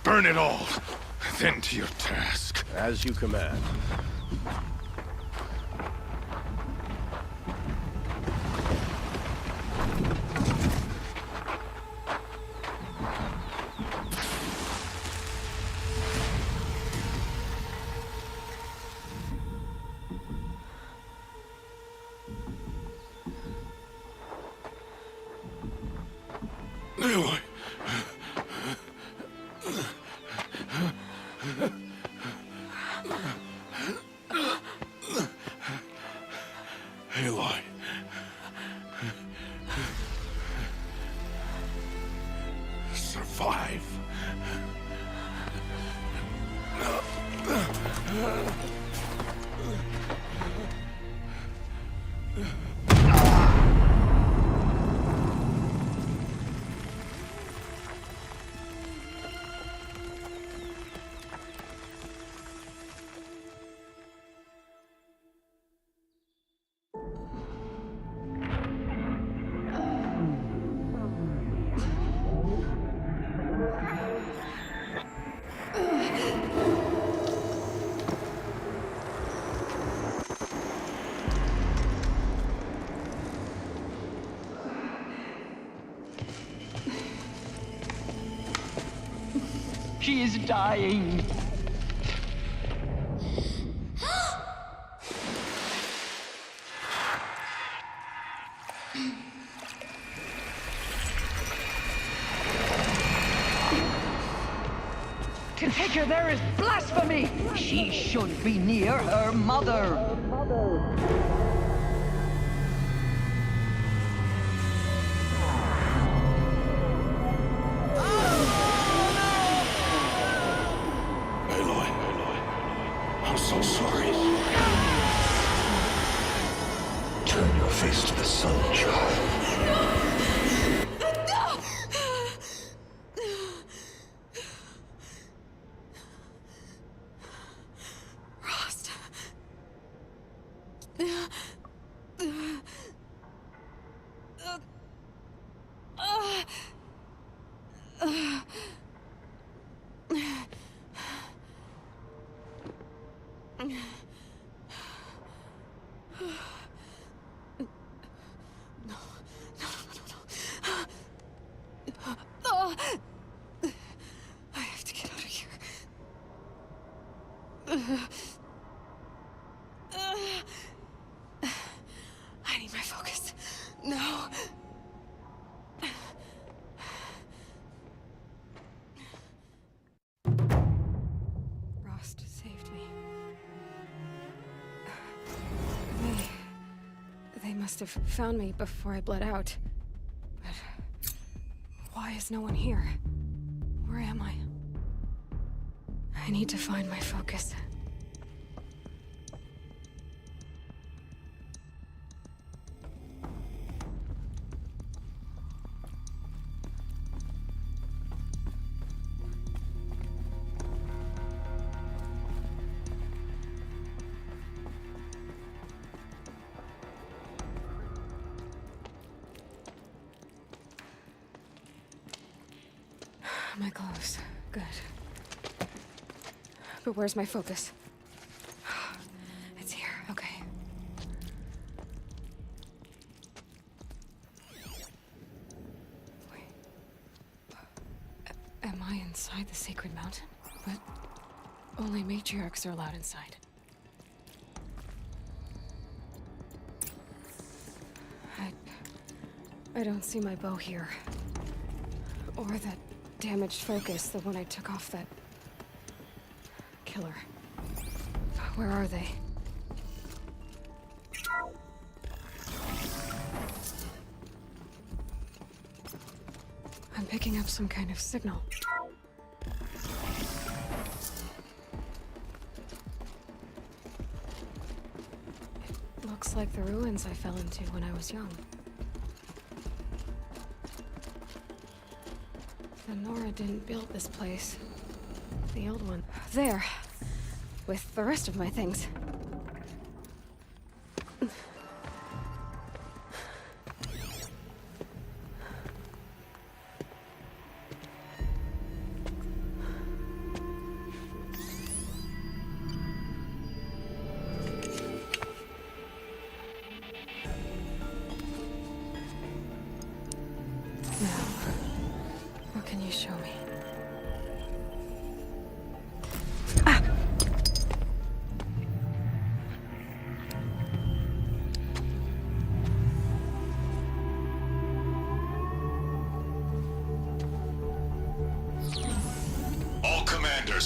Burn it all, then to your task. As you command. Aloy. Aloy. Survive. She is dying. To take her there is blasphemy. She should be near her mother. I'm so sorry. Turn your face to the sun, child. I have to get out of here. I need my focus. No. Rost saved me. They must have found me before I bled out. But why is no one here? Where am I? I need to find my focus. My clothes. Good. But where's my focus? It's here. Okay. Wait. Am I inside the sacred mountain? But only matriarchs are allowed inside. I don't see my bow here. Or that damaged focus, the one I took off that killer. Where are they? I'm picking up some kind of signal. It looks like the ruins I fell into when I was young. Nora didn't build this place. The old one. There. With the rest of my things.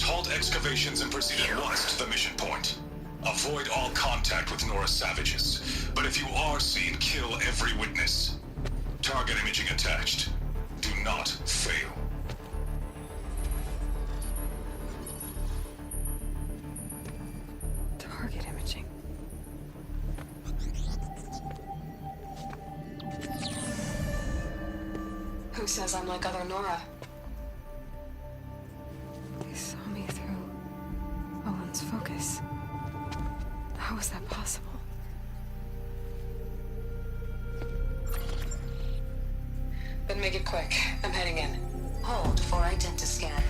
Halt excavations and proceed at once to the mission point. Avoid all contact with Nora's savages, but if you are seen, kill every witness. Target imaging attached. Do not fail. Target imaging. Who says I'm like other Nora? Focus. How is that possible? Then make it quick. I'm heading in. Hold for identiscan.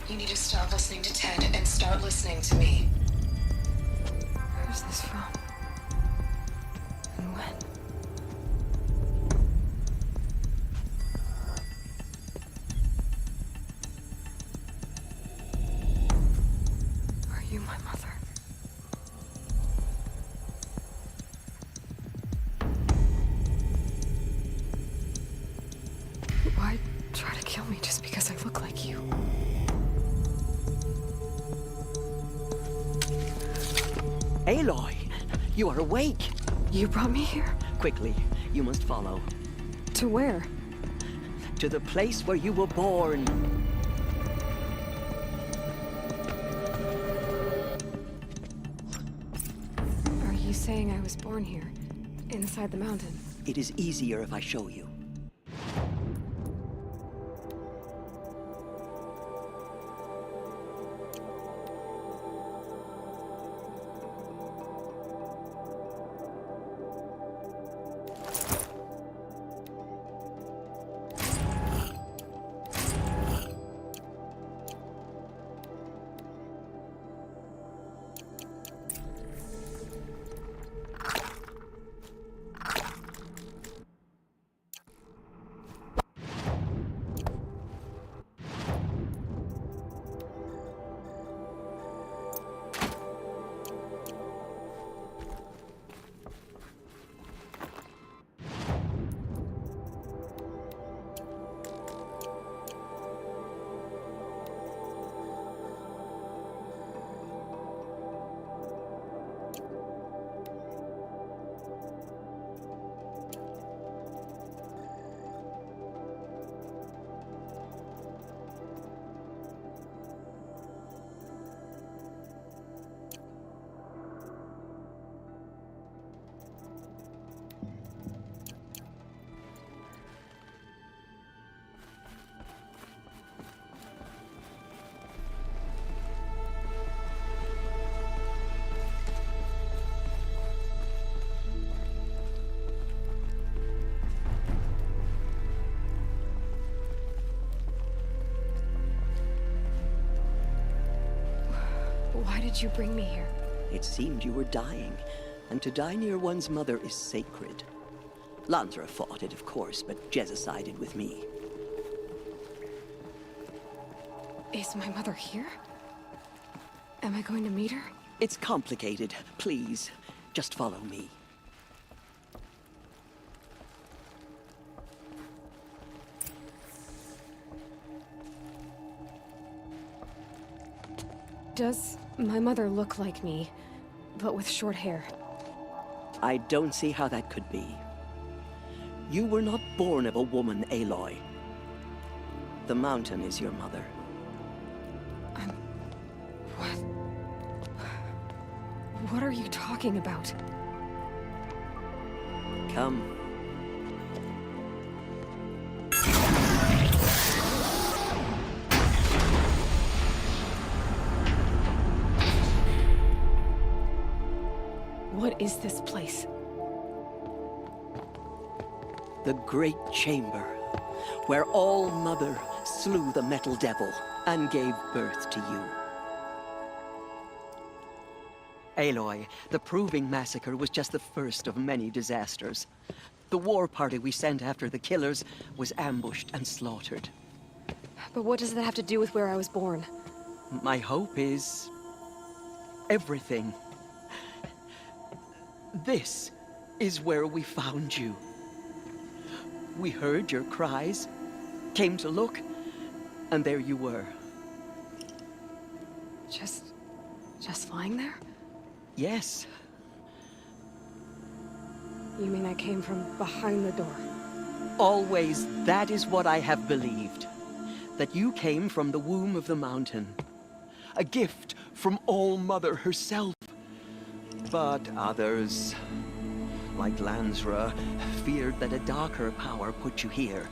You need to stop listening to Ted and start listening to me. Where's this from? And when? You, my mother. Why try to kill me just because I look like you? Aloy, you are awake. You brought me here? Quickly, you must follow. To where? To the place where you were born. Are you saying I was born here, inside the mountain? It is easier if I show you. Why did you bring me here? It seemed you were dying, and to die near one's mother is sacred. Lansra fought it, of course, but Jezza sided with me. Is my mother here? Am I going to meet her? It's complicated. Please, just follow me. Does my mother look like me, but with short hair? I don't see how that could be. You were not born of a woman, Aloy. The mountain is your mother. What are you talking about? Come. What is this place? The Great Chamber, where All-Mother slew the Metal Devil and gave birth to you. Aloy, the Proving Massacre was just the first of many disasters. The war party we sent after the killers was ambushed and slaughtered. But what does that have to do with where I was born? My hope is... everything. This is where we found you. We heard your cries, came to look, and there you were. Just lying there? Yes. You mean I came from behind the door? Always, that is what I have believed. That you came from the womb of the mountain. A gift from All-Mother herself. But others, like Lansra, feared that a darker power put you here.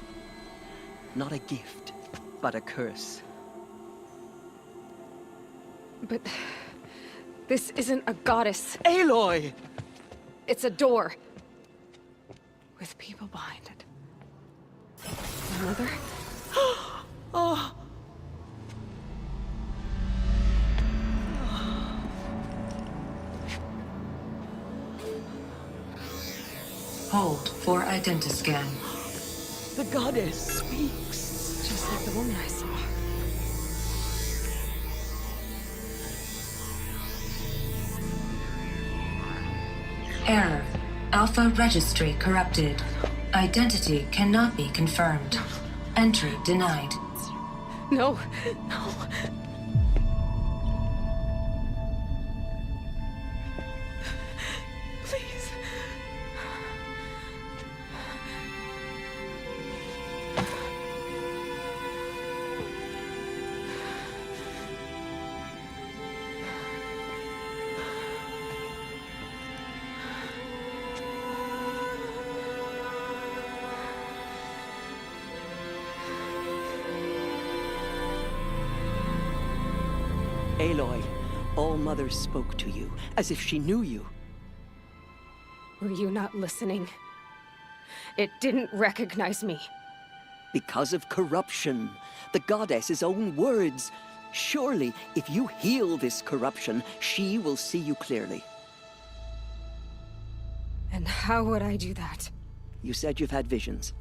Not a gift, but a curse. But this isn't a goddess. Aloy! It's a door. With people behind it. My mother? Oh! Hold for identiscan. The goddess speaks. Just like the woman I saw. Error. Alpha registry corrupted. Identity cannot be confirmed. Entry denied. No, no. Please. Aloy, All-Mother spoke to you, as if she knew you. Were you not listening? It didn't recognize me. Because of corruption. The goddess's own words. Surely, if you heal this corruption, she will see you clearly. And how would I do that? You said you've had visions.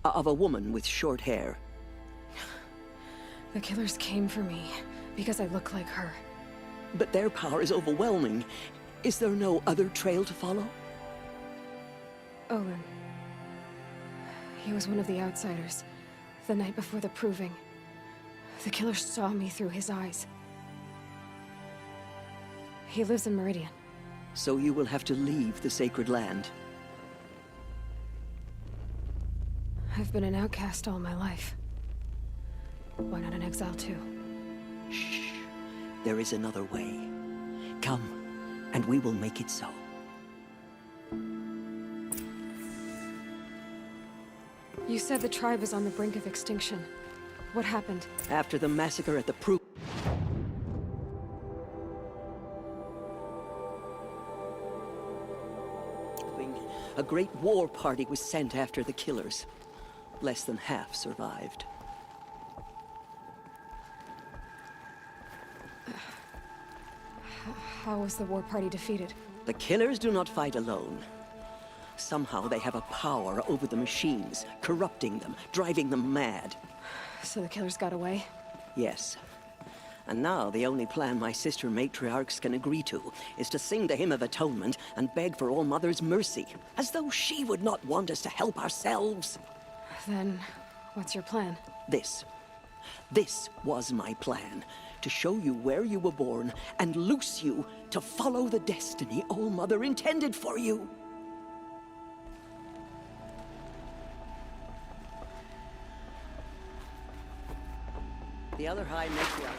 Of a woman with short hair. The killers came for me because I look like her. But their power is overwhelming. Is there no other trail to follow? Owen. He was one of the outsiders. The night before the proving. The killer saw me through his eyes. He lives in Meridian. So you will have to leave the sacred land. I've been an outcast all my life. Why not an exile too? Shh. There is another way. Come, and we will make it so. You said the tribe is on the brink of extinction. What happened? After the massacre at the Proof... A great war party was sent after the killers. Less than half survived. How was the war party defeated? The killers do not fight alone. Somehow they have a power over the machines, corrupting them, driving them mad. So the killers got away? Yes. And now the only plan my sister matriarchs can agree to is to sing the Hymn of Atonement and beg for All Mother's mercy, as though she would not want us to help ourselves. Then, what's your plan? This was my plan. To show you where you were born and loose you to follow the destiny All Mother intended for you. The other High Matriarch.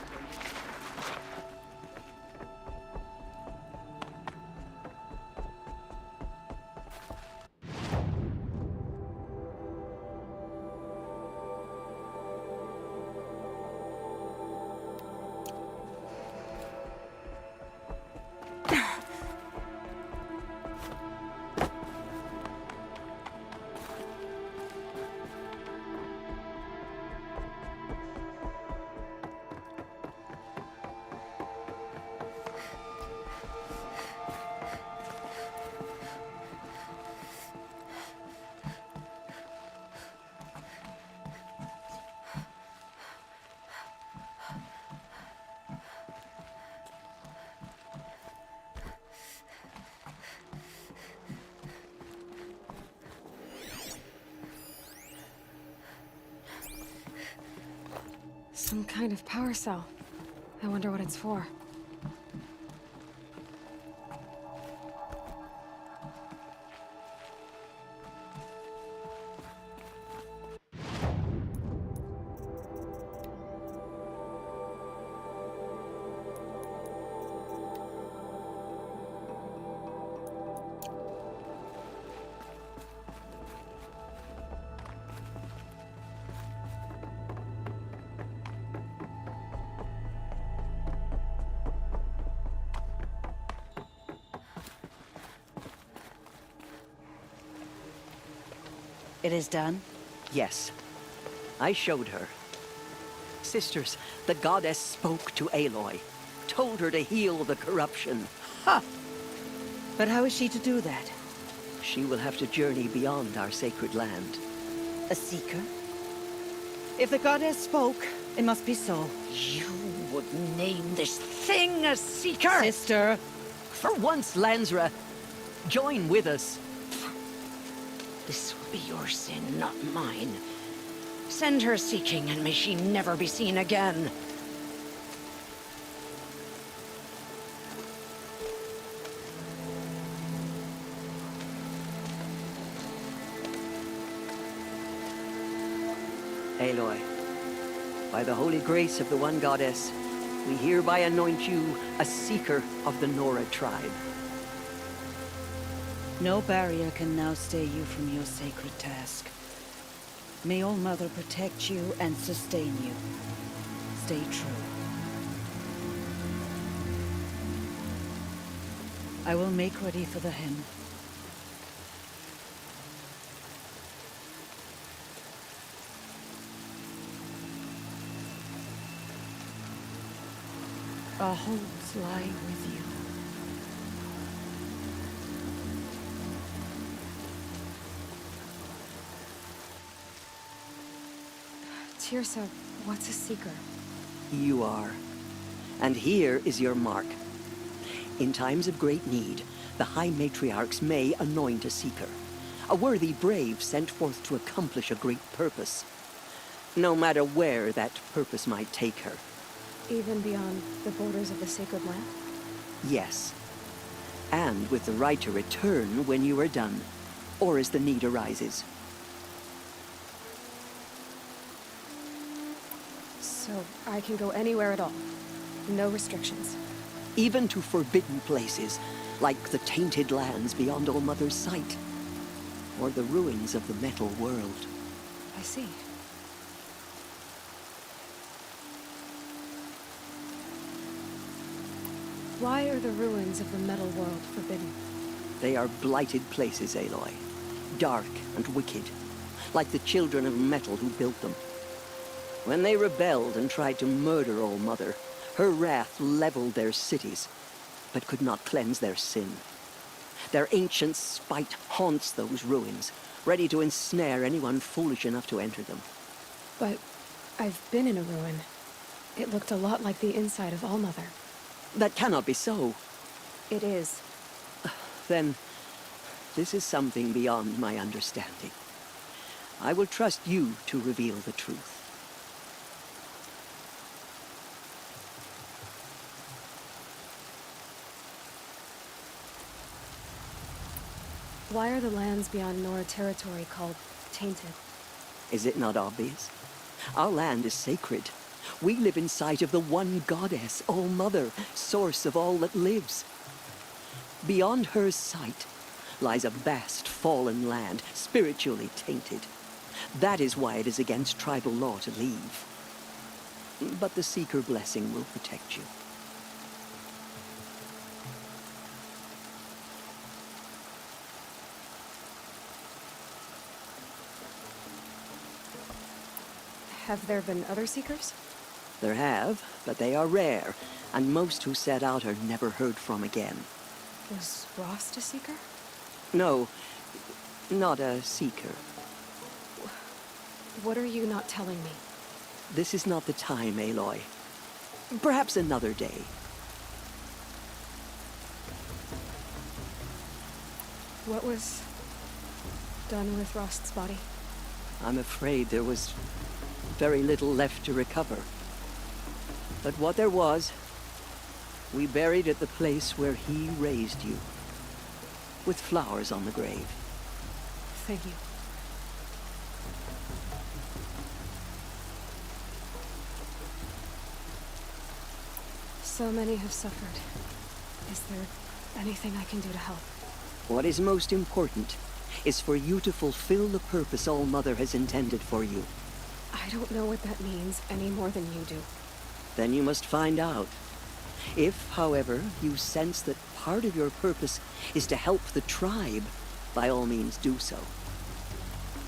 Some kind of power cell. I wonder what it's for. It is done? Yes. I showed her. Sisters, the goddess spoke to Aloy, told her to heal the corruption. Ha! But how is she to do that? She will have to journey beyond our sacred land. A seeker? If the goddess spoke, it must be so. You would name this thing a seeker? Sister! For once, Lansra, join with us. This will be your sin, not mine. Send her seeking, and may she never be seen again. Aloy, by the holy grace of the one goddess, we hereby anoint you a seeker of the Nora tribe. No barrier can now stay you from your sacred task. May All Mother protect you and sustain you. Stay true. I will make ready for the hymn. Our homes lie with you. Tirsa, what's a seeker? You are. And here is your mark. In times of great need, the High Matriarchs may anoint a seeker. A worthy brave sent forth to accomplish a great purpose. No matter where that purpose might take her. Even beyond the borders of the sacred land? Yes. And with the right to return when you are done, or as the need arises. So I can go anywhere at all? No restrictions? Even to forbidden places, like the tainted lands beyond All Mother's sight. Or the ruins of the metal world. I see. Why are the ruins of the metal world forbidden? They are blighted places, Aloy. Dark and wicked. Like the children of metal who built them. When they rebelled and tried to murder All Mother, her wrath leveled their cities. but could not cleanse their sin. Their ancient spite haunts those ruins, ready to ensnare anyone foolish enough to enter them. But I've been in a ruin. It looked a lot like the inside of Allmother. That cannot be so. It is. Then, this is something beyond my understanding. I will trust you to reveal the truth. Why are the lands beyond Nora territory called tainted? Is it not obvious? Our land is sacred. We live in sight of the one goddess, All-Mother, source of all that lives. Beyond her sight lies a vast fallen land, spiritually tainted. That is why it is against tribal law to leave. But the Seeker blessing will protect you. Have there been other Seekers? There have, but they are rare, and most who set out are never heard from again. Was Rost a Seeker? No, not a Seeker. What are you not telling me? This is not the time, Aloy. Perhaps another day. What was done with Rost's body? I'm afraid there was very little left to recover. But what there was, we buried at the place where he raised you, with flowers on the grave. Thank you. So many have suffered. Is there anything I can do to help? What is most important is for you to fulfill the purpose All-Mother has intended for you. I don't know what that means any more than you do. Then you must find out. If, however, you sense that part of your purpose is to help the tribe, by all means do so.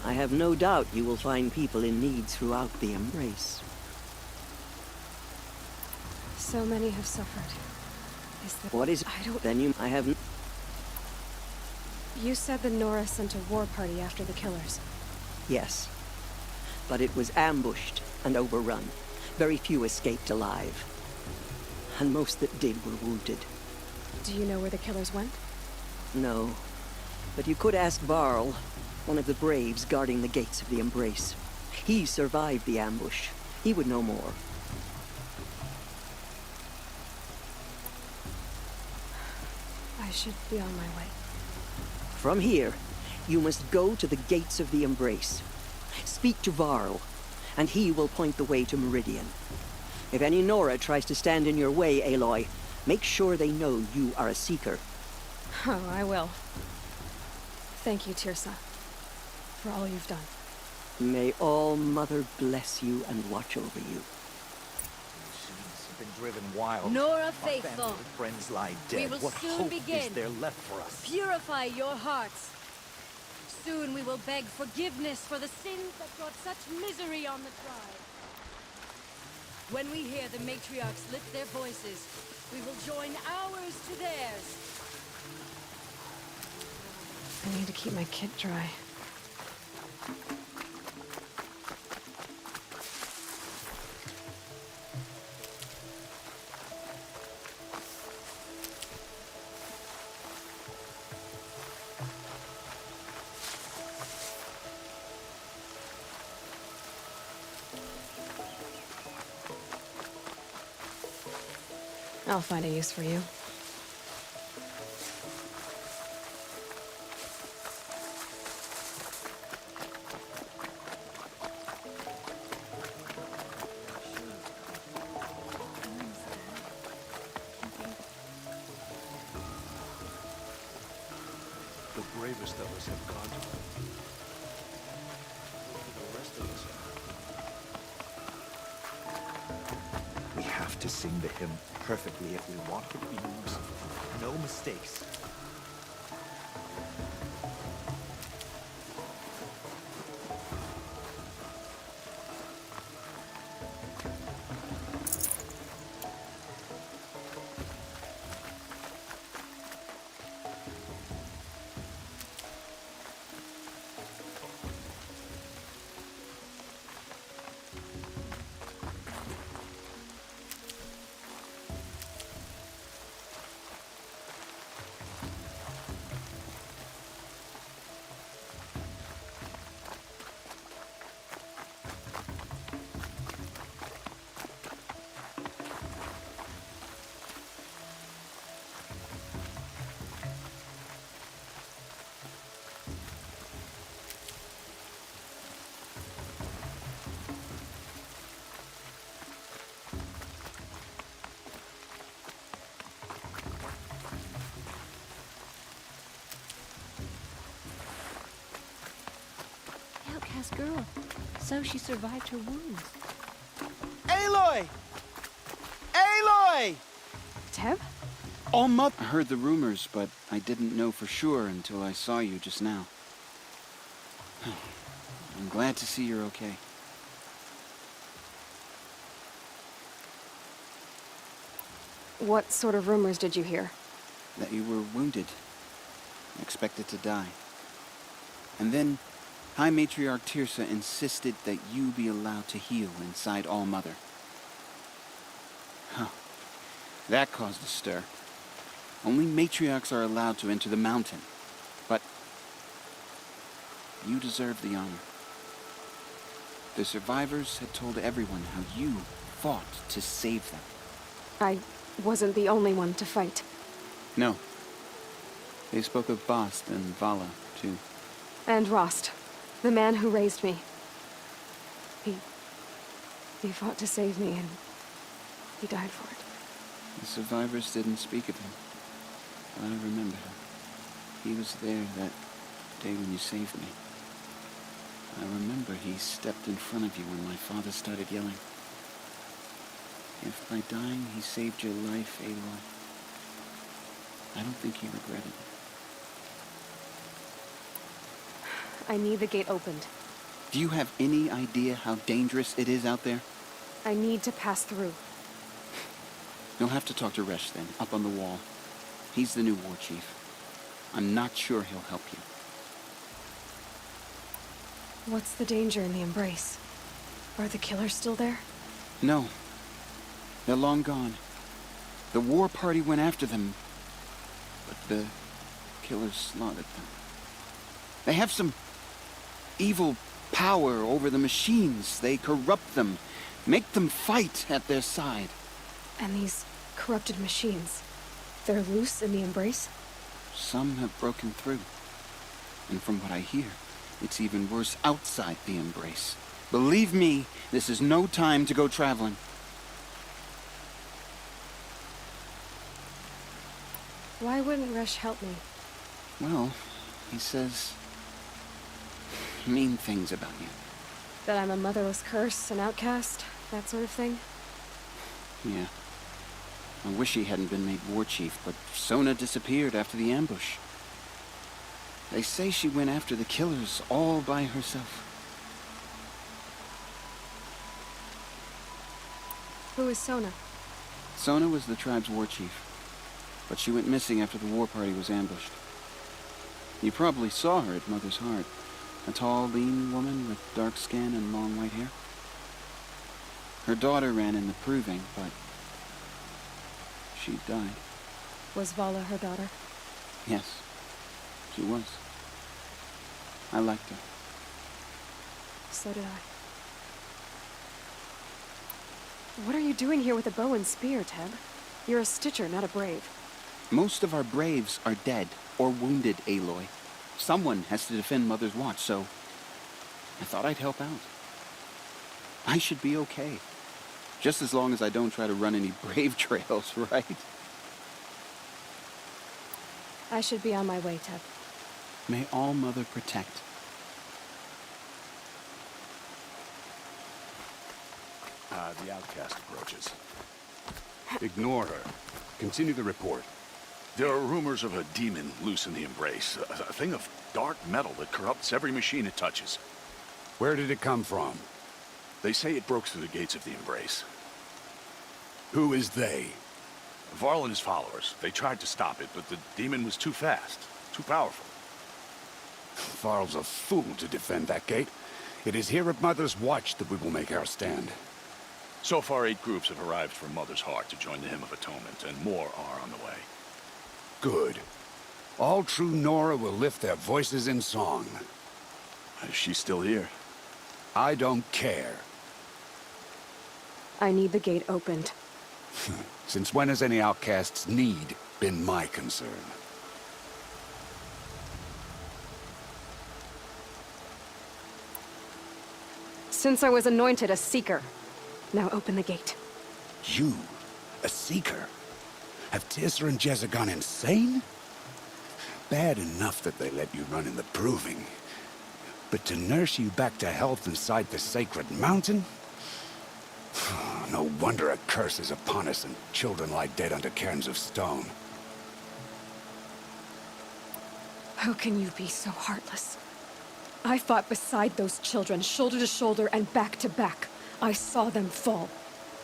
I have no doubt you will find people in need throughout the Embrace. So many have suffered. Is there... What is... I haven't... You said the Nora sent a war party after the killers. Yes. But it was ambushed and overrun. Very few escaped alive. And most that did were wounded. Do you know where the killers went? No. But you could ask Varl, one of the braves guarding the gates of the Embrace. He survived the ambush. He would know more. I should be on my way. From here, you must go to the gates of the Embrace. Speak to Varl, and he will point the way to Meridian. If any Nora tries to stand in your way, Aloy, make sure they know you are a Seeker. Oh, I will. Thank you, Tirsa, for all you've done. May All-Mother bless you and watch over you. She's been driven wild. Nora My faithful, family and friends lie dead. we will What soon hope begin. is there left for us? Purify your hearts. Soon we will beg forgiveness for the sins that brought such misery on the tribe. When we hear the matriarchs lift their voices, we will join ours to theirs. I need to keep my kit dry. I'll find a use for you. The bravest of us have gone to him. The rest of us We have to sing the hymn perfectly if we want to be merciful. No mistakes. lost girl, so she survived her wounds. Aloy! Aloy! Teb? All Mother. I heard the rumors, but I didn't know for sure until I saw you just now. I'm glad to see you're okay. What sort of rumors did you hear? That you were wounded, expected to die. And then High Matriarch Tirsa insisted that you be allowed to heal inside All Mother. Huh. That caused a stir. Only matriarchs are allowed to enter the mountain. But you deserve the honor. The survivors had told everyone how you fought to save them. I wasn't the only one to fight. No. They spoke of Bast and Vala, too. And Rost, the man who raised me. He fought to save me, and he died for it. The survivors didn't speak of him. But I remember him. He was there that day when you saved me. I remember he stepped in front of you when my father started yelling. If by dying he saved your life, Aloy, I don't think he regretted it. I need the gate opened. Do you have any idea how dangerous it is out there? I need to pass through. You'll have to talk to Resh then, up on the wall. He's the new war chief. I'm not sure he'll help you. What's the danger in the embrace? Are the killers still there? No. They're long gone. The war party went after them, but the killers slaughtered them. They have some evil power over the machines. They corrupt them, make them fight at their side. And these corrupted machines, they're loose in the embrace? Some have broken through. And from what I hear, it's even worse outside the embrace. Believe me, this is no time to go traveling. Why wouldn't Resh help me? Well, he says mean things about you. That I'm a motherless curse, an outcast, that sort of thing? Yeah. I wish he hadn't been made war chief, but Sona disappeared after the ambush. They say she went after the killers all by herself. Who is Sona? Sona was the tribe's war chief, but she went missing after the war party was ambushed. You probably saw her at Mother's Heart. A tall, lean woman with dark skin and long white hair. Her daughter ran in the proving, but she died. Was Vala her daughter? Yes, she was. I liked her. So did I. What are you doing here with a bow and spear, Teb? You're a Stitcher, not a Brave. Most of our Braves are dead or wounded, Aloy. Someone has to defend Mother's Watch, so I thought I'd help out. I should be okay. Just as long as I don't try to run any Brave trails, right? I should be on my way, Teb. May All Mother protect. The outcast approaches. Ignore her. Continue the report. There are rumors of a demon loose in the embrace. A thing of dark metal that corrupts every machine it touches. Where did it come from? They say it broke through the gates of the embrace. Who is they? Varl and his followers. They tried to stop it, but the demon was too fast, too powerful. Varl's a fool to defend that gate. It is here at Mother's Watch that we will make our stand. So far, 8 groups have arrived from Mother's Heart to join the Hymn of Atonement, and more are on the way. Good. All true Nora will lift their voices in song. Is she still here? I don't care. I need the gate opened. Since when has any outcast's need been my concern? Since I was anointed a Seeker. Now open the gate. You? A Seeker? Have Tirsa and Jezza gone insane? Bad enough that they let you run in the proving. But to nurse you back to health inside the sacred mountain? No wonder a curse is upon us and children lie dead under cairns of stone. How can you be so heartless? I fought beside those children, shoulder to shoulder and back to back. I saw them fall.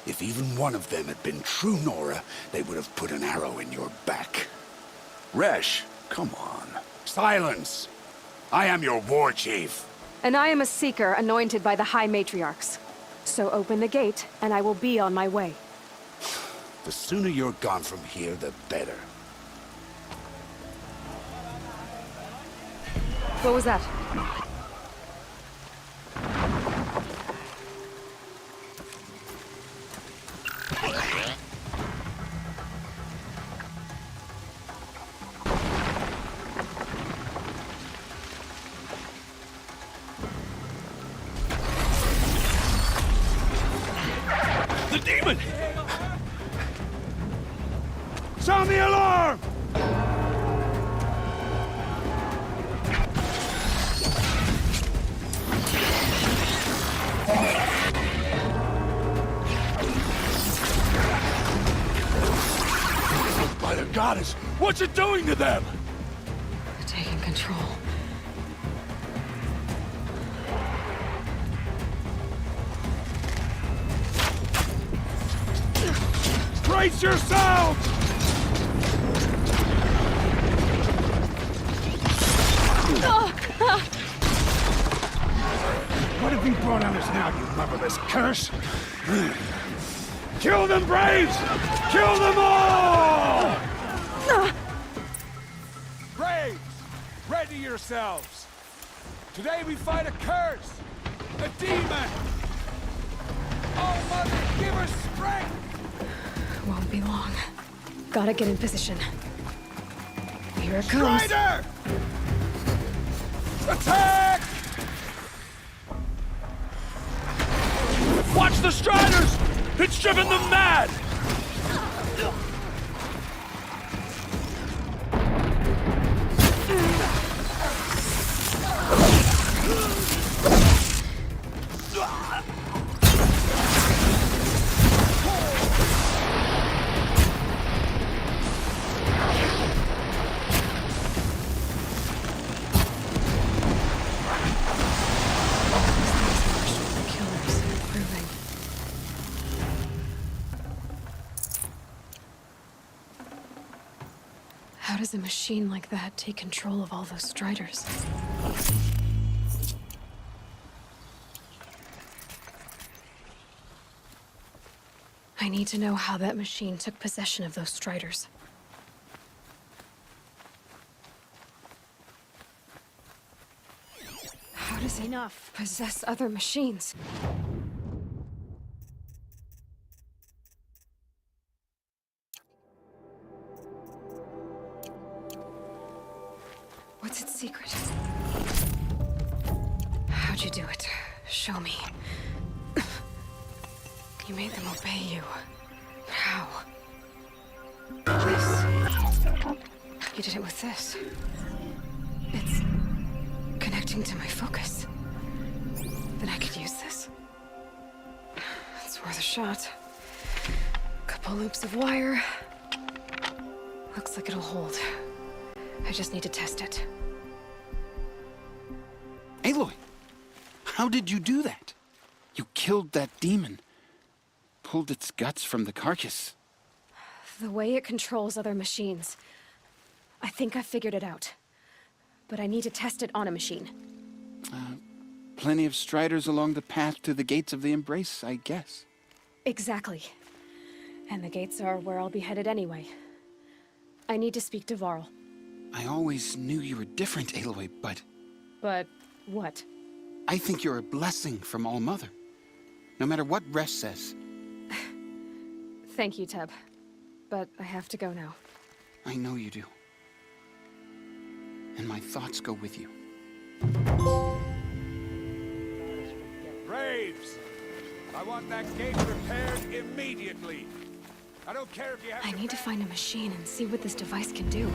If even one of them had been true Nora, they would have put an arrow in your back. Resh, come on. Silence! I am your war chief. And I am a seeker anointed by the High Matriarchs. So open the gate, and I will be on my way. The sooner you're gone from here, the better. What was that? The demon! Sound the alarm! By the goddess, what's it doing to them? They're taking control. Brace yourselves! What have you brought on us now, you motherless curse? Kill them, Braves! Kill them all! Braves, ready yourselves. Today we fight a curse, a demon. Oh, Mother, give us strength! Won't be long. Gotta get in position. Here it comes. Strider! Attack! Watch the Striders! It's driven them mad! How does a machine like that take control of all those Striders? I need to know how that machine took possession of those Striders. How does it possess other machines? What's its secret? How'd you do it? Show me. You made them obey you. But how? This. You did it with this. It's connecting to my focus. Then I could use this. It's worth a shot. Couple loops of wire. Looks like it'll hold. I just need to test it. Aloy, how did you do that? You killed that demon. Pulled its guts from the carcass. The way it controls other machines. I think I figured it out. But I need to test it on a machine. Plenty of Striders along the path to the gates of the Embrace, I guess. Exactly. And the gates are where I'll be headed anyway. I need to speak to Varl. I always knew you were different, Aloy, but... But what? I think you're a blessing from All Mother. No matter what Resh says. Thank you, Teb. But I have to go now. I know you do. And my thoughts go with you. Braves! I want that gate repaired immediately. I don't care if you have I need to find a machine and see what this device can do.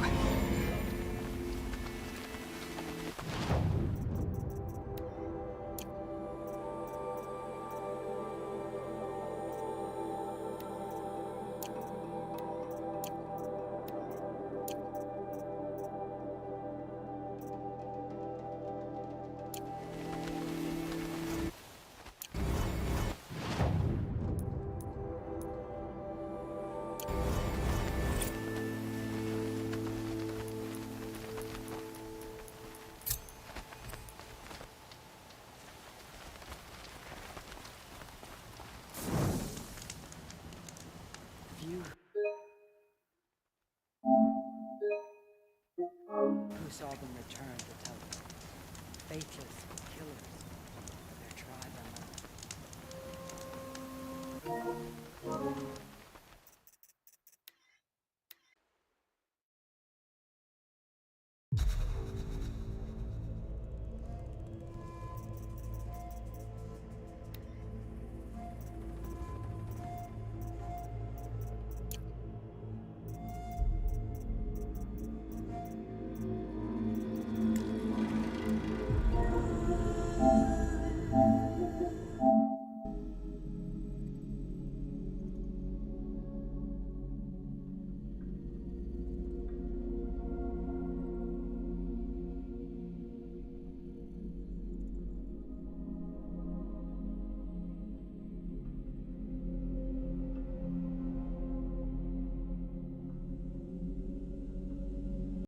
you who saw them return to tell them, faithless killers of their tribe and